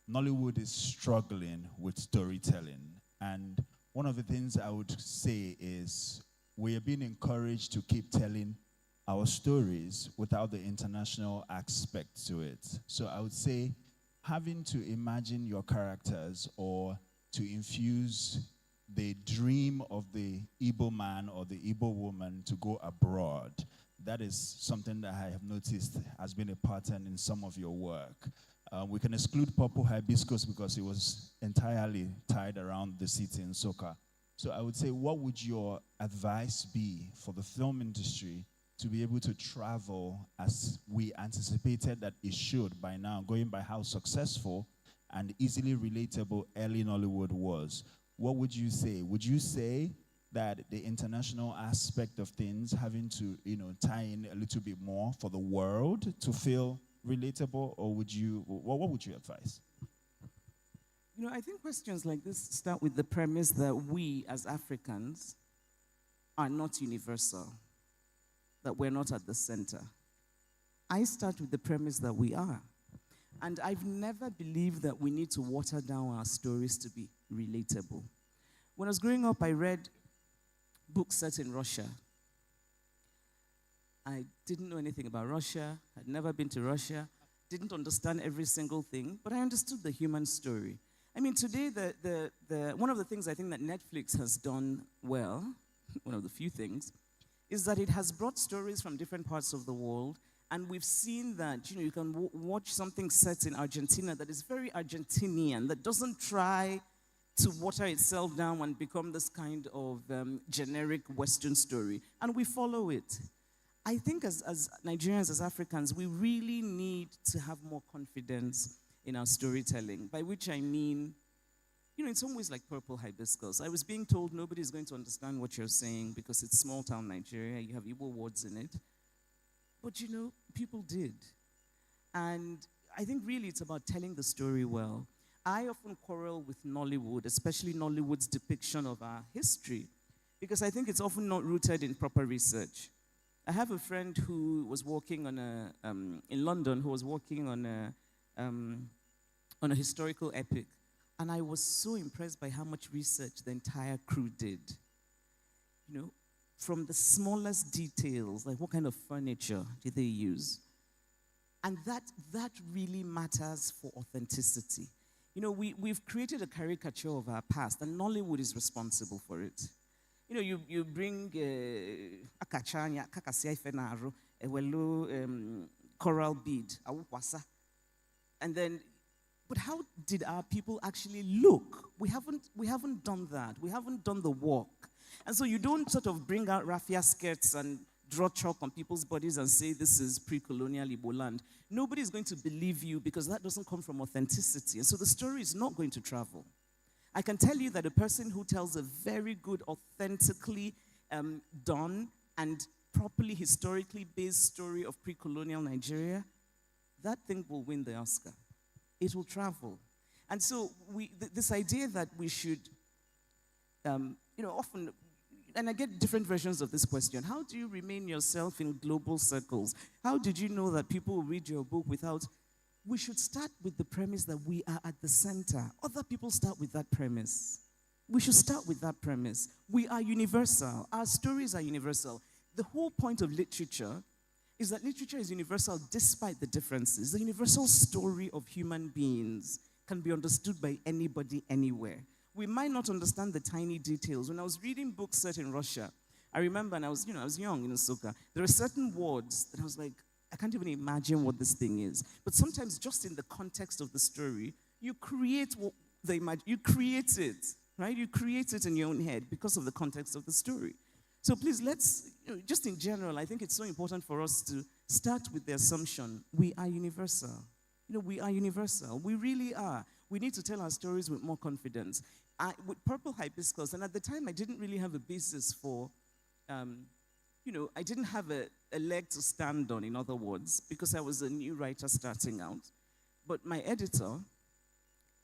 Nollywood is struggling with storytelling. And one of the things I would say is we are being encouraged to keep telling our stories without the international aspect to it. So I would say having to imagine your characters or to infuse the dream of the Igbo man or the Igbo woman to go abroad, that is something that I have noticed has been a pattern in some of your work. We can exclude Purple Hibiscus because it was entirely tied around the city in Nsukka. So I would say, what would your advice be for the film industry to be able to travel as we anticipated that it should by now, going by how successful and easily relatable early Nollywood was, what would you say? Would you say that the international aspect of things having to, tie in a little bit more for the world to feel relatable, or what would you advise? I think questions like this start with the premise that we as Africans are not universal, that we're not at the center. I start with the premise that we are. And I've never believed that we need to water down our stories to be relatable. When I was growing up, I read books set in Russia. I didn't know anything about Russia. I'd never been to Russia. Didn't understand every single thing, but I understood the human story. I mean, today, one of the things I think that Netflix has done well, one of the few things, is that it has brought stories from different parts of the world, and we've seen that, you can watch something set in Argentina that is very Argentinian, that doesn't try to water itself down and become this kind of generic Western story, and we follow it. I think as Nigerians, as Africans, we really need to have more confidence in our storytelling, by which I mean, in some ways like Purple Hibiscus. I was being told nobody's going to understand what you're saying because it's small-town Nigeria, you have Igbo words in it. But, people did. And I think really it's about telling the story well. I often quarrel with Nollywood, especially Nollywood's depiction of our history, because I think it's often not rooted in proper research. I have a friend who was working on in London, who was working on a historical epic. And I was so impressed by how much research the entire crew did. From the smallest details, like what kind of furniture did they use? And that really matters for authenticity. We've created a caricature of our past, and Nollywood is responsible for it. You bring akachanya, kakasia ifenaru, ewelu coral bead, awukwasa, and then, but how did our people actually look? We haven't done that. We haven't done the work. And so you don't sort of bring out raffia skirts and draw chalk on people's bodies and say this is pre-colonial Igbo land. Nobody is going to believe you because that doesn't come from authenticity. And so the story is not going to travel. I can tell you that a person who tells a very good, authentically done and properly historically based story of pre-colonial Nigeria, that thing will win the Oscar. It will travel. And so this idea that we should, often, and I get different versions of this question. How do you remain yourself in global circles? How did you know that people will read your book without? We should start with the premise that we are at the center. Other people start with that premise. We should start with that premise. We are universal. Our stories are universal. The whole point of literature is that literature is universal despite the differences. The universal story of human beings can be understood by anybody, anywhere. We might not understand the tiny details. When I was reading books set in Russia, I remember, and I was young in Osaka, there are certain words that I was like, I can't even imagine what this thing is. But sometimes just in the context of the story, you create you create it, right? You create it in your own head because of the context of the story. So please, let's, just in general, I think it's so important for us to start with the assumption, we are universal. We are universal. We really are. We need to tell our stories with more confidence. With Purple Hibiscus, and at the time I didn't really have a basis for, I didn't have a leg to stand on, in other words, because I was a new writer starting out. But my editor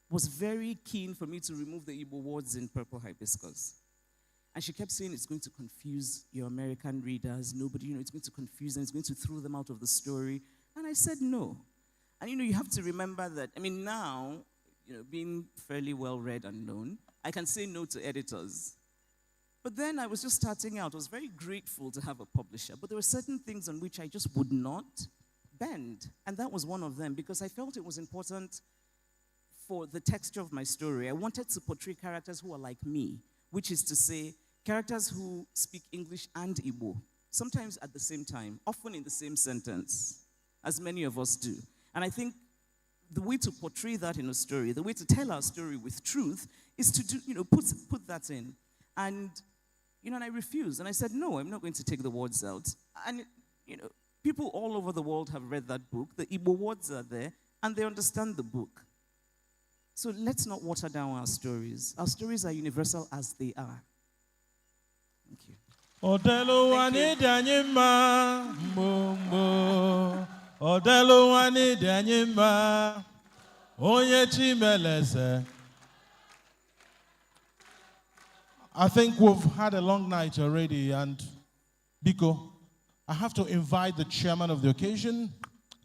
was very keen for me to remove the Igbo words in Purple Hibiscus. And she kept saying, it's going to confuse your American readers. Nobody, it's going to confuse them. It's going to throw them out of the story. And I said, no. And, you have to remember that, now, being fairly well-read and known, I can say no to editors. But then I was just starting out. I was very grateful to have a publisher. But there were certain things on which I just would not bend. And that was one of them, because I felt it was important for the texture of my story. I wanted to portray characters who are like me, which is to say, characters who speak English and Igbo, sometimes at the same time, often in the same sentence, as many of us do. And I think the way to portray that in a story, the way to tell our story with truth, is to do, put that in. And, and I refused. And I said, no, I'm not going to take the words out. And people all over the world have read that book. The Igbo words are there, and they understand the book. So let's not water down our stories. Our stories are universal as they are. Thank you. Odelo wani danyima mumbo. Odelo wani danyima onye chimeleze. I think we've had a long night already, and Biko, I have to invite the chairman of the occasion,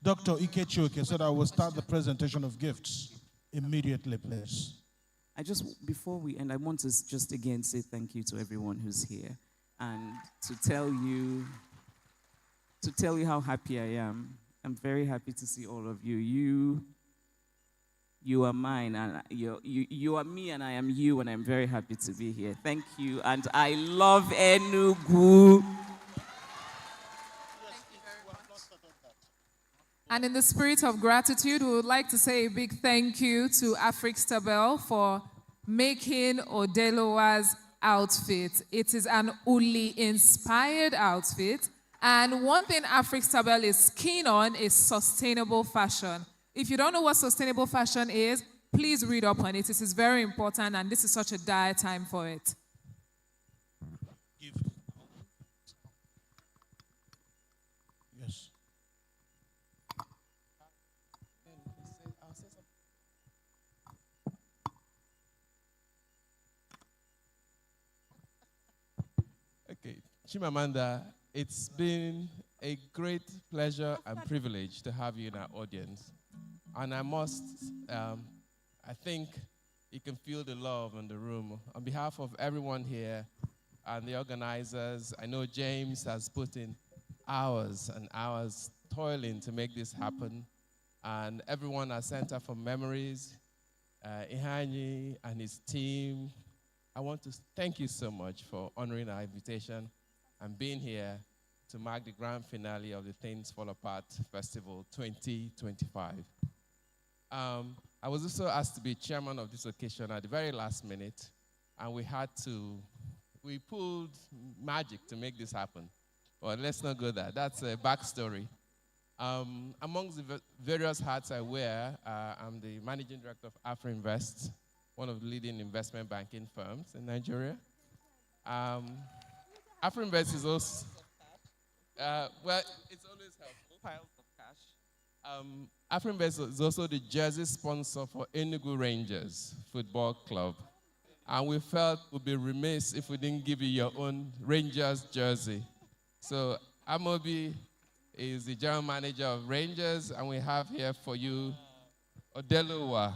Dr. Ikechioke, so that I will start the presentation of gifts immediately, please. Before we end, I want to just again say thank you to everyone who's here, and to tell you how happy I am. I'm very happy to see all of you. You are mine, and you are me, and I am you, and I'm very happy to be here. Thank you, and I love Enugu. And in the spirit of gratitude, we would like to say a big thank you to Afrixtabel for making Odelowa's outfit. It is an Uli-inspired outfit, and one thing Afrixtabel is keen on is sustainable fashion. If you don't know what sustainable fashion is, please read up on it. It is very important, and this is such a dire time for it. Yes. Okay, Chimamanda, it's been a great pleasure and privilege to have you in our audience. And I think you can feel the love in the room. On behalf of everyone here and the organizers, I know James has put in hours and hours toiling to make this happen. And everyone at Center for Memories, Ihani and his team, I want to thank you so much for honoring our invitation and being here to mark the grand finale of the Things Fall Apart Festival 2025. I was also asked to be chairman of this occasion at the very last minute, and we pulled magic to make this happen. But let's not go there. That's a backstory. Amongst the various hats I wear, I'm the managing director of AfroInvest, one of the leading investment banking firms in Nigeria. AfroInvest is also, well, it's always helpful. Piles of cash. AfroInvest is also the jersey sponsor for Enugu Rangers Football Club. And we felt it would be remiss if we didn't give you your own Rangers jersey. So Amobi is the general manager of Rangers, and we have here for you Odelowa.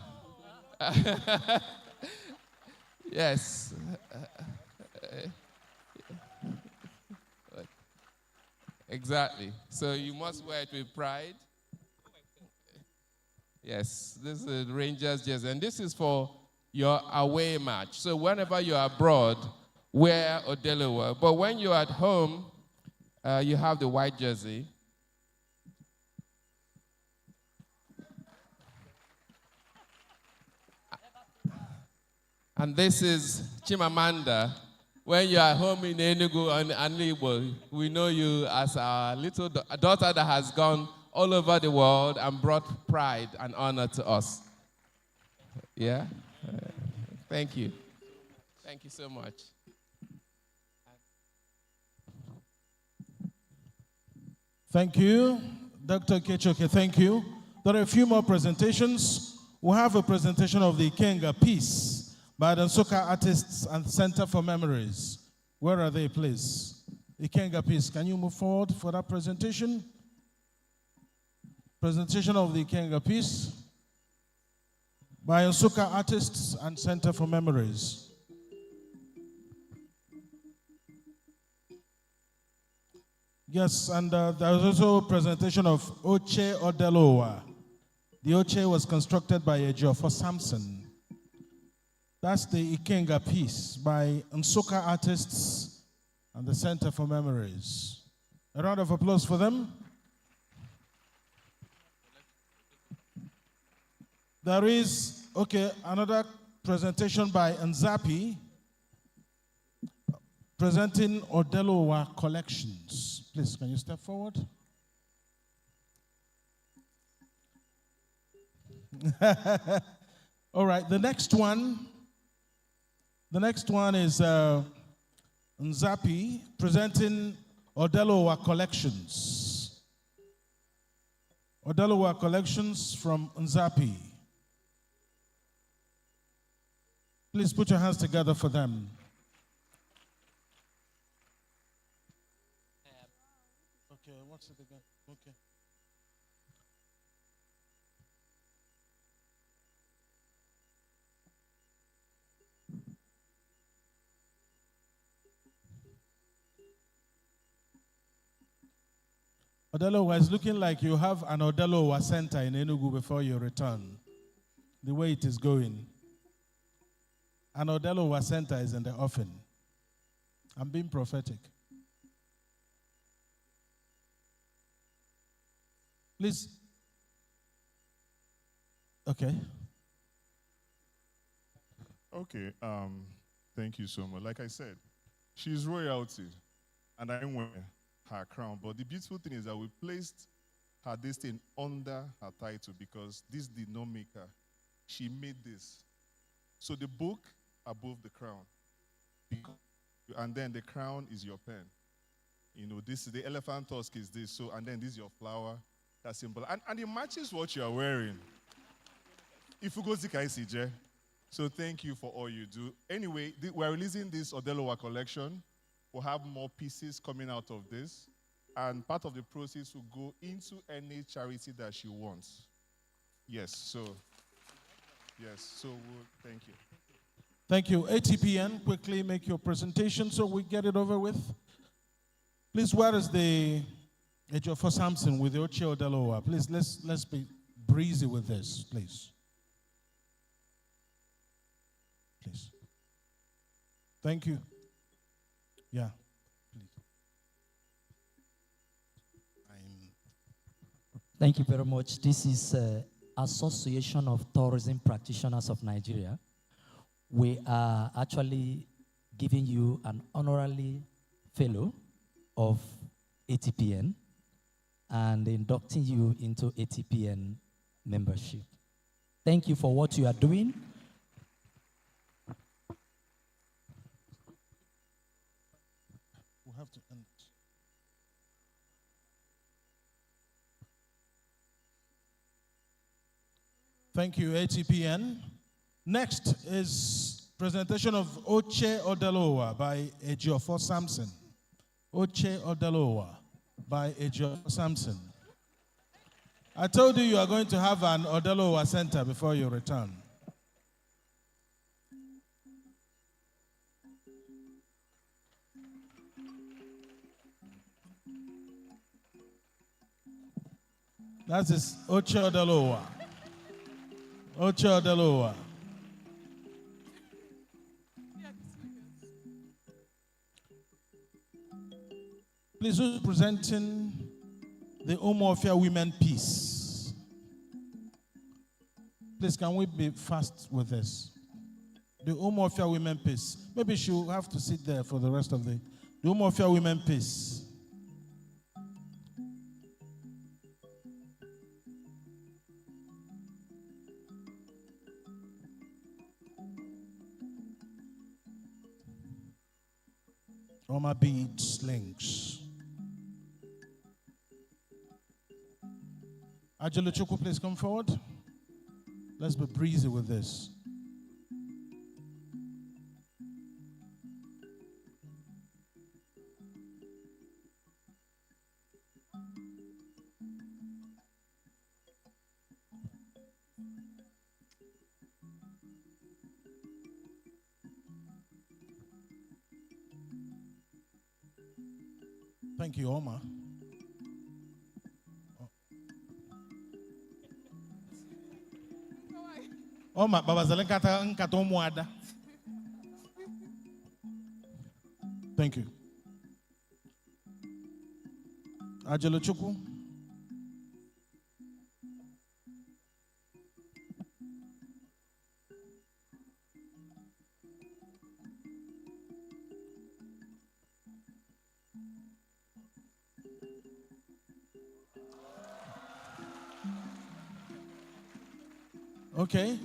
Yes. Exactly. So you must wear it with pride. Yes, this is the Rangers jersey, and this is for your away match. So whenever you're abroad, wear Odelowa. But when you're at home, you have the white jersey. And this is Chimamanda. When you are home in Enugu and Igbo, we know you as our little daughter that has gone all over the world and brought pride and honor to us. Yeah? Thank you. Thank you so much. Thank you, Dr. Kechoke, thank you. There are a few more presentations. We have a presentation of the Ikenga piece by the Nsoka Artists and Center for Memories. Where are they, please? Ikenga piece, can you move forward for that presentation? Presentation of the Ikenga piece by Nsoka Artists and Center for Memories. Yes, and there was also a presentation of Oche Odelowa. The Oche was constructed by Ejiofor Samson. That's the Ikenga piece by Nsoka Artists and the Center for Memories. A round of applause for them. There is, another presentation by Nzapi, presenting Odelowa collections. Please, can you step forward? All right, the next one is Nzapi presenting Odelowa Collections. Odelowa Collections from Nzapi. Please put your hands together for them. Okay, what's it again? Okay. Odelowa, it's looking like you have an Odelowa center in Enugu before you return. The way it is going. An Odelowa center is in the offing. I'm being prophetic. Please. Okay. Okay. Thank you so much. Like I said, she's royalty, and I wear her crown. But the beautiful thing is that we placed her destiny under her title because this did not make her. She made this. So the book above the crown, and then the crown is your pen. You know, this is the elephant tusk is this. So, and then this is your flower. That's simple. And it matches what you are wearing. If you go to KCJ. So thank you for all you do. Anyway, we're releasing this Odelowa collection. We'll have more pieces coming out of this. And part of the proceeds will go into any charity that she wants. Yes, so thank you. Thank you. ATPN, quickly make your presentation so we get it over with. Please, where is the for Samson with the Oche Odelowa? Please, let's be breezy with this, please. Please. Thank you. Yeah. Please. Thank you very much. This is Association of Tourism Practitioners of Nigeria. We are actually giving you an honorary fellow of ATPN and inducting you into ATPN membership. Thank you for what you are doing. We'll have to end. Thank you, ATPN. Next is presentation of Oche Odelowa by Ejiofor Samson. Oche Odelowa by Ejiofor Samson. I told you are going to have an Odelowa center before you return. That is Oche Odelowa. Oche Odelowa. Please, who's presenting the Umuofia women piece? Please, can we be fast with this? The Umuofia women piece. Maybe she'll have to sit there for the rest of the Umuofia women piece. Roma beads, links. Ajala Chukwu, please come forward. Let's be breezy with this. Thank you, Oma. Oma, Baba Zalenkata Nkato Muada. Thank you. Ajalo Chukwu. Okay.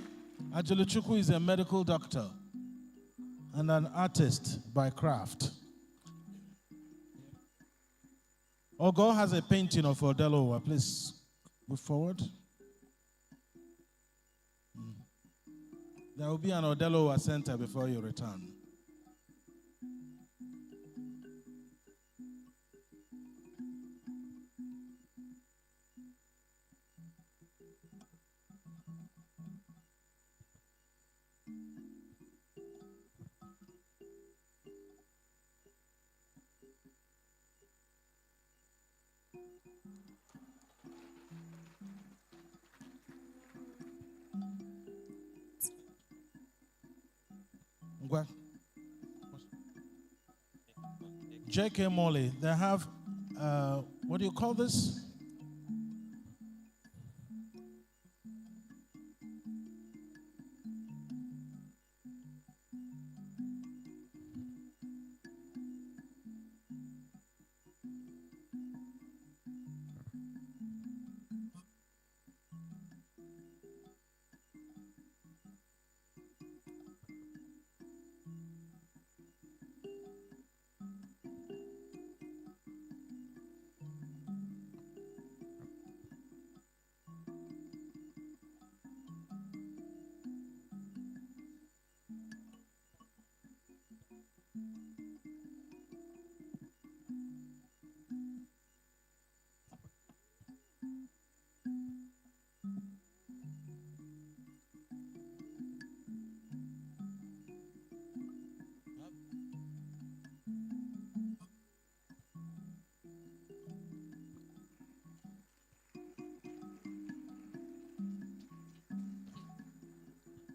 Ajuluchukwu is a medical doctor and an artist by craft. Ogo has a painting of Odelowa. Please move forward. There will be an Odelowa center before you return. J.K. Morley, they have, what do you call this?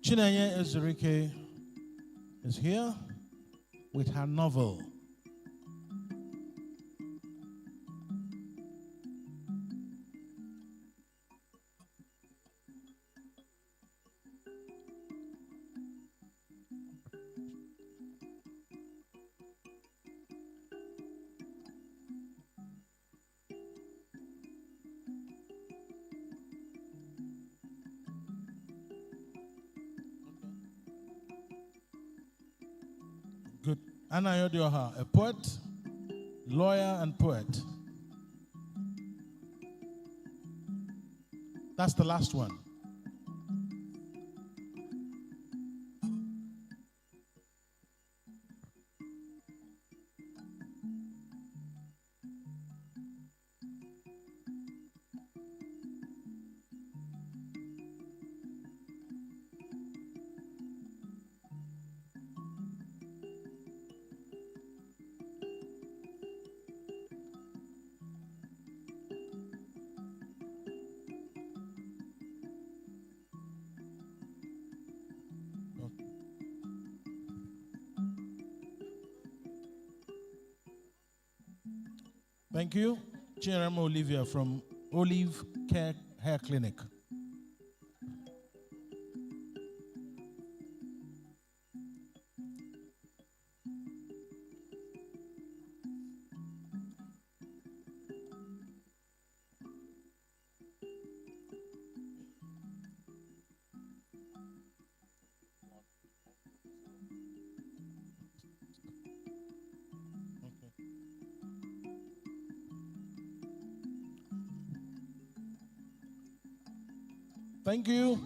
Chinenye Ezurike is here with her novel. Good. Anna Yodioha, a poet, lawyer, and poet. That's the last one. Thank you. Chirama Olivia from Olive Care Hair Clinic. Thank you.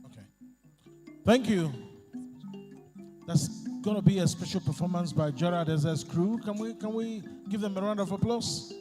Okay. Thank you. That's going to be a special performance by Gerard Ez's crew. Can we give them a round of applause?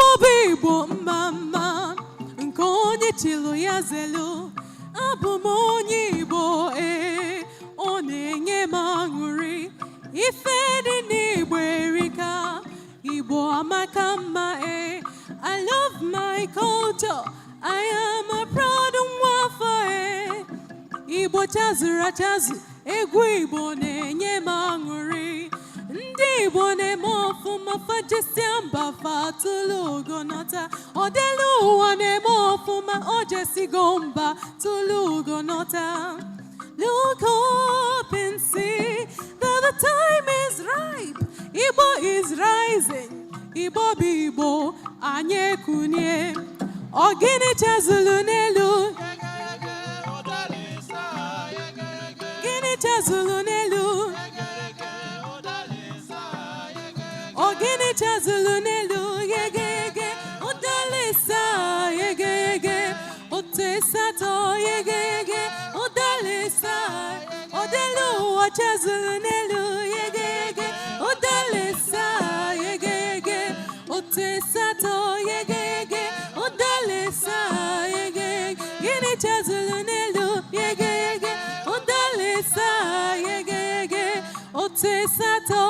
Igbo mama nkonye chilo ya zelo abumonye Igbo onenye manguri ifedi ni Igbo erika Igbo amakama I love my culture I am a proud wafa Igbo chazura chazu egwu Igbo nenye manguri Ndi Igbo na-emofu mafajisia mba fatulu gonota Odelu ụwa na-emofu ma ojesigo mba tulu gonota Look up and see that the time is ripe Igbo is rising Igbo bụ Igbo anyị kunye Ogini chazulu n'elu Gini chazulu n'elu Ogini chazulu n'elu yegege udalisa yegege otesato yegege udalisa odelu chazulu n'elu yegege udalisa yegege otesato yegege udalisa yegege gini chazulu n'elu yegege udalisa yegege otesato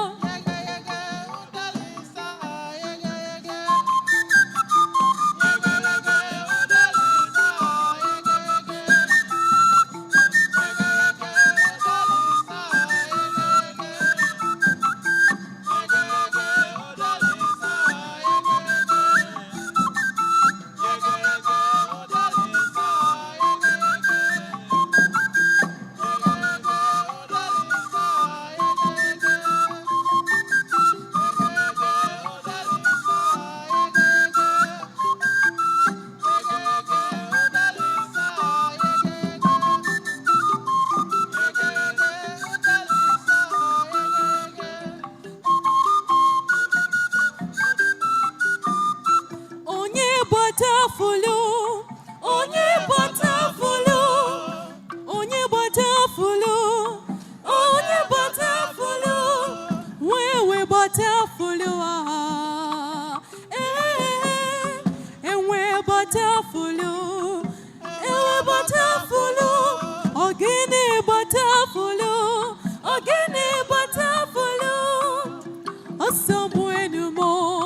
Ogini butterfly, oh so bueno mo.